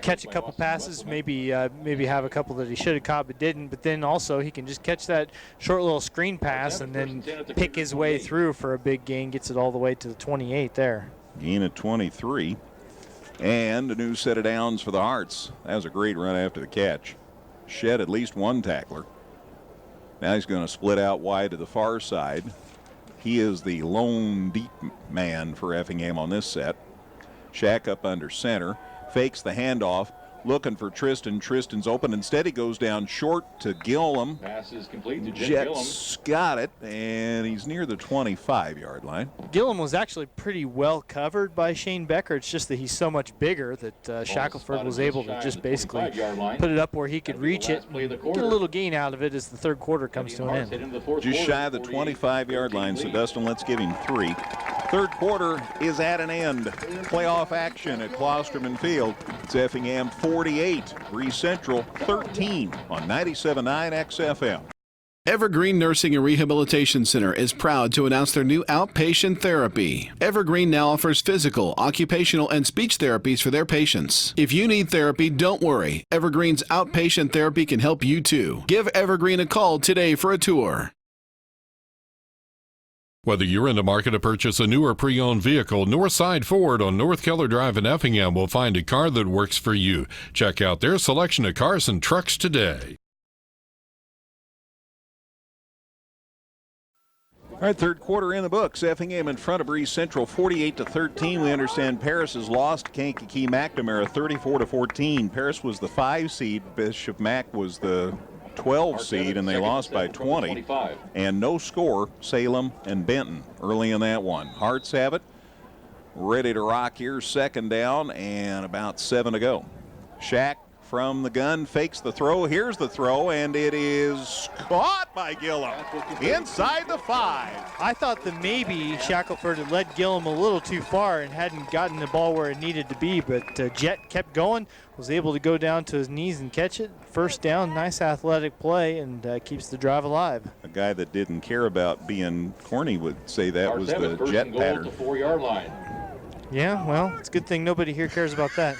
catch a couple passes, maybe have a couple that he should have caught but didn't. But then also he can just catch that short little screen pass and then pick his way through for a big gain. Gets it all the way to the 28 there. Gain at 23. And a new set of downs for the Hearts. That was a great run after the catch. Shed at least 1 tackler. Now he's going to split out wide to the far side. He is the lone deep man for Effingham on this set. Shack up under center. Fakes the handoff. Looking for Tristan. Tristan's open. Instead, he goes down short to Gillum. Pass is complete to Jets got it, and he's near the 25-yard line. Gillum was actually pretty well covered by Shane Becker. It's just that he's so much bigger that Shackelford was able to just basically put it up where he could reach it, get a little gain out of it as the 3rd quarter comes to an end. Just shy of the 25-yard line, so Dustin, let's give him 3. 3rd quarter is at an end. Playoff action at Klosterman Field. It's Effingham 48, Breese Central 13 on 97.9 XFM. Evergreen Nursing and Rehabilitation Center is proud to announce their new outpatient therapy. Evergreen now offers physical, occupational, and speech therapies for their patients. If you need therapy, don't worry. Evergreen's outpatient therapy can help you too. Give Evergreen a call today for a tour. Whether you're in the market to purchase a new or pre-owned vehicle, Northside Ford on North Keller Drive in Effingham will find a car that works for you. Check out their selection of cars and trucks today. All right, 3rd quarter in the books. Effingham in front of Breese Central 48-13. We understand Paris has lost Kankakee McNamara 34-14. Paris was the 5 seed. Bishop Mac was the 12 seed, and they lost by 20. And no score, Salem and Benton early in that one. Hearts have it. Ready to rock here. 2nd down and about 7 to go. Shack from the gun, fakes the throw. Here's the throw, and it is caught by Gillum inside the 5. I thought that maybe Shackelford had led Gillum a little too far and hadn't gotten the ball where it needed to be, but Jet kept going, was able to go down to his knees and catch it. 1st down, nice athletic play, and keeps the drive alive. A guy that didn't care about being corny would say that was the Jet pattern. 4-yard line. Yeah, well, it's a good thing nobody here cares about that.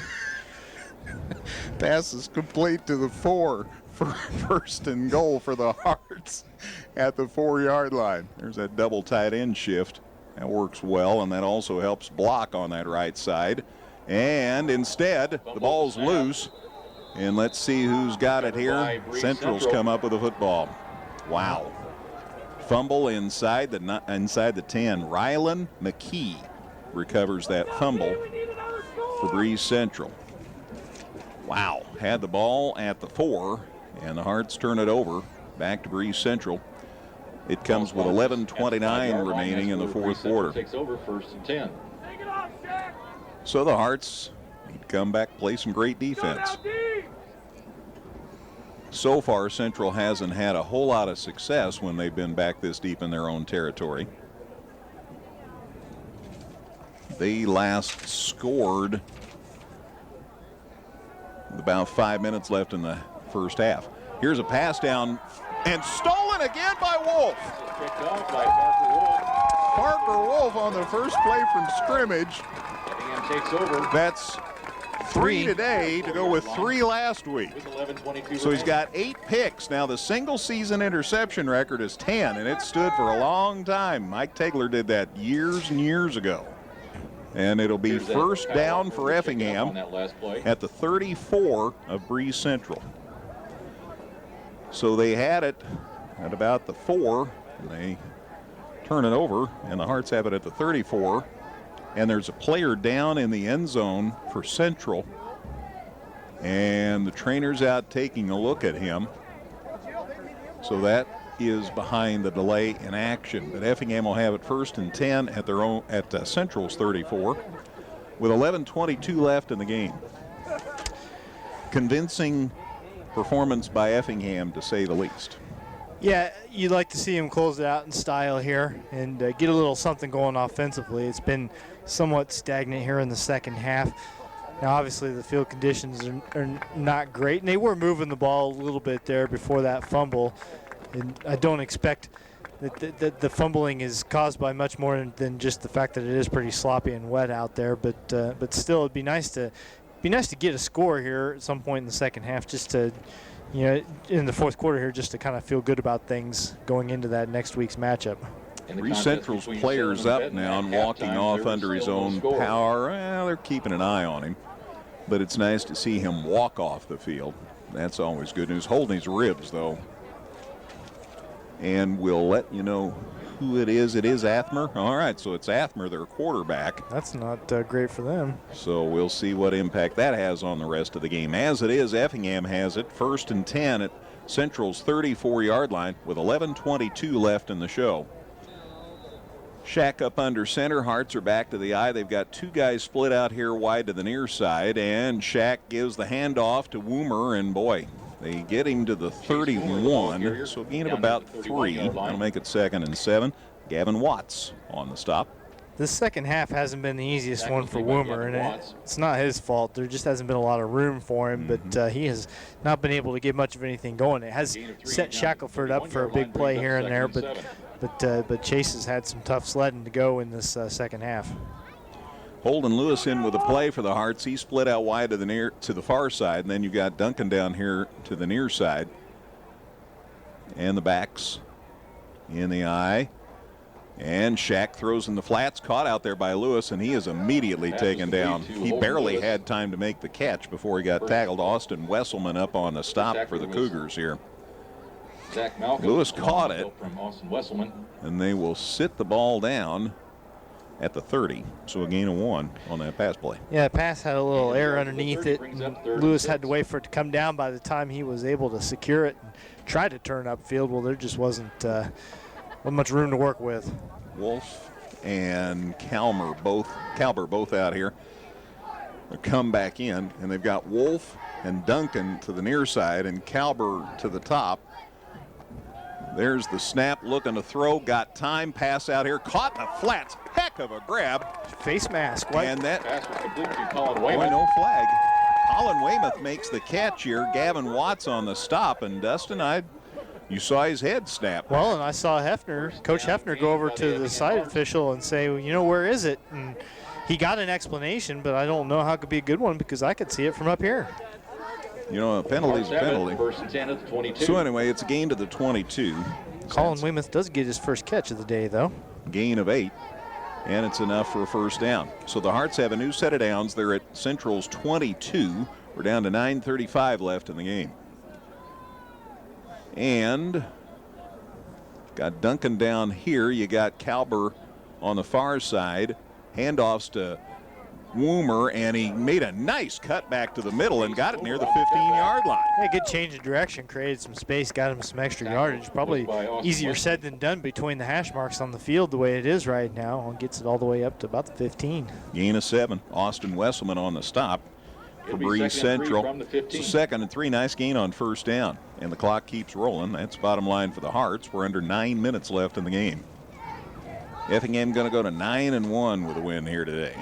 Pass is complete to the 4. first and goal for the Hearts at the 4-yard line. There's that double tight end shift. That works well, and that also helps block on that right side. And instead, the ball's loose. And let's see who's got it here. Central's come up with the football. Wow. Fumble inside the 10. Rylan McKee recovers that fumble for Breese Central. Wow. Had the ball at the 4, and the Hearts turn it over back to Breese Central. It comes with 11:29 remaining in the fourth quarter. Takes over 1st and 10. So the Hearts need to come back, play some great defense. So far, Central hasn't had a whole lot of success when they've been back this deep in their own territory. They last scored with about 5 minutes left in the first half. Here's a pass down and stolen again by Wolf. Picked off by Parker Wolf. Parker Wolf on the first play from scrimmage. Effingham takes over. That's 3 today to go with 3 last week. With 11:22 So he's got 8 picks. Now the single season interception record is 10, and it stood for a long time. Mike Tegler did that years and years ago. And it'll be first down for Effingham at the 34 of Breese Central. So they had it at about the 4. They turn it over, and the Hearts have it at the 34. And there's a player down in the end zone for Central. And the trainer's out taking a look at him. So that is behind the delay in action. But Effingham will have it 1st and 10 at their own at Central's 34 with 11:22 left in the game. Convincing performance by Effingham, to say the least. Yeah, you'd like to see him close it out in style here and get a little something going offensively. It's been somewhat stagnant here in the second half. Now, obviously, the field conditions are not great, and they were moving the ball a little bit there before that fumble. And I don't expect that the fumbling is caused by much more than just the fact that it is pretty sloppy and wet out there. But still, it'd be nice to get a score here at some point in the second half, just to, in the fourth quarter here, just to kind of feel good about things going into that next week's matchup. Breese Central's players up now and walking off under his own power. Well, they're keeping an eye on him, but it's nice to see him walk off the field. That's always good news. Holding his ribs, though. And we'll let you know who it is. It is Athmer. All right, so it's Athmer, their quarterback. That's not great for them. So we'll see what impact that has on the rest of the game. As it is, Effingham has it 1st and 10 at Central's 34-yard line with 11:22 left in the show. Shack up under center. Hearts are back to the eye. They've got 2 guys split out here wide to the near side, and Shack gives the handoff to Woomer, and boy, they get him to the 31, so a gain of about 3. That'll make it 2nd and 7. Gavin Watts on the stop. This second half hasn't been the easiest one for Woomer, and it's not his fault. There just hasn't been a lot of room for him, but he has not been able to get much of anything going. It has set Shackelford up for a big play here and there, but Chase has had some tough sledding to go in this second half. Holden Lewis in with a play for the Hearts. He split out wide to the far side, and then you've got Duncan down here to the near side. And the backs in the eye. And Shack throws in the flats, caught out there by Lewis, and he is immediately taken down. He barely had time to make the catch before he got tackled. Austin Wesselman up on the stop for the Cougars here. Lewis caught it, and they will sit the ball down at the 30, so a gain of 1 on that pass play. Yeah, the pass had a little air underneath it, and Lewis had to wait for it to come down. By the time he was able to secure it and try to turn upfield, well, there just wasn't much room to work with. Wolf and Calber both out here. They come back in, and they've got Wolf and Duncan to the near side and Calber to the top. There's the snap, looking to throw, got time, pass out here, caught the flats, heck of a grab. Face mask. And that pass was complete to Colin Weymouth. No flag. Colin Weymouth makes the catch here. Gavin Watts on the stop, and Dustin, you saw his head snap. Well, and I saw Coach Hefner go over to the side official and say, well, where is it? And he got an explanation, but I don't know how it could be a good one because I could see it from up here. You know, a penalty's a penalty. First and 10 at the 22. So anyway, it's a gain to the 22. Colin Weymouth does get his first catch of the day, though. Gain of 8, and it's enough for a first down. So the Hearts have a new set of downs. They're at Central's 22. We're down to 9:35 left in the game. And got Duncan down here. You got Kalber on the far side. Handoffs to Woomer, and he made a nice cut back to the middle and got it near the 15-yard line. Yeah, good change of direction, created some space, got him some extra yardage. Probably easier said than done between the hash marks on the field the way it is right now. And gets it all the way up to about the 15. Gain of 7. Austin Wesselman on the stop for Breese Central. It's a 2nd and 3. Nice gain on first down. And the clock keeps rolling. That's bottom line for the Hearts. We're under 9 minutes left in the game. Effingham going to go to 9-1 with a win here today.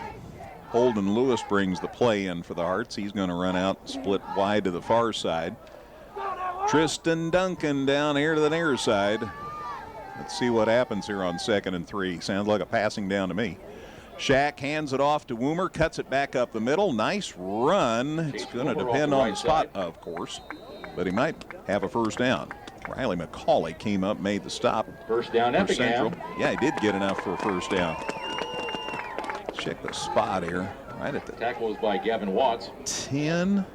Holden Lewis brings the play in for the Hearts. He's going to run out, split wide to the far side. Tristan Duncan down here to the near side. Let's see what happens here on 2nd and 3. Sounds like a passing down to me. Shack hands it off to Woomer, cuts it back up the middle. Nice run. It's going to depend on the spot, of course, but he might have a first down. Riley McCauley came up, made the stop. First down, Effingham. Yeah, he did get enough for a first down. Check the spot here. Right at the tackle was by Gavin Watts. 10.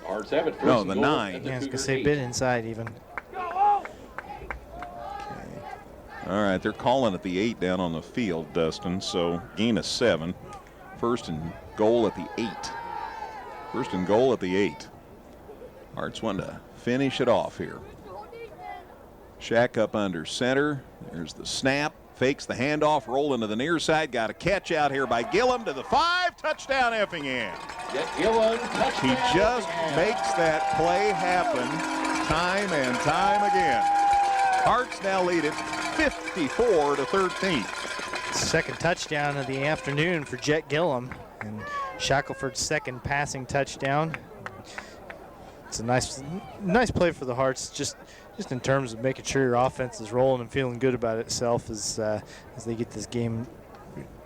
Hearts have it. First no, the 9. Yeah, I was going to say bit inside even. Okay. All right, they're calling it the 8 down on the field, Dustin. So gain of 7. First and goal at the 8. First and goal at the 8. Hearts want to finish it off here. Shack up under center. There's the snap. Fakes the handoff, roll into the near side. Got a catch out here by Gillum to the 5. Touchdown, Effingham. Gillum, he just makes that play happen time and time again. Hearts now lead it 54-13. Second touchdown of the afternoon for Jet Gillum, and Shackelford's second passing touchdown. It's a nice play for the Hearts, just in terms of making sure your offense is rolling and feeling good about itself as they get this game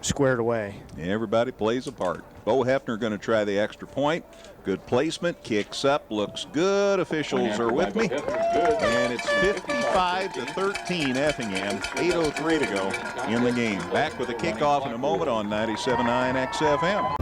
squared away. Everybody plays a part. Bo Hefner going to try the extra point. Good placement, kicks up, looks good. Officials are with me. And it's 55-13 Effingham. 8:03 to go in the game. Back with a kickoff in a moment on 97.9 XFM.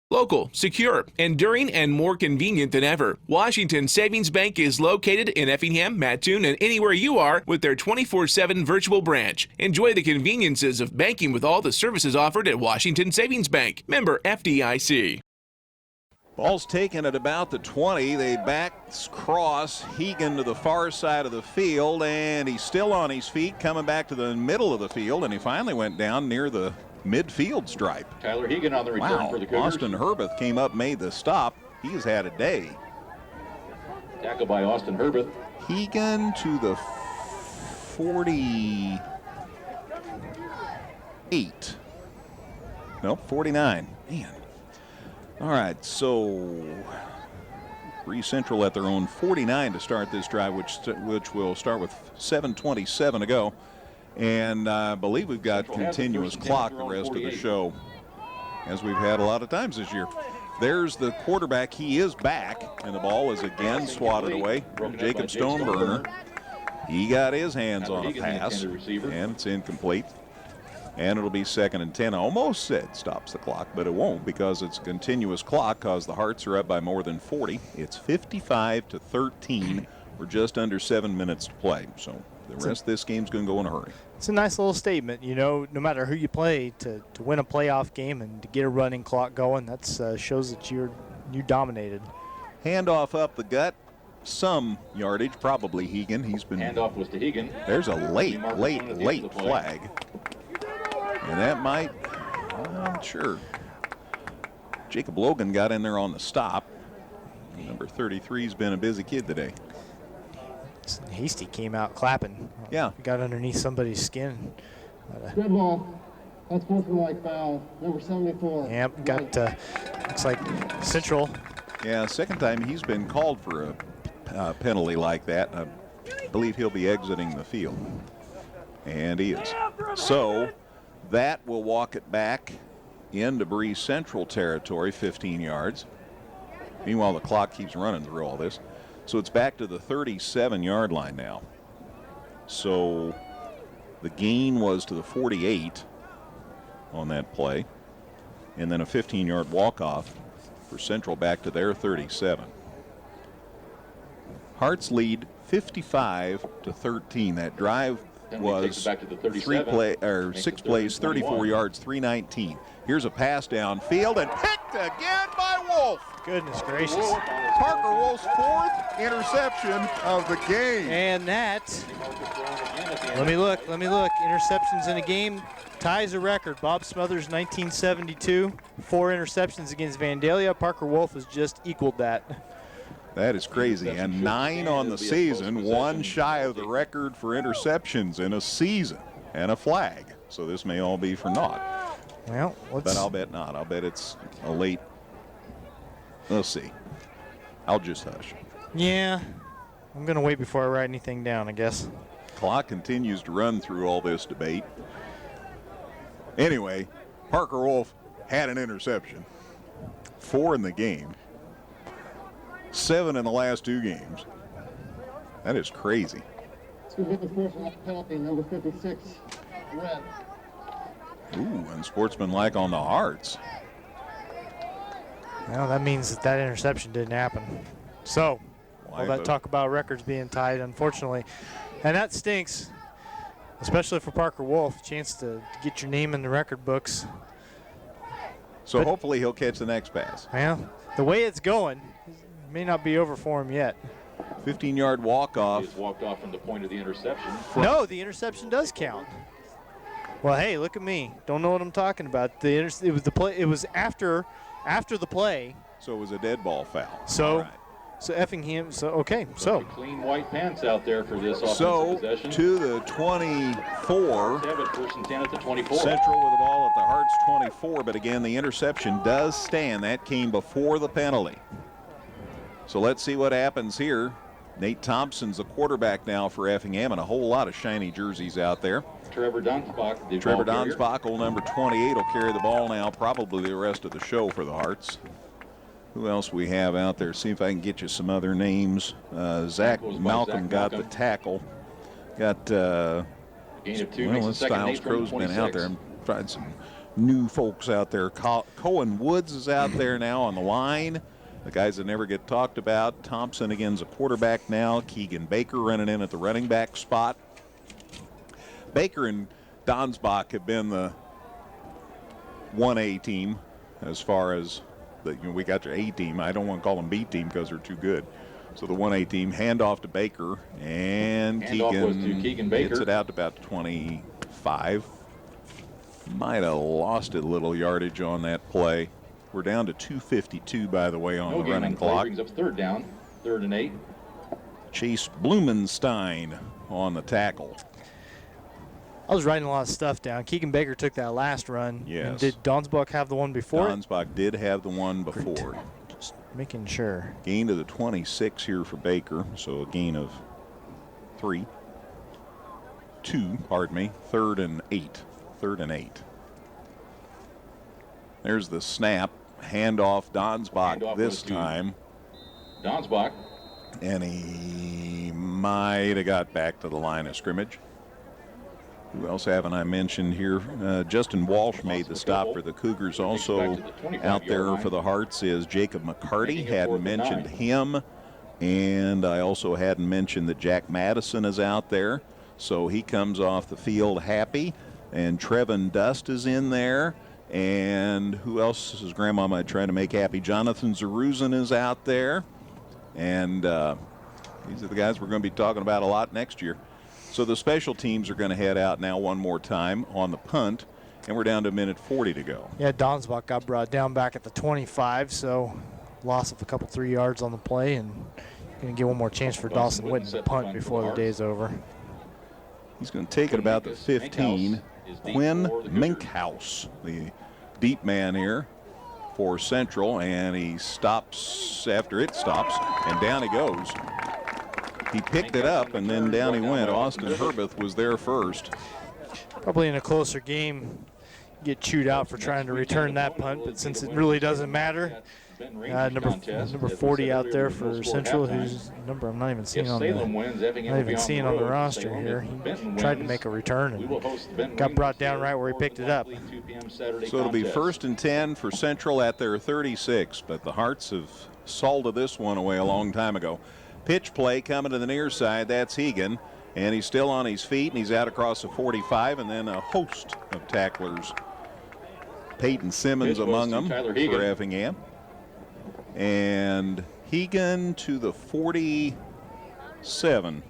Local, secure, enduring, and more convenient than ever. Washington Savings Bank is located in Effingham, Mattoon, and anywhere you are with their 24/7 virtual branch. Enjoy the conveniences of banking with all the services offered at Washington Savings Bank. Member FDIC. Ball's taken at about the 20. They back cross Hegan to the far side of the field, and he's still on his feet, coming back to the middle of the field, and he finally went down near the midfield stripe. Tyler Hegan on the return for the Cougars. Austin Herbeth came up, made the stop. He's had a day. Tackle by Austin Herbeth. Hegan to the 48. Nope, 49. Man. All right, so Breese Central at their own 49 to start this drive, which will start with 7:27 to go. And I believe we've got continuous clock the rest of the show, as we've had a lot of times this year. There's the quarterback. He is back, and the ball is again swatted away from Jacob Stoneburner. He got his hands on a pass, and it's incomplete. And it'll be 2nd and 10. I almost said stops the clock, but it won't because it's a continuous clock because the Hearts are up by more than 40. It's 55-13. We're just under 7 minutes to play. So the rest of this game's going to go in a hurry. It's a nice little statement, you know, no matter who you play, to win a playoff game and to get a running clock going, that shows that you dominated. Handoff up the gut. Some yardage, probably Hegan. He's been. Handoff was to Hegan. There's a late flag. And that might, I'm not sure. Jacob Logan got in there on the stop. Number 33's been a busy kid today. Hasty came out clapping. Yeah. Got underneath somebody's skin. Good ball. That's sportsmanlike foul. Number 74. Yep, got, looks like Central. Yeah, second time he's been called for a penalty like that. I believe he'll be exiting the field. And he is. So that will walk it back into Breese Central territory, 15 yards. Meanwhile, the clock keeps running through all this. So it's back to the 37-yard line now. So the gain was to the 48 on that play. And then a 15-yard walk-off for Central back to their 37. Hearts lead 55-13. That drive was 6 plays, 34 yards, 319. Here's a pass downfield and picked again by Wolf. Goodness gracious. Parker Wolf's 4th interception of the game. And that, let me look. Interceptions in a game ties a record. Bob Smothers, 1972, 4 interceptions against Vandalia. Parker Wolf has just equaled that. That is crazy. And 9 on the season, 1 shy of the record for interceptions in a season, and a flag. So this may all be for naught. Well, but I'll bet not. I'll bet it's a late. We'll see. I'll just hush. Yeah, I'm going to wait before I write anything down, I guess. Clock continues to run through all this debate. Anyway, Parker Wolf had an interception. 4 in the game. 7 in the last 2 games. That is crazy. Penalty, number 56, red. Ooh, unsportsmanlike on the Hearts. Well, that means that interception didn't happen. So, all that talk about records being tied, unfortunately. And that stinks, especially for Parker Wolf. Chance to get your name in the record books. So hopefully he'll catch the next pass. Well, the way it's going, it may not be over for him yet. 15-yard walk-off. He just walked off from the point of the interception. No, the interception does count. Well, hey, look at me. Don't know what I'm talking about. It was the play. It was after the play. So it was a dead ball foul. So, so Effingham. So okay. So clean white pants out there for this offensive possession. To the 24. First and 10 at the 24. Central with the ball at the Hearts 24. But again, the interception does stand. That came before the penalty. So let's see what happens here. Nate Thompson's the quarterback now for Effingham, and a whole lot of shiny jerseys out there. Trevor Donsbach, Trevor Donsbach, old number 28, will carry the ball now, probably the rest of the show for the Hearts. Who else we have out there? See if I can get you some other names. Zach Malcolm got the tackle. Got, gain of 2. Well, Styles Crow's been out there. I'm trying some new folks out there. Cohen Woods is out there now on the line. The guys that never get talked about. Thompson again's a quarterback now. Keegan Baker running in at the running back spot. Baker and Donsbach have been the 1A team as far as we got your A team. I don't want to call them B team because they're too good. So the 1A team, handoff to Baker, and Keegan Baker gets it out to about 25. Might have lost a little yardage on that play. We're down to 2:52, by the way, on the running clock. Brings up 3rd down, 3rd and 8. Chase Blumenstein on the tackle. I was writing a lot of stuff down. Keegan Baker took that last run. Yes. And did Donsbach have the one before? Donsbach did have the one before. Just making sure. Gain to the 26 here for Baker, so a gain of 2, 3rd and 8. 3rd and 8. There's the snap. Handoff, Donsbach this time. Donsbach. And he might have got back to the line of scrimmage. Who else haven't I mentioned here? Justin Walsh made the stop for the Cougars. Also out there for the Hearts is Jacob McCarty. Hadn't mentioned him. And I also hadn't mentioned that Jack Madison is out there. So he comes off the field happy. And Trevin Dust is in there. And who else is Grandma might try to make happy? Jonathan Zaruzin is out there. And these are the guys we're going to be talking about a lot next year. So the special teams are going to head out now one more time on the punt. And we're down to 1:40 to go. Yeah, Donsbach got brought down back at the 25, so loss of a couple 3 yards on the play. And going to get one more chance for Dawson Witten to punt before the day's over. He's going to take it about the 15. Quinn Minkhouse, the deep man here for Central, and he stops after it stops, and down he goes. He picked it up, and then down he went. Austin Herbeth was there first. Probably in a closer game, get chewed out for trying to return that punt, but since it really doesn't matter, number 40 out there for Central, whose number I'm not even seeing on the roster here. He tried to make a return and got brought down right where he picked it up. So it'll be 1st and 10 for Central at their 36, but the Hearts have salted this one away a long time ago. Pitch play coming to the near side. That's Hegan, and he's still on his feet, and he's out across the 45, and then a host of tacklers. Peyton Simmons among them for Effingham. And Hegan to the 47.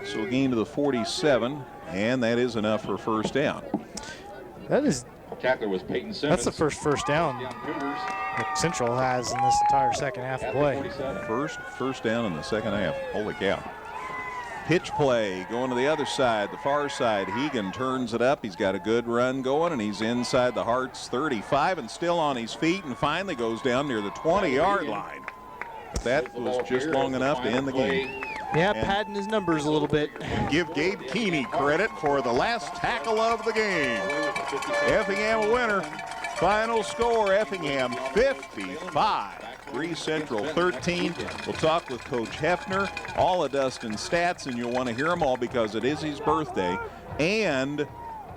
So a gain to the 47, and that is enough for first down. Tackler was Peyton Simmons. That's the first down that Central has in this entire second half of play. First down in the second half. Holy cow. Pitch play going to the other side, the far side. Hegan turns it up. He's got a good run going, and he's inside the Hearts 35 and still on his feet, and finally goes down near the 20-yard line. But that was just long enough to end the game. Yeah, padding his numbers a little bit. Give Gabe Keeney credit for the last tackle of the game. Effingham a winner. Final score, Effingham 55. Breese Central 13. We'll talk with Coach Hefner, all of Dustin's stats, and you'll want to hear them all because it is his birthday, and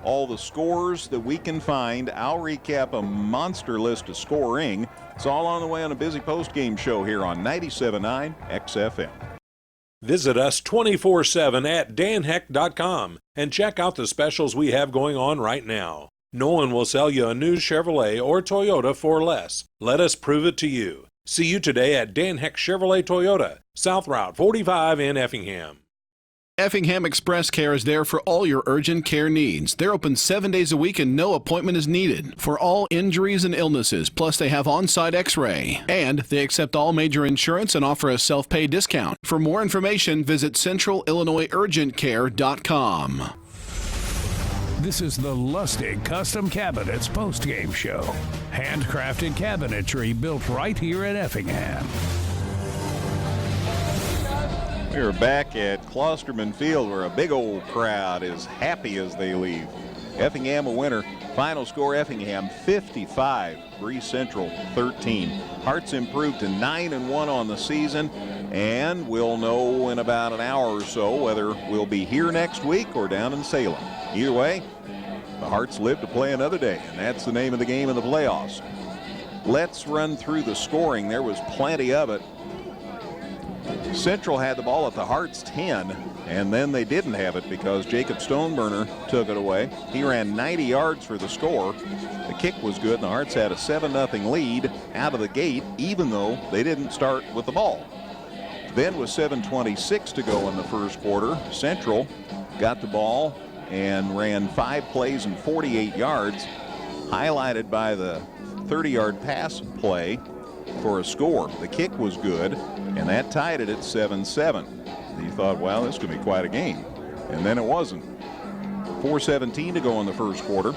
all the scores that we can find. I'll recap a monster list of scoring. It's all on the way on a busy post-game show here on 97.9 XFM. Visit us 24/7 at danheck.com and check out the specials we have going on right now. No one will sell you a new Chevrolet or Toyota for less. Let us prove it to you. See you today at Dan Heck Chevrolet Toyota, South Route 45 in Effingham. Effingham Express Care is there for all your urgent care needs. They're open 7 days a week and no appointment is needed for all injuries and illnesses. Plus, they have on-site x-ray. And they accept all major insurance and offer a self-pay discount. For more information, visit centralillinoisurgentcare.com. This is the Lustig Custom Cabinets postgame show. Handcrafted cabinetry built right here at Effingham. We're back at Klosterman Field where a big old crowd is happy as they leave. Effingham a winner. Final score, Effingham 55, Breese Central 13. Hearts improved to 9-1 on the season, and we'll know in about an hour or so whether we'll be here next week or down in Salem. Either way, the Hearts live to play another day, and that's the name of the game in the playoffs. Let's run through the scoring. There was plenty of it. Central had the ball at the Hearts 10, and then they didn't have it because Jacob Stoneburner took it away. He ran 90 yards for the score. The kick was good, and the Hearts had a 7-0 lead out of the gate, even though they didn't start with the ball. Then with 7:26 to go in the first quarter, Central got the ball and ran 5 plays and 48 yards, highlighted by the 30-yard pass play for a score. The kick was good, and that tied it at 7-7. You thought, well, this could be quite a game, and then it wasn't. 4:17 to go in the first quarter.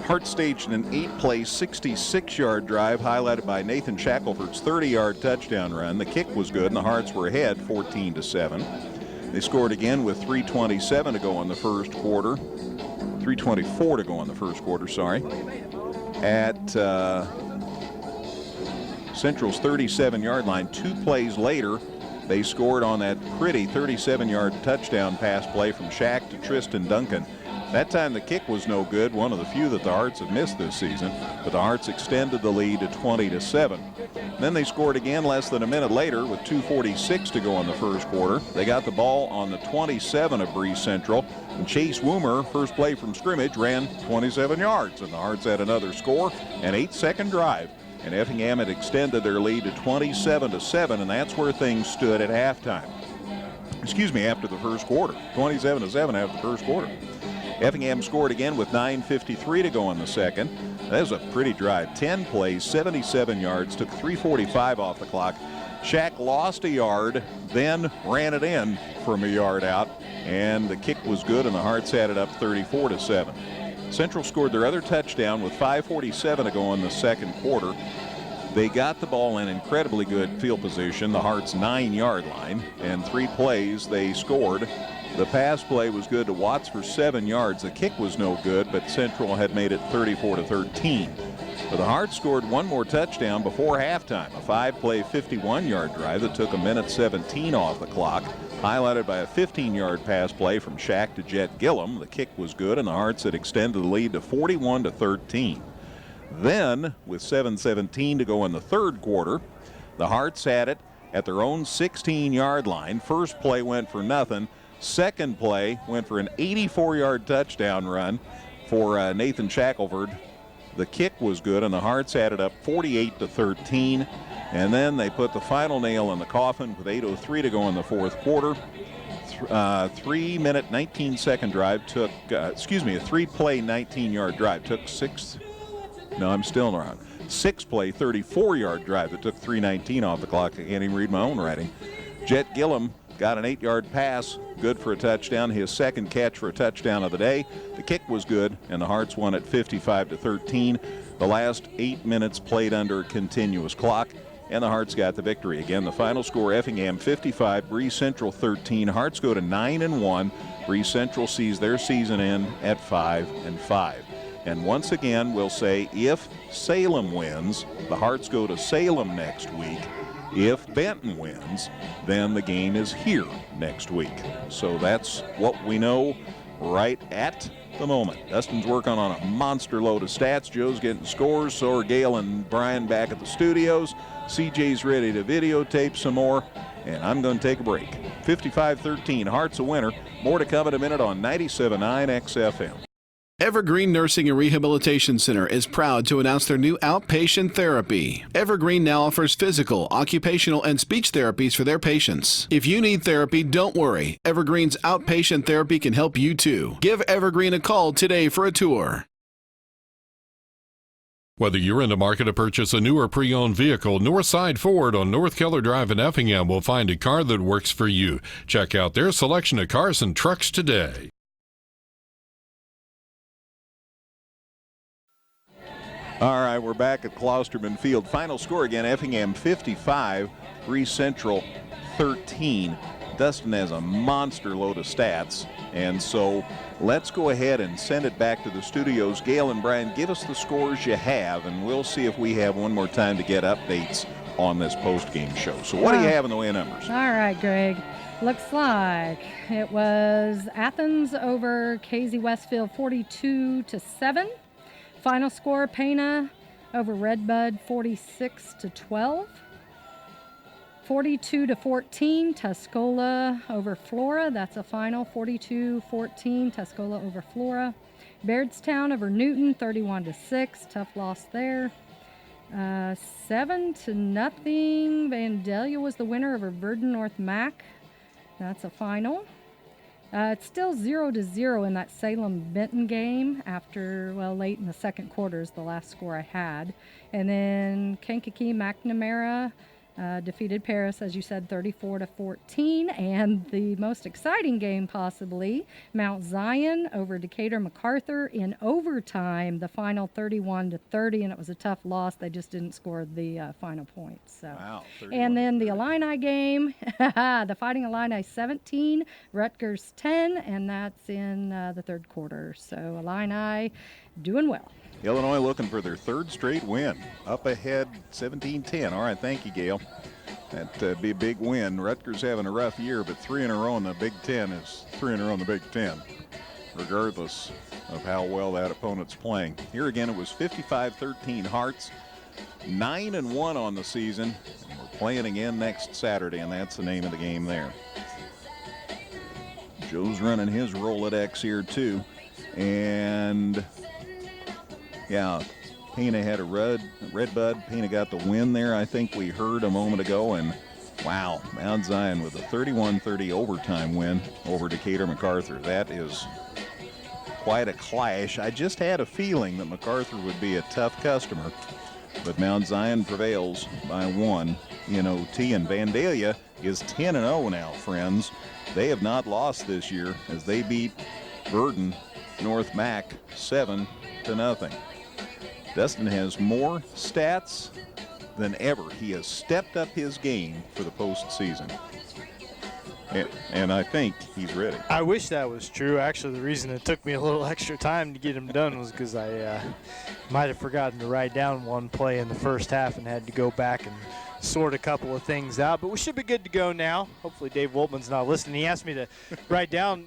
Hearts staged an 8-play, 66-yard drive highlighted by Nathan Shackelford's 30-yard touchdown run. The kick was good, and the Hearts were ahead 14-7. They scored again with 3:27 to go in the first quarter. 3:24 to go in the first quarter, sorry. At Central's 37-yard line. 2 plays later, they scored on that pretty 37-yard touchdown pass play from Shaq to Tristan Duncan. That time the kick was no good, one of the few that the Hearts have missed this season, but the Hearts extended the lead to 20-7. Then they scored again less than a minute later with 2:46 to go in the first quarter. They got the ball on the 27 of Breese Central, and Chase Woomer, first play from scrimmage, ran 27 yards, and the Hearts had another score, an 8-second drive. And Effingham had extended their lead to 27-7, and that's where things stood at halftime. Excuse me, after the first quarter. 27-7 after the first quarter. Effingham scored again with 9:53 to go in the second. That was a pretty drive. 10 plays, 77 yards, took 3:45 off the clock. Shaq lost a yard, then ran it in from a yard out, and the kick was good, and the Hearts had it up 34-7. Central scored their other touchdown with 5:47 to go in the second quarter. They got the ball in incredibly good field position, the Hearts' 9-yard line, and 3 plays they scored. The pass play was good to Watts for 7 yards. The kick was no good, but Central had made it 34-13. But the Hearts scored one more touchdown before halftime, a 5-play 51-yard drive that took 1:17 off the clock, highlighted by a 15-yard pass play from Shaq to Jet Gillum. The kick was good, and the Hearts had extended the lead to 41-13. Then, with 7:17 to go in the third quarter, the Hearts had it at their own 16-yard line. First play went for nothing. Second play went for an 84-yard touchdown run for Nathan Shackelford. The kick was good, and the Hearts had it up 48-13. And then they put the final nail in the coffin with 8:03 to go in the fourth quarter. 3-minute, 19-second drive took, a 3-play, 19-yard drive took 6-play, 34-yard drive that took 3:19 off the clock. I can't even read my own writing. Jet Gillum got an 8-yard pass, good for a touchdown, his second catch for a touchdown of the day. The kick was good, and the Hearts won at 55-13. The last 8 minutes played under continuous clock, and the Hearts got the victory. Again, the final score, Effingham 55, Breese Central 13. Hearts go to 9-1. Breese Central sees their season end at 5-5. And once again, we'll say if Salem wins, the Hearts go to Salem next week. If Benton wins, then the game is here next week. So that's what we know right at the moment. Dustin's working on a monster load of stats. Joe's getting scores. So are Gail and Brian back at the studios. CJ's ready to videotape some more. And I'm going to take a break. 55-13, Hearts a winner. More to come in a minute on 97.9 XFM. Evergreen Nursing and Rehabilitation Center is proud to announce their new outpatient therapy. Evergreen now offers physical, occupational, and speech therapies for their patients. If you need therapy, don't worry. Evergreen's outpatient therapy can help you too. Give Evergreen a call today for a tour. Whether you're in the market to purchase a new or pre-owned vehicle, Northside Ford on North Keller Drive in Effingham will find a car that works for you. Check out their selection of cars and trucks today. All right, we're back at Klosterman Field. Final score again, Effingham 55, Breese Central 13. Dustin has a monster load of stats, and so let's go ahead and send it back to the studios. Gail and Brian, give us the scores you have, and we'll see if we have one more time to get updates on this post-game show. So what do you have in the way of numbers? All right, Greg. Looks like it was Athens over KZ Westfield 42-7. Final score, Pana over Redbud 46-12. 42-14, Tuscola over Flora. That's a final. 42-14, Tuscola over Flora. Bairdstown over Newton 31-6. Tough loss there. 7-0. Vandalia was the winner over Verdon North Mac. That's a final. It's still 0-0 in that Salem-Benton game after, late in the second quarter is the last score I had. And then Kankakee-McNamara defeated Paris, as you said, 34-14. And the most exciting game possibly, Mount Zion over Decatur MacArthur in overtime, the final 31-30, and it was a tough loss. They just didn't score the final points. So. Wow. And then the Illini game, the Fighting Illini 17, Rutgers 10, and that's in the third quarter. So Illini doing well. Illinois looking for their third straight win. Up ahead 17-10. All right, thank you, Gail. That'd be a big win. Rutgers having a rough year, but 3 in a row in the Big Ten is 3 in a row in the Big Ten, regardless of how well that opponent's playing. Here again, it was 55-13 Hearts, 9-1 on the season. And we're playing again next Saturday, and that's the name of the game there. Joe's running his Rolodex here, too. And yeah, Pena had a Redbud. Pena got the win there, I think we heard a moment ago. And wow, Mount Zion with a 31-30 overtime win over Decatur MacArthur. That is quite a clash. I just had a feeling that MacArthur would be a tough customer, but Mount Zion prevails by 1 in OT. And Vandalia is 10-0 now, friends. They have not lost this year as they beat Verdon North Mac 7-0. Dustin has more stats than ever. He has stepped up his game for the postseason. And I think he's ready. I wish that was true. Actually, the reason it took me a little extra time to get him done was because I might have forgotten to write down one play in the first half and had to go back and sort a couple of things out. But we should be good to go now. Hopefully Dave Woltman's not listening. He asked me to write down,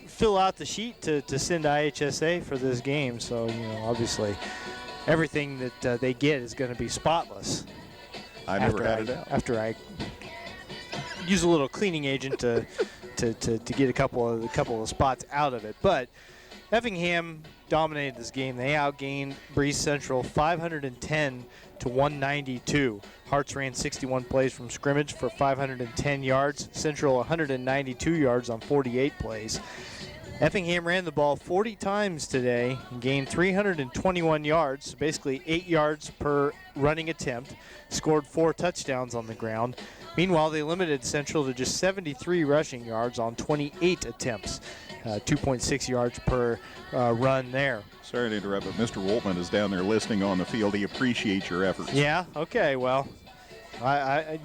fill out the sheet to send to IHSA for this game. So, obviously everything that they get is going to be spotless. I never had it out. After I use a little cleaning agent to get a couple of spots out of it. But Effingham dominated this game. They outgained Breese Central 510 to 192. Hearts ran 61 plays from scrimmage for 510 yards. Central 192 yards on 48 plays. Effingham ran the ball 40 times today and gained 321 yards, basically 8 yards per running attempt, scored 4 touchdowns on the ground. Meanwhile, they limited Central to just 73 rushing yards on 28 attempts, 2.6 yards per run there. Sorry to interrupt, but Mr. Woltman is down there listening on the field. He appreciates your efforts. Yeah, okay, well, I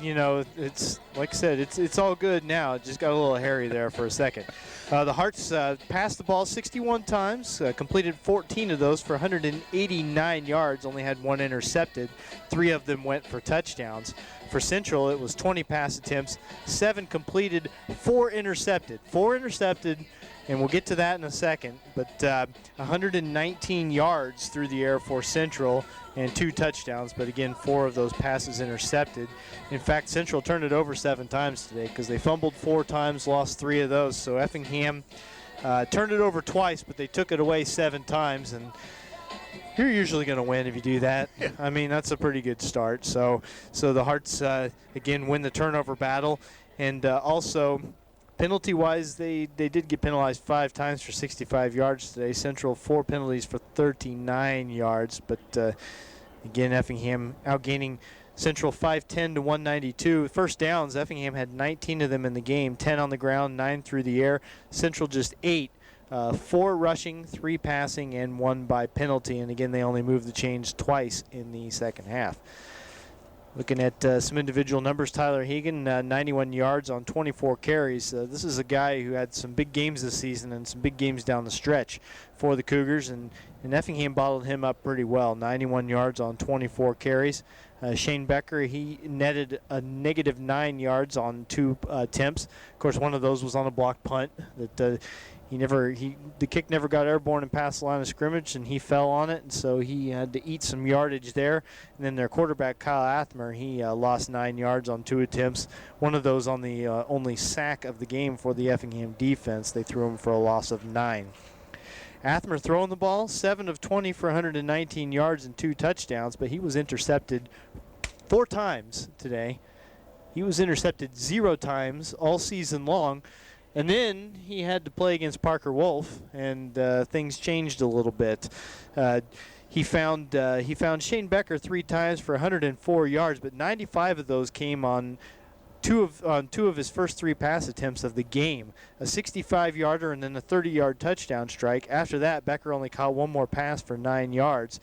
it's like I said, it's all good now. It just got a little hairy there for a second. The Hearts passed the ball 61 times, completed 14 of those for 189 yards, only had 1 intercepted. 3 of them went for touchdowns. For Central, it was 20 pass attempts, 7 completed, 4 intercepted. 4 intercepted, and we'll get to that in a second, but 119 yards through the air for Central and 2 touchdowns, but again, 4 of those passes intercepted. In fact, Central turned it over 7 times today because they fumbled 4 times, lost 3 of those. So Effingham turned it over twice, but they took it away 7 times, and you're usually going to win if you do that. I mean, that's a pretty good start. So the Hearts, again, win the turnover battle. And also, penalty-wise, they did get penalized 5 times for 65 yards today. Central 4 penalties for 39 yards. But, again, Effingham outgaining Central 510 to 192. First downs, Effingham had 19 of them in the game, 10 on the ground, 9 through the air. Central just 8. 4 rushing, 3 passing, and 1 by penalty. And again, they only moved the chains twice in the second half. Looking at some individual numbers, Tyler Hegan, 91 yards on 24 carries. This is a guy who had some big games this season and some big games down the stretch for the Cougars, and Effingham bottled him up pretty well, 91 yards on 24 carries. Shane Becker, he netted a negative 9 yards on 2 attempts. Of course, one of those was on a blocked punt that the kick never got airborne and past the line of scrimmage, and he fell on it, and so he had to eat some yardage there. And then their quarterback, Kyle Athmer, he lost 9 yards on 2 attempts. One of those on the only sack of the game for the Effingham defense. They threw him for a loss of 9. Athmer throwing the ball, 7 of 20 for 119 yards and 2 touchdowns, but he was intercepted 4 times today. He was intercepted 0 times all season long. And then he had to play against Parker Wolf, and things changed a little bit. He found Shane Becker 3 times for 104 yards, but 95 of those came on two of his first 3 pass attempts of the game, a 65-yarder and then a 30-yard touchdown strike. After that, Becker only caught 1 more pass for 9 yards.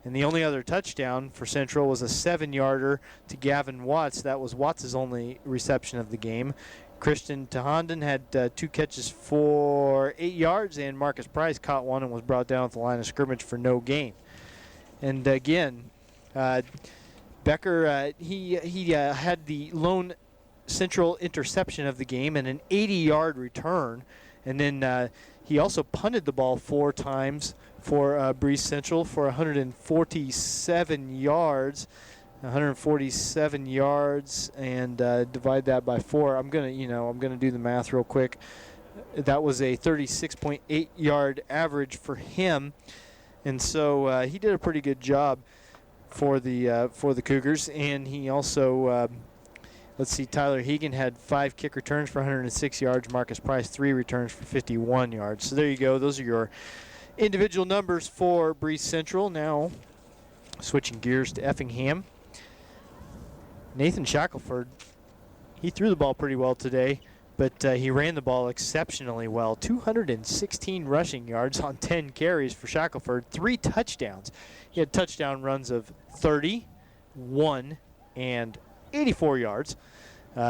And the only other touchdown for Central was a 7-yarder to Gavin Watts. That was Watts' only reception of the game. Christian Tahondon had 2 catches for 8 yards, and Marcus Price caught 1 and was brought down at the line of scrimmage for no gain. And again, Becker, he had the lone Central interception of the game and an 80-yard return. And then he also punted the ball 4 times for Breese Central for 147 yards. 147 yards, and divide that by 4. I'm gonna do the math real quick. That was a 36.8 yard average for him, and so he did a pretty good job for the Cougars. And he also, let's see, Tyler Hegan had 5 kick returns for 106 yards. Marcus Price 3 returns for 51 yards. So there you go. Those are your individual numbers for Breese Central. Now switching gears to Effingham. Nathan Shackelford, he threw the ball pretty well today. but he ran the ball exceptionally well. 216 rushing yards on 10 carries for Shackelford, 3 touchdowns. He had touchdown runs of 30, 1, and 84 yards.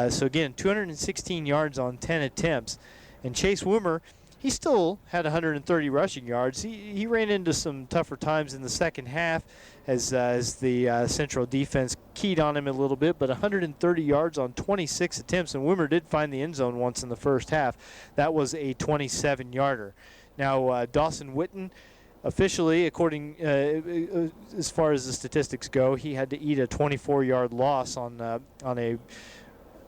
So again, 216 yards on 10 attempts. And Chase Woomer, he still had 130 rushing yards. He ran into some tougher times in the second half as the Central defense keyed on him a little bit, but 130 yards on 26 attempts. And Wimmer did find the end zone once in the first half. That was a 27-yarder. Now, Dawson Witten, officially, according as far as the statistics go, he had to eat a 24-yard loss on a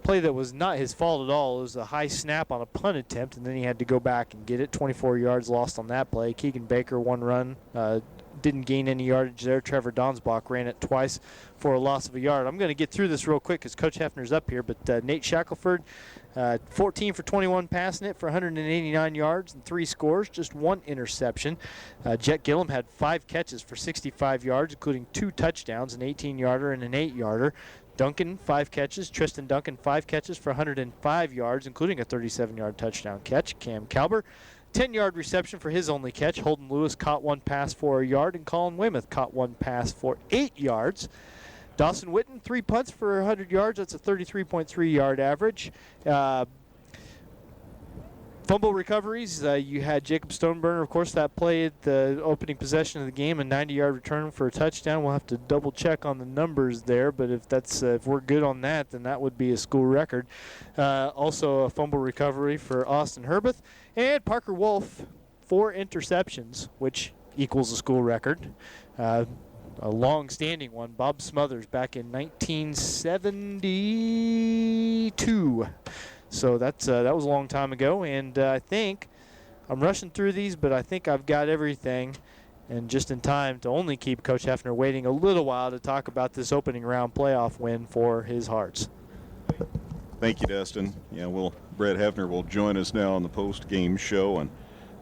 play that was not his fault at all. It was a high snap on a punt attempt, and then he had to go back and get it. 24 yards lost on that play. Keegan Baker, 1 run, didn't gain any yardage there. Trevor Donsbach ran it twice for a loss of a yard. I'm going to get through this real quick because Coach Hefner's up here, but Nate Shackelford, 14 for 21 passing it for 189 yards and 3 scores, just 1 interception. Jet Gillum had 5 catches for 65 yards, including 2 touchdowns, an 18-yarder and an 8-yarder. Duncan, 5 catches. Tristan Duncan, 5 catches for 105 yards, including a 37-yard touchdown catch. Cam Calber, 10-yard reception for his only catch. Holden Lewis caught 1 pass for a yard, and Colin Weymouth caught 1 pass for 8 yards. Dawson Witten, 3 punts for 100 yards. That's a 33.3-yard average. Fumble recoveries, you had Jacob Stoneburner, of course, that played the opening possession of the game, a 90-yard return for a touchdown. We'll have to double-check on the numbers there, but if we're good on that, then that would be a school record. Also a fumble recovery for Austin Herbeth. And Parker Wolf, 4 interceptions, which equals a school record. A long-standing one, Bob Smothers, back in 1972. So that was a long time ago, and I think I'm rushing through these, but I think I've got everything, and just in time to only keep Coach Hefner waiting a little while to talk about this opening round playoff win for his Hearts. Thank you, Dustin. Yeah, Brett Hefner will join us now on the post-game show, and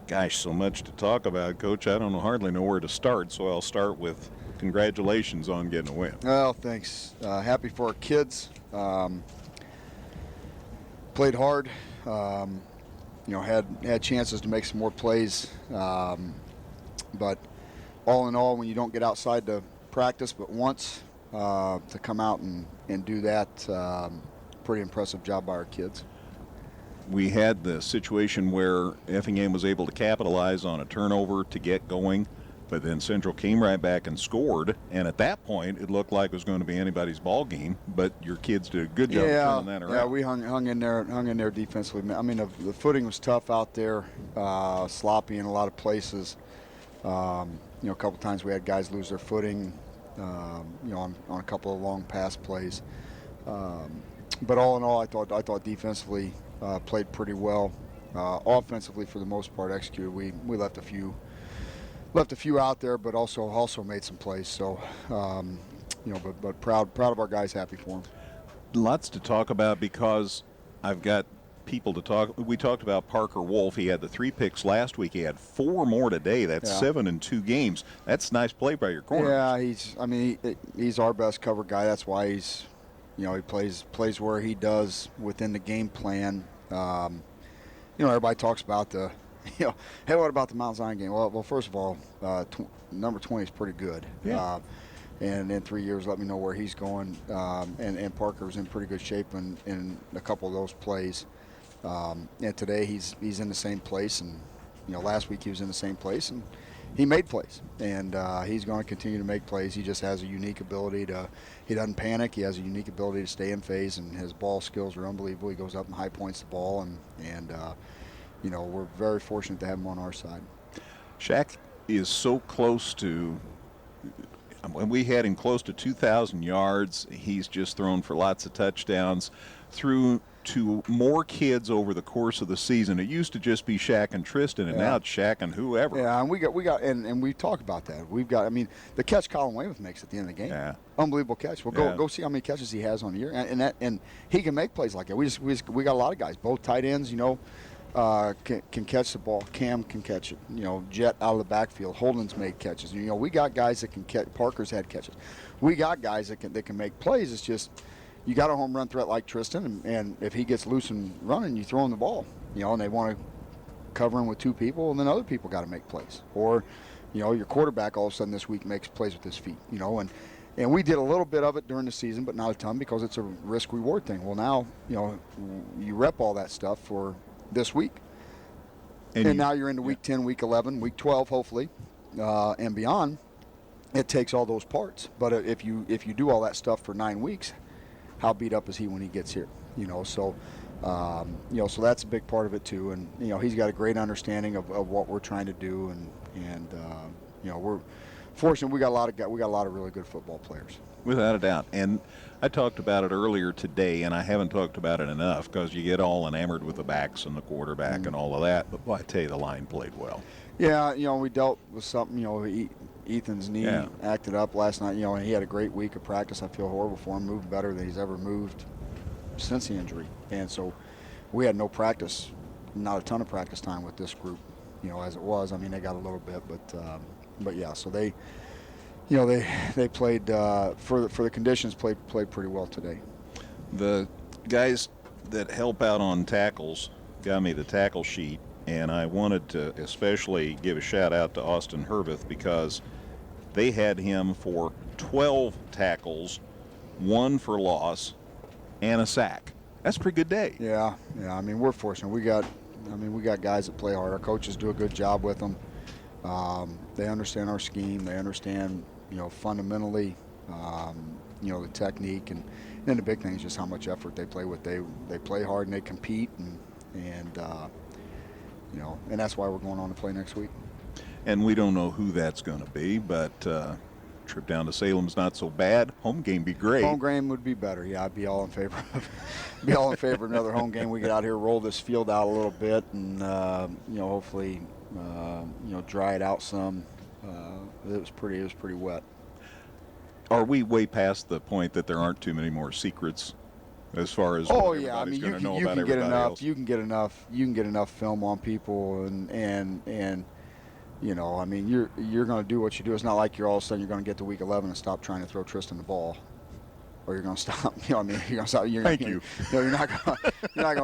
gosh, so much to talk about, Coach. I don't hardly know where to start, so I'll start with congratulations on getting a win. Well, thanks. Happy for our kids. Played hard, had chances to make some more plays, but all in all, when you don't get outside to practice but once, to come out and do that, pretty impressive job by our kids. We had the situation where Effingham was able to capitalize on a turnover to get going, but then Central came right back and scored, and at that point it looked like it was going to be anybody's ball game, but your kids did a good job turning that around. Yeah, we hung in there defensively. I mean, the footing was tough out there, sloppy in a lot of places. A couple times we had guys lose their footing, on a couple of long pass plays. But all in all, I thought defensively played pretty well. Offensively, for the most part, executed. We left a few out there, but also made some plays. So, but proud of our guys, happy for them. Lots to talk about because I've got people to talk. We talked about Parker Wolf. He had the 3 picks last week. He had 4 more today. That's 7 in 2 games. That's nice play by your corner. Yeah, he's our best cover guy. That's why he's, he plays where he does within the game plan. Everybody talks about the. Hey, what about the Mount Zion game? Well, first of all, number 20 is pretty good. Yeah. And in 3 years, let me know where he's going. And Parker's in pretty good shape in a couple of those plays. And today he's in the same place. And last week he was in the same place, and he made plays. And he's going to continue to make plays. He just has a unique ability he doesn't panic. He has a unique ability to stay in phase, and his ball skills are unbelievable. He goes up and high points the ball, and we're very fortunate to have him on our side. Shaq is so close to, we had him close to 2,000 yards. He's just thrown for lots of touchdowns, threw to more kids over the course of the season. It used to just be Shaq and Tristan, and now it's Shaq and whoever. Yeah, and we we talk about that. The catch Colin Weymouth makes at the end of the game. Yeah. Unbelievable catch. Well, go see how many catches he has on the year, and he can make plays like that. We got a lot of guys, both tight ends, can catch the ball. Cam can catch it. Jet out of the backfield. Holden's made catches. We got guys that can catch. Parker's had catches. We got guys that can make plays. It's just, you got a home run threat like Tristan, and if he gets loose and running, you throw him the ball, and they want to cover him with 2 people, and then other people got to make plays. Or, your quarterback all of a sudden this week makes plays with his feet, and we did a little bit of it during the season, but not a ton because it's a risk-reward thing. Well, now, you rep all that stuff for this week. And now you're into week 10, week 11, week 12, hopefully, and beyond. It takes all those parts. But if you do all that stuff for 9 weeks, how beat up is he when he gets here? So that's a big part of it too. And he's got a great understanding of what we're trying to do, and we're fortunate. We got a lot of really good football players. Without a doubt. And I talked about it earlier today, and I haven't talked about it enough because you get all enamored with the backs and the quarterback and all of that. But boy, I tell you, the line played well. Yeah, we dealt with something. Ethan's knee acted up last night. And he had a great week of practice. I feel horrible for him. Moved better than he's ever moved since the injury. And so we had no practice, not a ton of practice time with this group, as it was. I mean, they got a little bit, but yeah. So they played for the conditions. Played pretty well today. The guys that help out on tackles got me the tackle sheet, and I wanted to especially give a shout out to Austin Herveth because they had him for 12 tackles, 1 for loss, and a sack. That's a pretty good day. Yeah. I mean, we're fortunate. We got guys that play hard. Our coaches do a good job with them. They understand our scheme. They understand, fundamentally, the technique, and then the big thing is just how much effort they play with. They play hard and they compete, and that's why we're going on to play next week. And we don't know who that's going to be, but trip down to Salem's not so bad. Home game be great. Home game would be better. Yeah, I'd be all in favor of another home game. We get out here, roll this field out a little bit, and hopefully dry it out some. It was pretty wet. Are we way past the point that there aren't too many more secrets as far as I mean, you can get enough else? You can get enough film on people, and I mean, you're going to do what you do. It's not like you're all of a sudden you're going to get to week 11 and stop trying to throw Tristan the ball, or you're going to stop. You're going to stop. Thank you. You're not going to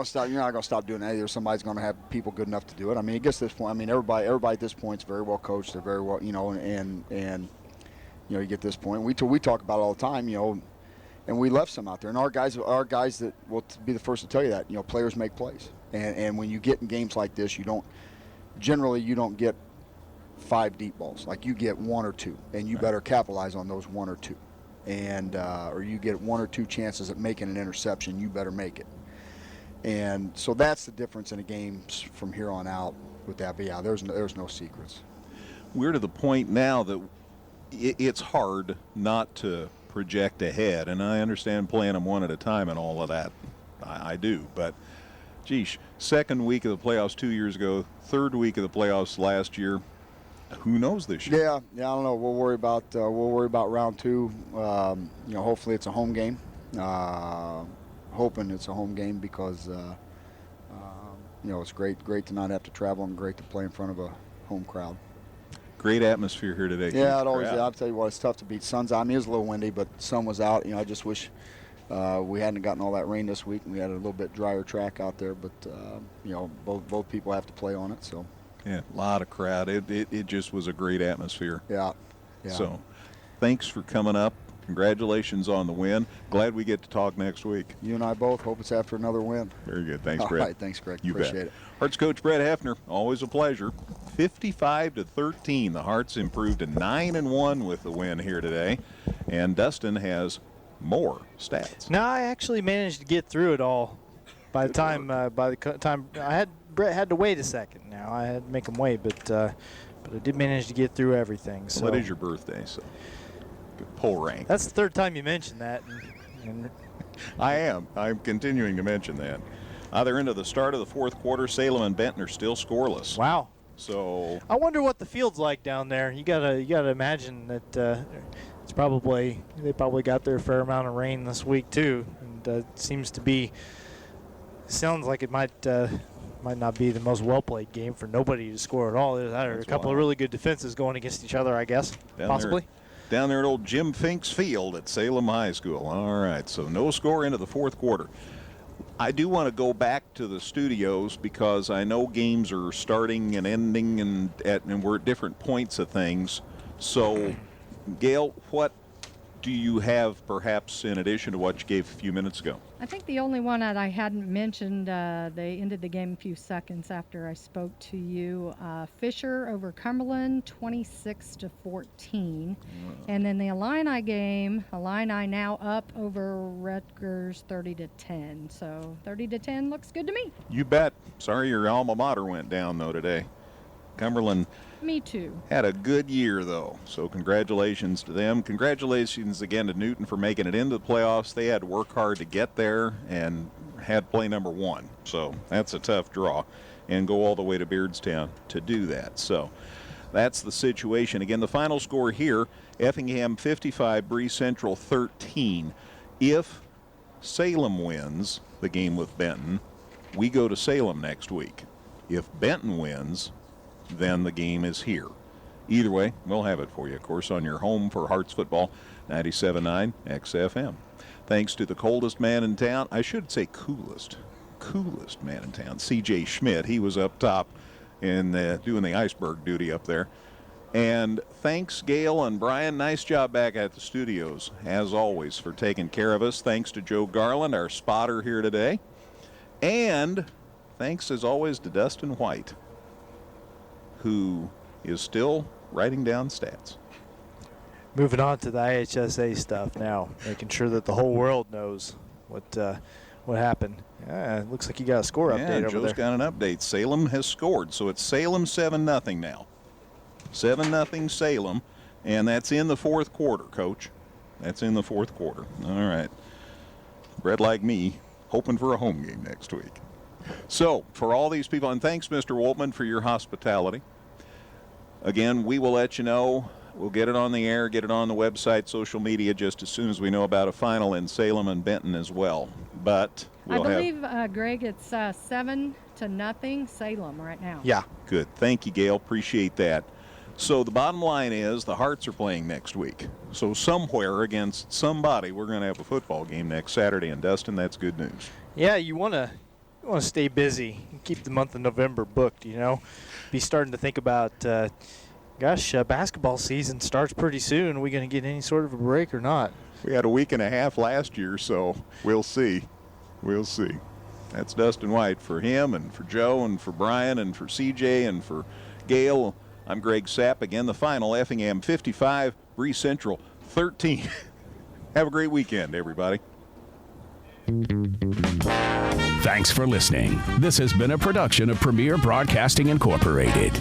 stop. You're not going to stop doing that either. Somebody's going to have people good enough to do it. I mean, it gets to this point. I mean, everybody at this point is very well coached. They're very well, and you get this point. We talk about it all the time, and we left some out there. And our guys that will be the first to tell you that, players make plays, and when you get in games like this, you don't get 5 deep balls. Like, you get 1 or 2, and you better capitalize on those 1 or 2. And or you get 1 or 2 chances at making an interception, you better make it. And so that's the difference in a game from here on out with that. But yeah, there's no secrets. We're to the point now that it's hard not to project ahead, and I understand playing them one at a time and all of that. I do, but geez, second week of the playoffs 2 years ago, third week of the playoffs last year. Who knows this year? Yeah, I don't know. We'll worry about round 2. Hopefully it's a home game. Hoping it's a home game because it's great to not have to travel and great to play in front of a home crowd. Great atmosphere here today. Yeah, it always is. I'll tell you what, it's tough to beat. Sun's out. I mean, it was a little windy, but the sun was out. I just wish we hadn't gotten all that rain this week, and we had a little bit drier track out there. But both people have to play on it. So yeah, a lot of crowd. It just was a great atmosphere. Yeah. So thanks for coming up. Congratulations on the win. Glad we get to talk next week. You and I both. Hope it's after another win. Very good. Thanks, Brett. All right. Thanks, Greg. You Appreciate bet. it. Hearts coach Brett Hefner, always a pleasure. 55-13. The Hearts improved to 9-1 with the win here today. And Dustin has more stats. No, I actually managed to get through it all. By the time Brett had to wait a second. Now I had to make him wait, but I did manage to get through everything. So. What is your birthday? So good pull rank. That's the third time you mentioned that. And I'm continuing to mention that. They're into the start of the fourth quarter. Salem and Benton are still scoreless. Wow. So I wonder what the field's like down there. You gotta imagine that they probably got their fair amount of rain this week too, and sounds like it might not be the most well played game for nobody to score at all. There's a couple of really good defenses going against each other, I guess, possibly. down there at old Jim Fink's Field at Salem High School. All right, so no score into the fourth quarter. I do want to go back to the studios because I know games are starting and ending and we're at different points of things. So, Gail, what do you have perhaps in addition to what you gave a few minutes ago? I think the only one that I hadn't mentioned, they ended the game a few seconds after I spoke to you. Fisher over Cumberland, 26-14. And then the Illini game, Illini now up over Rutgers, 30-10. So 30-10 looks good to me. You bet. Sorry your alma mater went down, though, today. Cumberland. Me too. Had a good year, though, so congratulations to them. Congratulations again to Newton for making it into the playoffs. They had to work hard to get there and had play number one, so that's a tough draw, and go all the way to Beardstown to do that. So that's the situation. Again, the final score here, Effingham 55, Breese Central 13. If Salem wins the game with Benton, we go to Salem next week. If Benton wins, then the game is here. Either way, we'll have it for you, of course, on your home for Hearts football, 97.9 XFM. Thanks to the coldest man in town, I should say coolest man in town, C.J. Schmidt. He was up top in doing the iceberg duty up there. And thanks, Gail and Brian. Nice job back at the studios, as always, for taking care of us. Thanks to Joe Garland, our spotter here today. And thanks, as always, to Dustin White, who is still writing down stats. Moving on to the IHSA stuff now, making sure that the whole world knows what happened. It looks like you got a score update over Joe's there. got an update. Salem has scored, so it's Salem 7-0 now. 7-0 Salem, and that's in the fourth quarter, Coach. That's in the fourth quarter. All right. Bred like me, hoping for a home game next week. So, for all these people, and thanks, Mr. Woltman, for your hospitality. Again, we will let you know. We'll get it on the air, get it on the website, social media, just as soon as we know about a final in Salem and Benton as well. But we'll I believe, Greg, it's 7-0 Salem right now. Yeah. Good. Thank you, Gail. Appreciate that. So the bottom line is the Hearts are playing next week. So somewhere against somebody, we're going to have a football game next Saturday. And, Dustin, that's good news. Yeah, you want to stay busy and keep the month of November booked, Be starting to think about, basketball season starts pretty soon. Are we going to get any sort of a break or not? We had a week and a half last year, so we'll see. We'll see. That's Dustin White for him and for Joe and for Brian and for CJ and for Gail. I'm Greg Sapp. Again, the final, Effingham 55, Breese Central 13. Have a great weekend, everybody. Thanks for listening. This has been a production of Premier Broadcasting Incorporated.